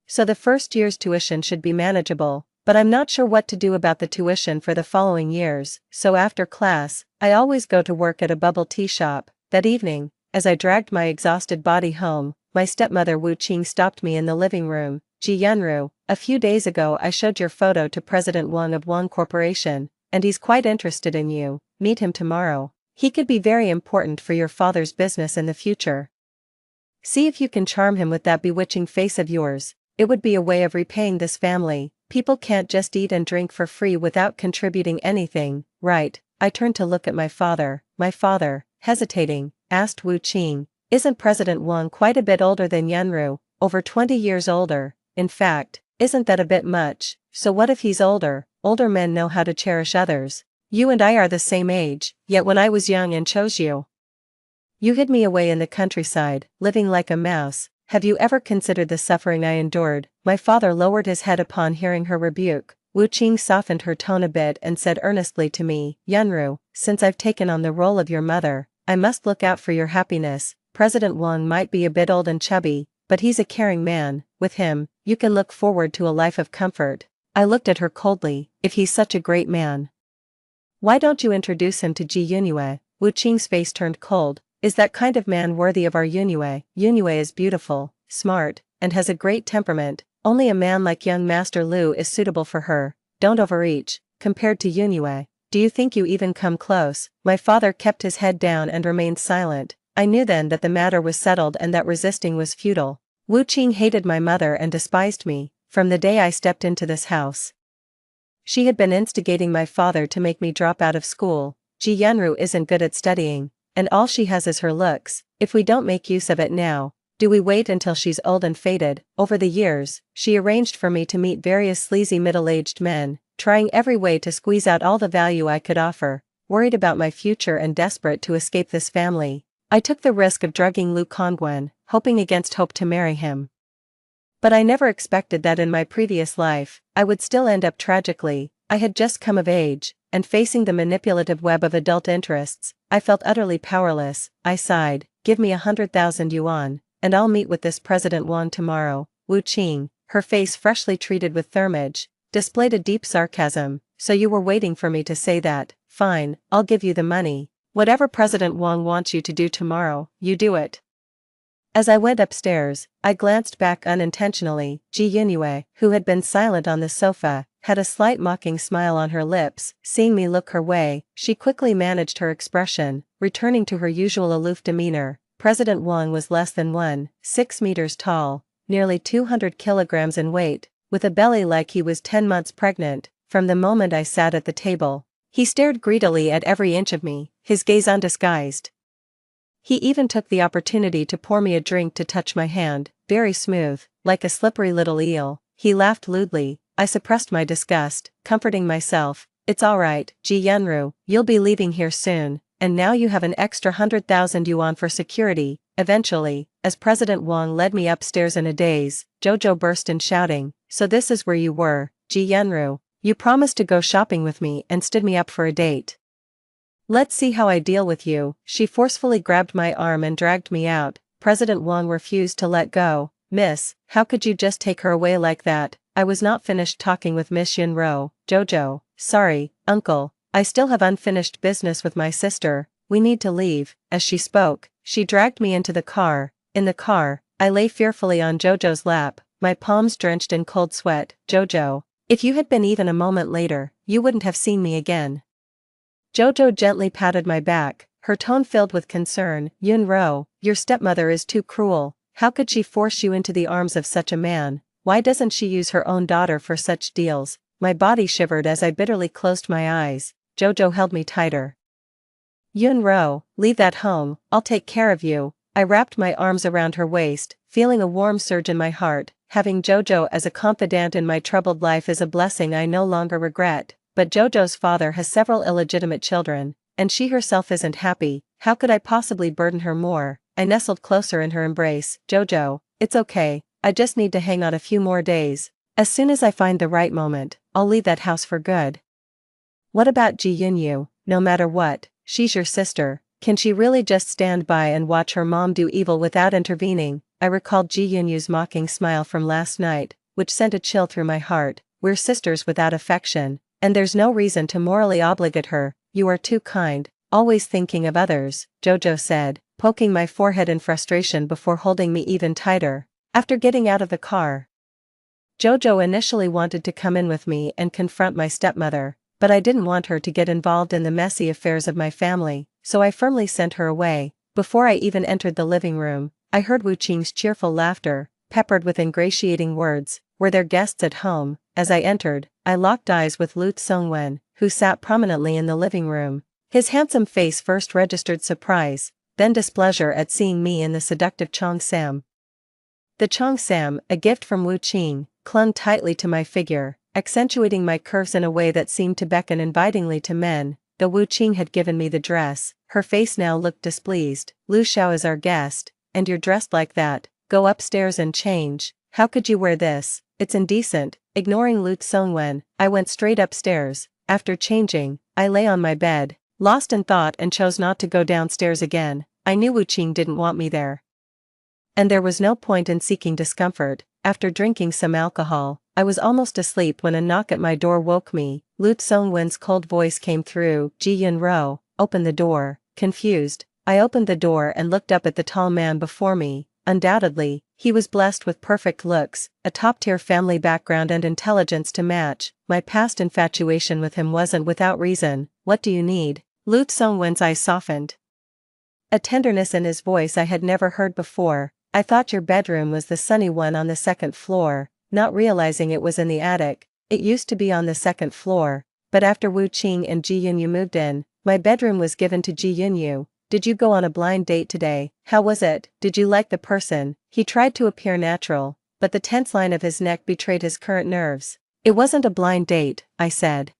So the first year's tuition should be manageable, but I'm not sure what to do about the tuition for the following years, so after class, I always go to work at a bubble tea shop. That evening, as I dragged my exhausted body home, my stepmother Wu Qing stopped me in the living room. Ji Yunru, a few days ago I showed your photo to President Wang of Wang Corporation, and he's quite interested in you. Meet him tomorrow. He could be very important for your father's business in the future. See if you can charm him with that bewitching face of yours. It would be a way of repaying this family. People can't just eat and drink for free without contributing anything, right? I turned to look at my father. My father, hesitating, asked Wu Qing, isn't President Wang quite a bit older than Yunru? Over 20 years older. In fact, isn't that a bit much? So what if he's older? Older men know how to cherish others. You and I are the same age, yet when I was young and chose you, you hid me away in the countryside, living like a mouse. Have you ever considered the suffering I endured? My father lowered his head upon hearing her rebuke. Wu Qing softened her tone a bit and said earnestly to me, Yunru, since I've taken on the role of your mother, I must look out for your happiness. President Wang might be a bit old and chubby, but he's a caring man. With him, you can look forward to a life of comfort. I looked at her coldly. If he's such a great man, why don't you introduce him to Ji Yunue? Wu Qing's face turned cold. Is that kind of man worthy of our Yunue? Yunue is beautiful, smart, and has a great temperament. Only a man like young Master Lu is suitable for her. Don't overreach. Compared to Yunue, do you think you even come close? My father kept his head down and remained silent. I knew then that the matter was settled and that resisting was futile. Wu Qing hated my mother and despised me, from the day I stepped into this house. She had been instigating my father to make me drop out of school. Ji Yunru isn't good at studying, and all she has is her looks. If we don't make use of it now, do we wait until she's old and faded? Over the years, she arranged for me to meet various sleazy middle-aged men, trying every way to squeeze out all the value I could offer. Worried about my future and desperate to escape this family, I took the risk of drugging Lu Kongwen, hoping against hope to marry him. But I never expected that in my previous life, I would still end up tragically. I had just come of age, and facing the manipulative web of adult interests, I felt utterly powerless. I sighed, give me 100,000 yuan, and I'll meet with this President Wang tomorrow. Wu Qing, her face freshly treated with thermage, displayed a deep sarcasm. So you were waiting for me to say that? Fine, I'll give you the money. Whatever President Wang wants you to do tomorrow, you do it. As I went upstairs, I glanced back unintentionally. Ji Yunue, who had been silent on the sofa, had a slight mocking smile on her lips. Seeing me look her way, she quickly managed her expression, returning to her usual aloof demeanor. President Wang was less than 1.6 meters tall, nearly 200 kilograms in weight, with a belly like he was 10 months pregnant. From the moment I sat at the table, he stared greedily at every inch of me, his gaze undisguised. He even took the opportunity to pour me a drink to touch my hand, very smooth, like a slippery little eel. He laughed lewdly. I suppressed my disgust, comforting myself. It's alright, Ji Yunru, you'll be leaving here soon, and now you have an extra 100,000 yuan for security. Eventually, as President Wang led me upstairs in a daze, Jojo burst in shouting, so this is where you were, Ji Yunru. You promised to go shopping with me and stood me up for a date. Let's see how I deal with you. She forcefully grabbed my arm and dragged me out. President Wang refused to let go. Miss, how could you just take her away like that? I was not finished talking with Miss Yunro. Jojo, sorry, uncle, I still have unfinished business with my sister. We need to leave. As she spoke, she dragged me into the car. In the car, I lay fearfully on Jojo's lap, my palms drenched in cold sweat. Jojo, if you had been even a moment later, you wouldn't have seen me again. Jojo gently patted my back, her tone filled with concern. Yunro, your stepmother is too cruel. How could she force you into the arms of such a man? Why doesn't she use her own daughter for such deals? My body shivered as I bitterly closed my eyes. Jojo held me tighter. Yunro, leave that home, I'll take care of you. I wrapped my arms around her waist, feeling a warm surge in my heart. Having Jojo as a confidant in my troubled life is a blessing I no longer regret. But Jojo's father has several illegitimate children, and she herself isn't happy. How could I possibly burden her more? I nestled closer in her embrace. Jojo, it's okay, I just need to hang out a few more days. As soon as I find the right moment, I'll leave that house for good. What about Ji Yunyu? No matter what, she's your sister. Can she really just stand by and watch her mom do evil without intervening? I recalled Ji Yunyu's mocking smile from last night, which sent a chill through my heart. We're sisters without affection. And there's no reason to morally obligate her. You are too kind, always thinking of others, Jojo said, poking my forehead in frustration before holding me even tighter. After getting out of the car, Jojo initially wanted to come in with me and confront my stepmother, but I didn't want her to get involved in the messy affairs of my family, so I firmly sent her away. Before I even entered the living room, I heard Wu Qing's cheerful laughter, peppered with ingratiating words. Were there guests at home? As I entered, I locked eyes with Lu Tsongwen, who sat prominently in the living room. His handsome face first registered surprise, then displeasure at seeing me in the seductive cheongsam. The cheongsam, a gift from Wu Qing, clung tightly to my figure, accentuating my curves in a way that seemed to beckon invitingly to men. Though Wu Qing had given me the dress, her face now looked displeased. Lu Xiao is our guest, and you're dressed like that. Go upstairs and change. How could you wear this? It's indecent. Ignoring Lu Tsongwen, I went straight upstairs. After changing, I lay on my bed, lost in thought, and chose not to go downstairs again. I knew Wu Qing didn't want me there, and there was no point in seeking discomfort. After drinking some alcohol, I was almost asleep when a knock at my door woke me. Lu Tsongwen's cold voice came through. Ji Yunro, open the door. Confused, I opened the door and looked up at the tall man before me. Undoubtedly, he was blessed with perfect looks, a top-tier family background and intelligence to match. My past infatuation with him wasn't without reason. What do you need? Lu Tsongwen's eyes softened, a tenderness in his voice I had never heard before. I thought your bedroom was the sunny one on the second floor, not realizing it was in the attic. It used to be on the second floor, but after Wu Qing and Ji Yunyu moved in, my bedroom was given to Ji Yunyu. Did you go on a blind date today? How was it? Did you like the person? He tried to appear natural, but the tense line of his neck betrayed his current nerves. It wasn't a blind date, I said.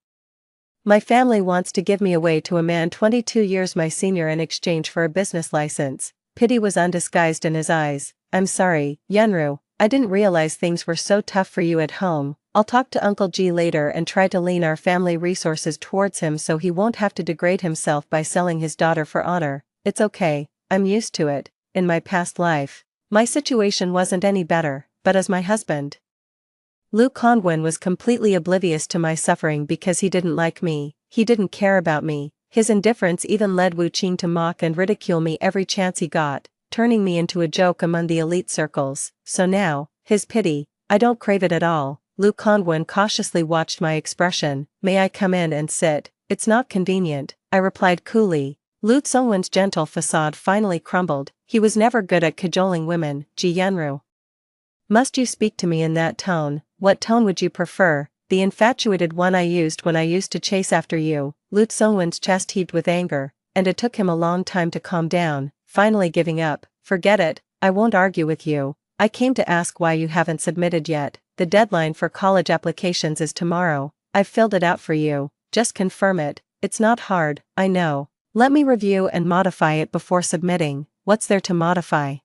My family wants to give me away to a man 22 years my senior in exchange for a business license. Pity was undisguised in his eyes. I'm sorry, Yunru, I didn't realize things were so tough for you at home. I'll talk to Uncle Ji later and try to lean our family resources towards him so he won't have to degrade himself by selling his daughter for honor. It's okay, I'm used to it. In my past life, my situation wasn't any better, but as my husband, Lu Kongwen was completely oblivious to my suffering because he didn't like me, he didn't care about me. His indifference even led Wu Qing to mock and ridicule me every chance he got, turning me into a joke among the elite circles. So now, his pity, I don't crave it at all. Lu Kongwen cautiously watched my expression. May I come in and sit? It's not convenient, I replied coolly. Lu Tsongwen's gentle facade finally crumbled. He was never good at cajoling women, Ji Yanru. Must you speak to me in that tone? What tone would you prefer? The infatuated one I used when I used to chase after you. Lu Tsongwen's chest heaved with anger, and it took him a long time to calm down, finally giving up. Forget it, I won't argue with you. I came to ask why you haven't submitted yet. The deadline for college applications is tomorrow. I've filled it out for you. Just confirm it. It's not hard, I know. Let me review and modify it before submitting. What's there to modify?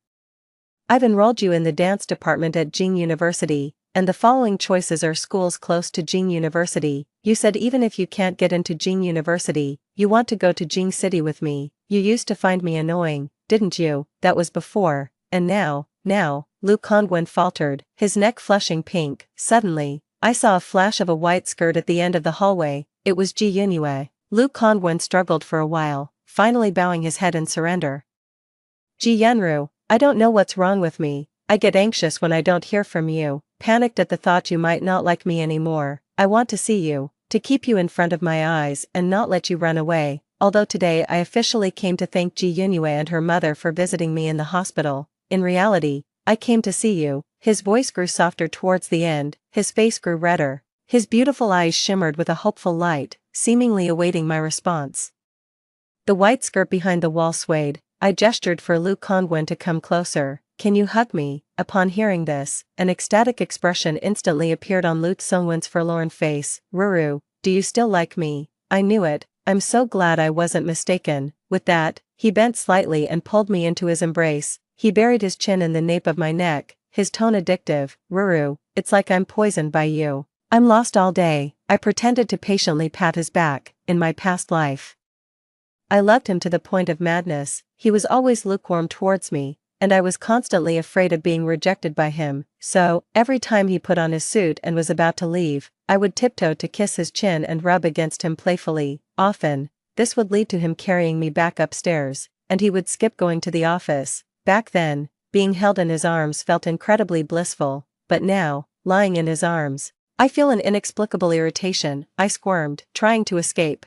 I've enrolled you in the dance department at Jing University, and the following choices are schools close to Jing University. You said even if you can't get into Jing University, you want to go to Jing City with me. You used to find me annoying, didn't you? That was before, and now, Lu Kongwen faltered, his neck flushing pink. Suddenly, I saw a flash of a white skirt at the end of the hallway. It was Ji Yunyue. Lu Kongwen struggled for a while, finally bowing his head in surrender. Ji Yanru, I don't know what's wrong with me. I get anxious when I don't hear from you, panicked at the thought you might not like me anymore. I want to see you, to keep you in front of my eyes and not let you run away. Although today I officially came to thank Ji Yunyue and her mother for visiting me in the hospital, in reality, I came to see you. His voice grew softer towards the end, his face grew redder, his beautiful eyes shimmered with a hopeful light, seemingly awaiting my response. The white skirt behind the wall swayed. I gestured for Lu Kongwen to come closer. Can you hug me? Upon hearing this, an ecstatic expression instantly appeared on Lu Tsongwen's forlorn face. Ruru, do you still like me? I knew it. I'm so glad I wasn't mistaken. With that, he bent slightly and pulled me into his embrace. He buried his chin in the nape of my neck, his tone addictive. Ruru, it's like I'm poisoned by you. I'm lost all day. I pretended to patiently pat his back. In my past life, I loved him to the point of madness. He was always lukewarm towards me, and I was constantly afraid of being rejected by him. So, every time he put on his suit and was about to leave, I would tiptoe to kiss his chin and rub against him playfully. Often, this would lead to him carrying me back upstairs, and he would skip going to the office. Back then, being held in his arms felt incredibly blissful, but now, lying in his arms, I feel an inexplicable irritation. I squirmed, trying to escape.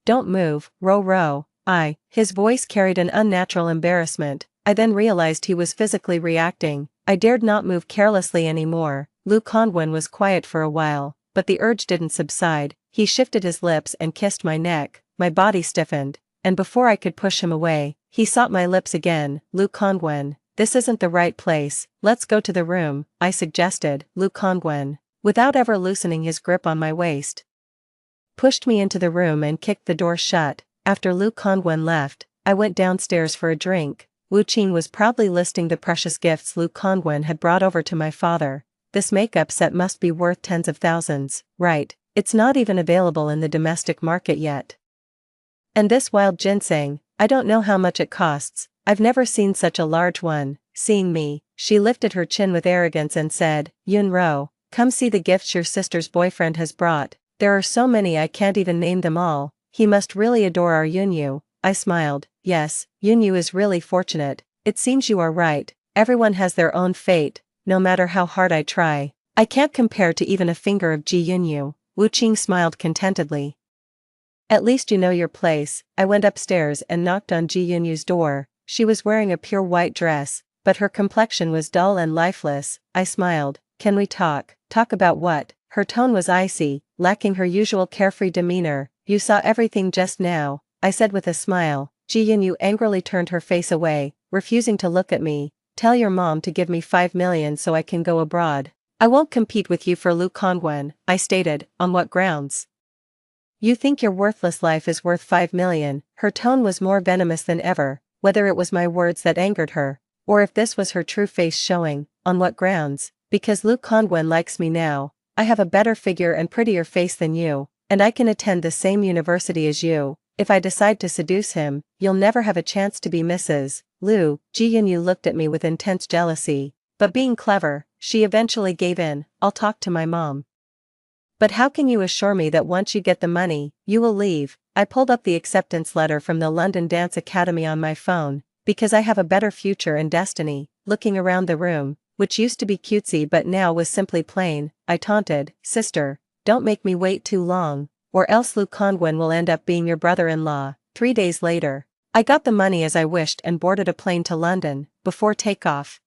Don't move, Ro. His voice carried an unnatural embarrassment. I then realized he was physically reacting. I dared not move carelessly anymore. Lu Kongwen was quiet for a while, but the urge didn't subside. He shifted his lips and kissed my neck. My body stiffened, and before I could push him away, he sought my lips again. Lu Kongwen, this isn't the right place. Let's go to the room, I suggested. Lu Kongwen, without ever loosening his grip on my waist, pushed me into the room and kicked the door shut. After Lu Kongwen left, I went downstairs for a drink. Wu Qing was proudly listing the precious gifts Lu Kongwen had brought over to my father. This makeup set must be worth tens of thousands, right? It's not even available in the domestic market yet. And this wild ginseng, I don't know how much it costs. I've never seen such a large one. Seeing me, she lifted her chin with arrogance and said, Yunro, come see the gifts your sister's boyfriend has brought. There are so many I can't even name them all. He must really adore our Yunyu. I smiled. Yes, Yunyu is really fortunate. It seems you are right. Everyone has their own fate, no matter how hard I try. I can't compare to even a finger of Ji Yunyu. Wu Qing smiled contentedly. At least you know your place. I went upstairs and knocked on Ji Yunyu's door. She was wearing a pure white dress, but her complexion was dull and lifeless. I smiled. Can we talk? Talk about what? Her tone was icy, lacking her usual carefree demeanor. You saw everything just now, I said with a smile. Ji Yunyu angrily turned her face away, refusing to look at me. Tell your mom to give me 5 million so I can go abroad. I won't compete with you for Lu Kongwen, I stated. On what grounds? You think your worthless life is worth 5 million. Her tone was more venomous than ever, whether it was my words that angered her, or if this was her true face showing. On what grounds? Because Lu Kongwen likes me now. I have a better figure and prettier face than you, and I can attend the same university as you. If I decide to seduce him, you'll never have a chance to be Mrs. Lu. Ji Yunyu looked at me with intense jealousy, but being clever, she eventually gave in. I'll talk to my mom. But how can you assure me that once you get the money, you will leave? I pulled up the acceptance letter from the London Dance Academy on my phone, because I have a better future and destiny. Looking around the room, which used to be cutesy but now was simply plain. I taunted, "Sister, don't make me wait too long, or else Luke Conwyn will end up being your brother-in-law." 3 days later, I got the money as I wished and boarded a plane to London. Before takeoff,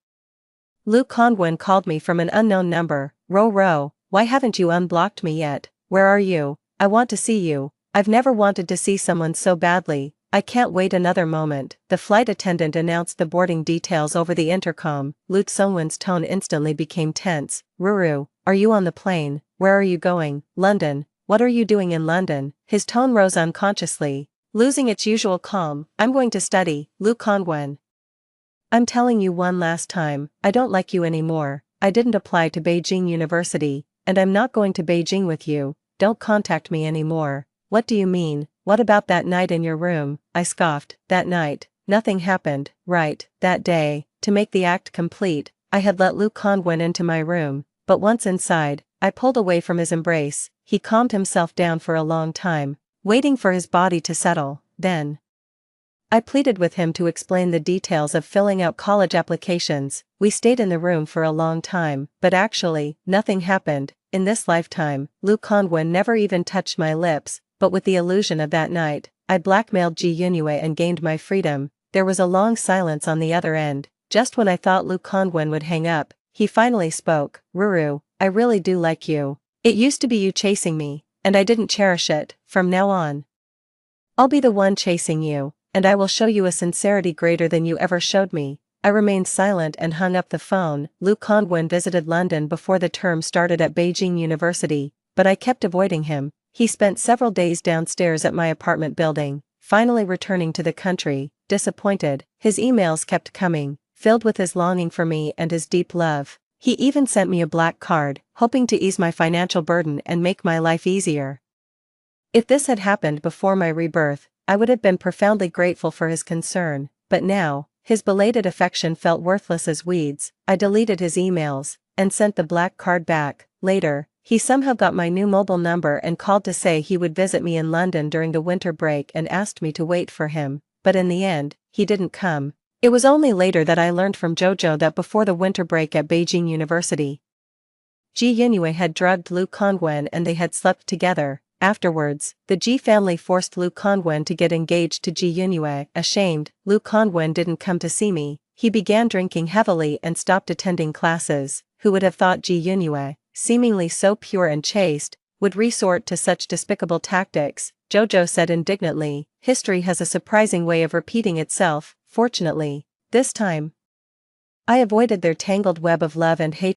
Luke Conwyn called me from an unknown number. "Ro, why haven't you unblocked me yet? Where are you? I want to see you. I've never wanted to see someone so badly. I can't wait another moment." The flight attendant announced the boarding details over the intercom. Luke Conwyn's tone instantly became tense. "Ruru, are you on the plane? Where are you going?" "London." "What are you doing in London?" His tone rose unconsciously, losing its usual calm. "I'm going to study, Luke Conwyn. I'm telling you one last time, I don't like you anymore. I didn't apply to Beijing University, and I'm not going to Beijing with you. Don't contact me anymore." "What do you mean? What about that night in your room?" I scoffed. "That night, nothing happened, right?" That day, to make the act complete, I had let Luke Conwyn into my room, but once inside, I pulled away from his embrace. He calmed himself down for a long time, waiting for his body to settle. Then I pleaded with him to explain the details of filling out college applications. We stayed in the room for a long time, but actually, nothing happened. In this lifetime, Luke Conwyn never even touched my lips, but with the illusion of that night, I blackmailed Ji Yunhui and gained my freedom. There was a long silence on the other end. Just when I thought Luke Conwyn would hang up, he finally spoke. "Ruru, I really do like you. It used to be you chasing me, and I didn't cherish it. From now on, I'll be the one chasing you, and I will show you a sincerity greater than you ever showed me." I remained silent and hung up the phone. Luke Conwyn visited London before the term started at Beijing University, but I kept avoiding him. He spent several days downstairs at my apartment building. Finally returning to the country, disappointed, his emails kept coming, filled with his longing for me and his deep love. He even sent me a black card, hoping to ease my financial burden and make my life easier. If this had happened before my rebirth, I would have been profoundly grateful for his concern, but now, his belated affection felt worthless as weeds. I deleted his emails, and sent the black card back. Later, he somehow got my new mobile number and called to say he would visit me in London during the winter break and asked me to wait for him, but in the end, he didn't come. It was only later that I learned from Jojo that before the winter break at Beijing University, Ji Yunhui had drugged Luke Conwyn and they had slept together. Afterwards, the Ji family forced Luke Conwyn to get engaged to Ji Yunhui. Ashamed, Luke Conwyn didn't come to see me. He began drinking heavily and stopped attending classes. Who would have thought Ji Yunhui, seemingly so pure and chaste, would resort to such despicable tactics? Jojo said indignantly. History has a surprising way of repeating itself. Fortunately, this time, I avoided their tangled web of love and hate.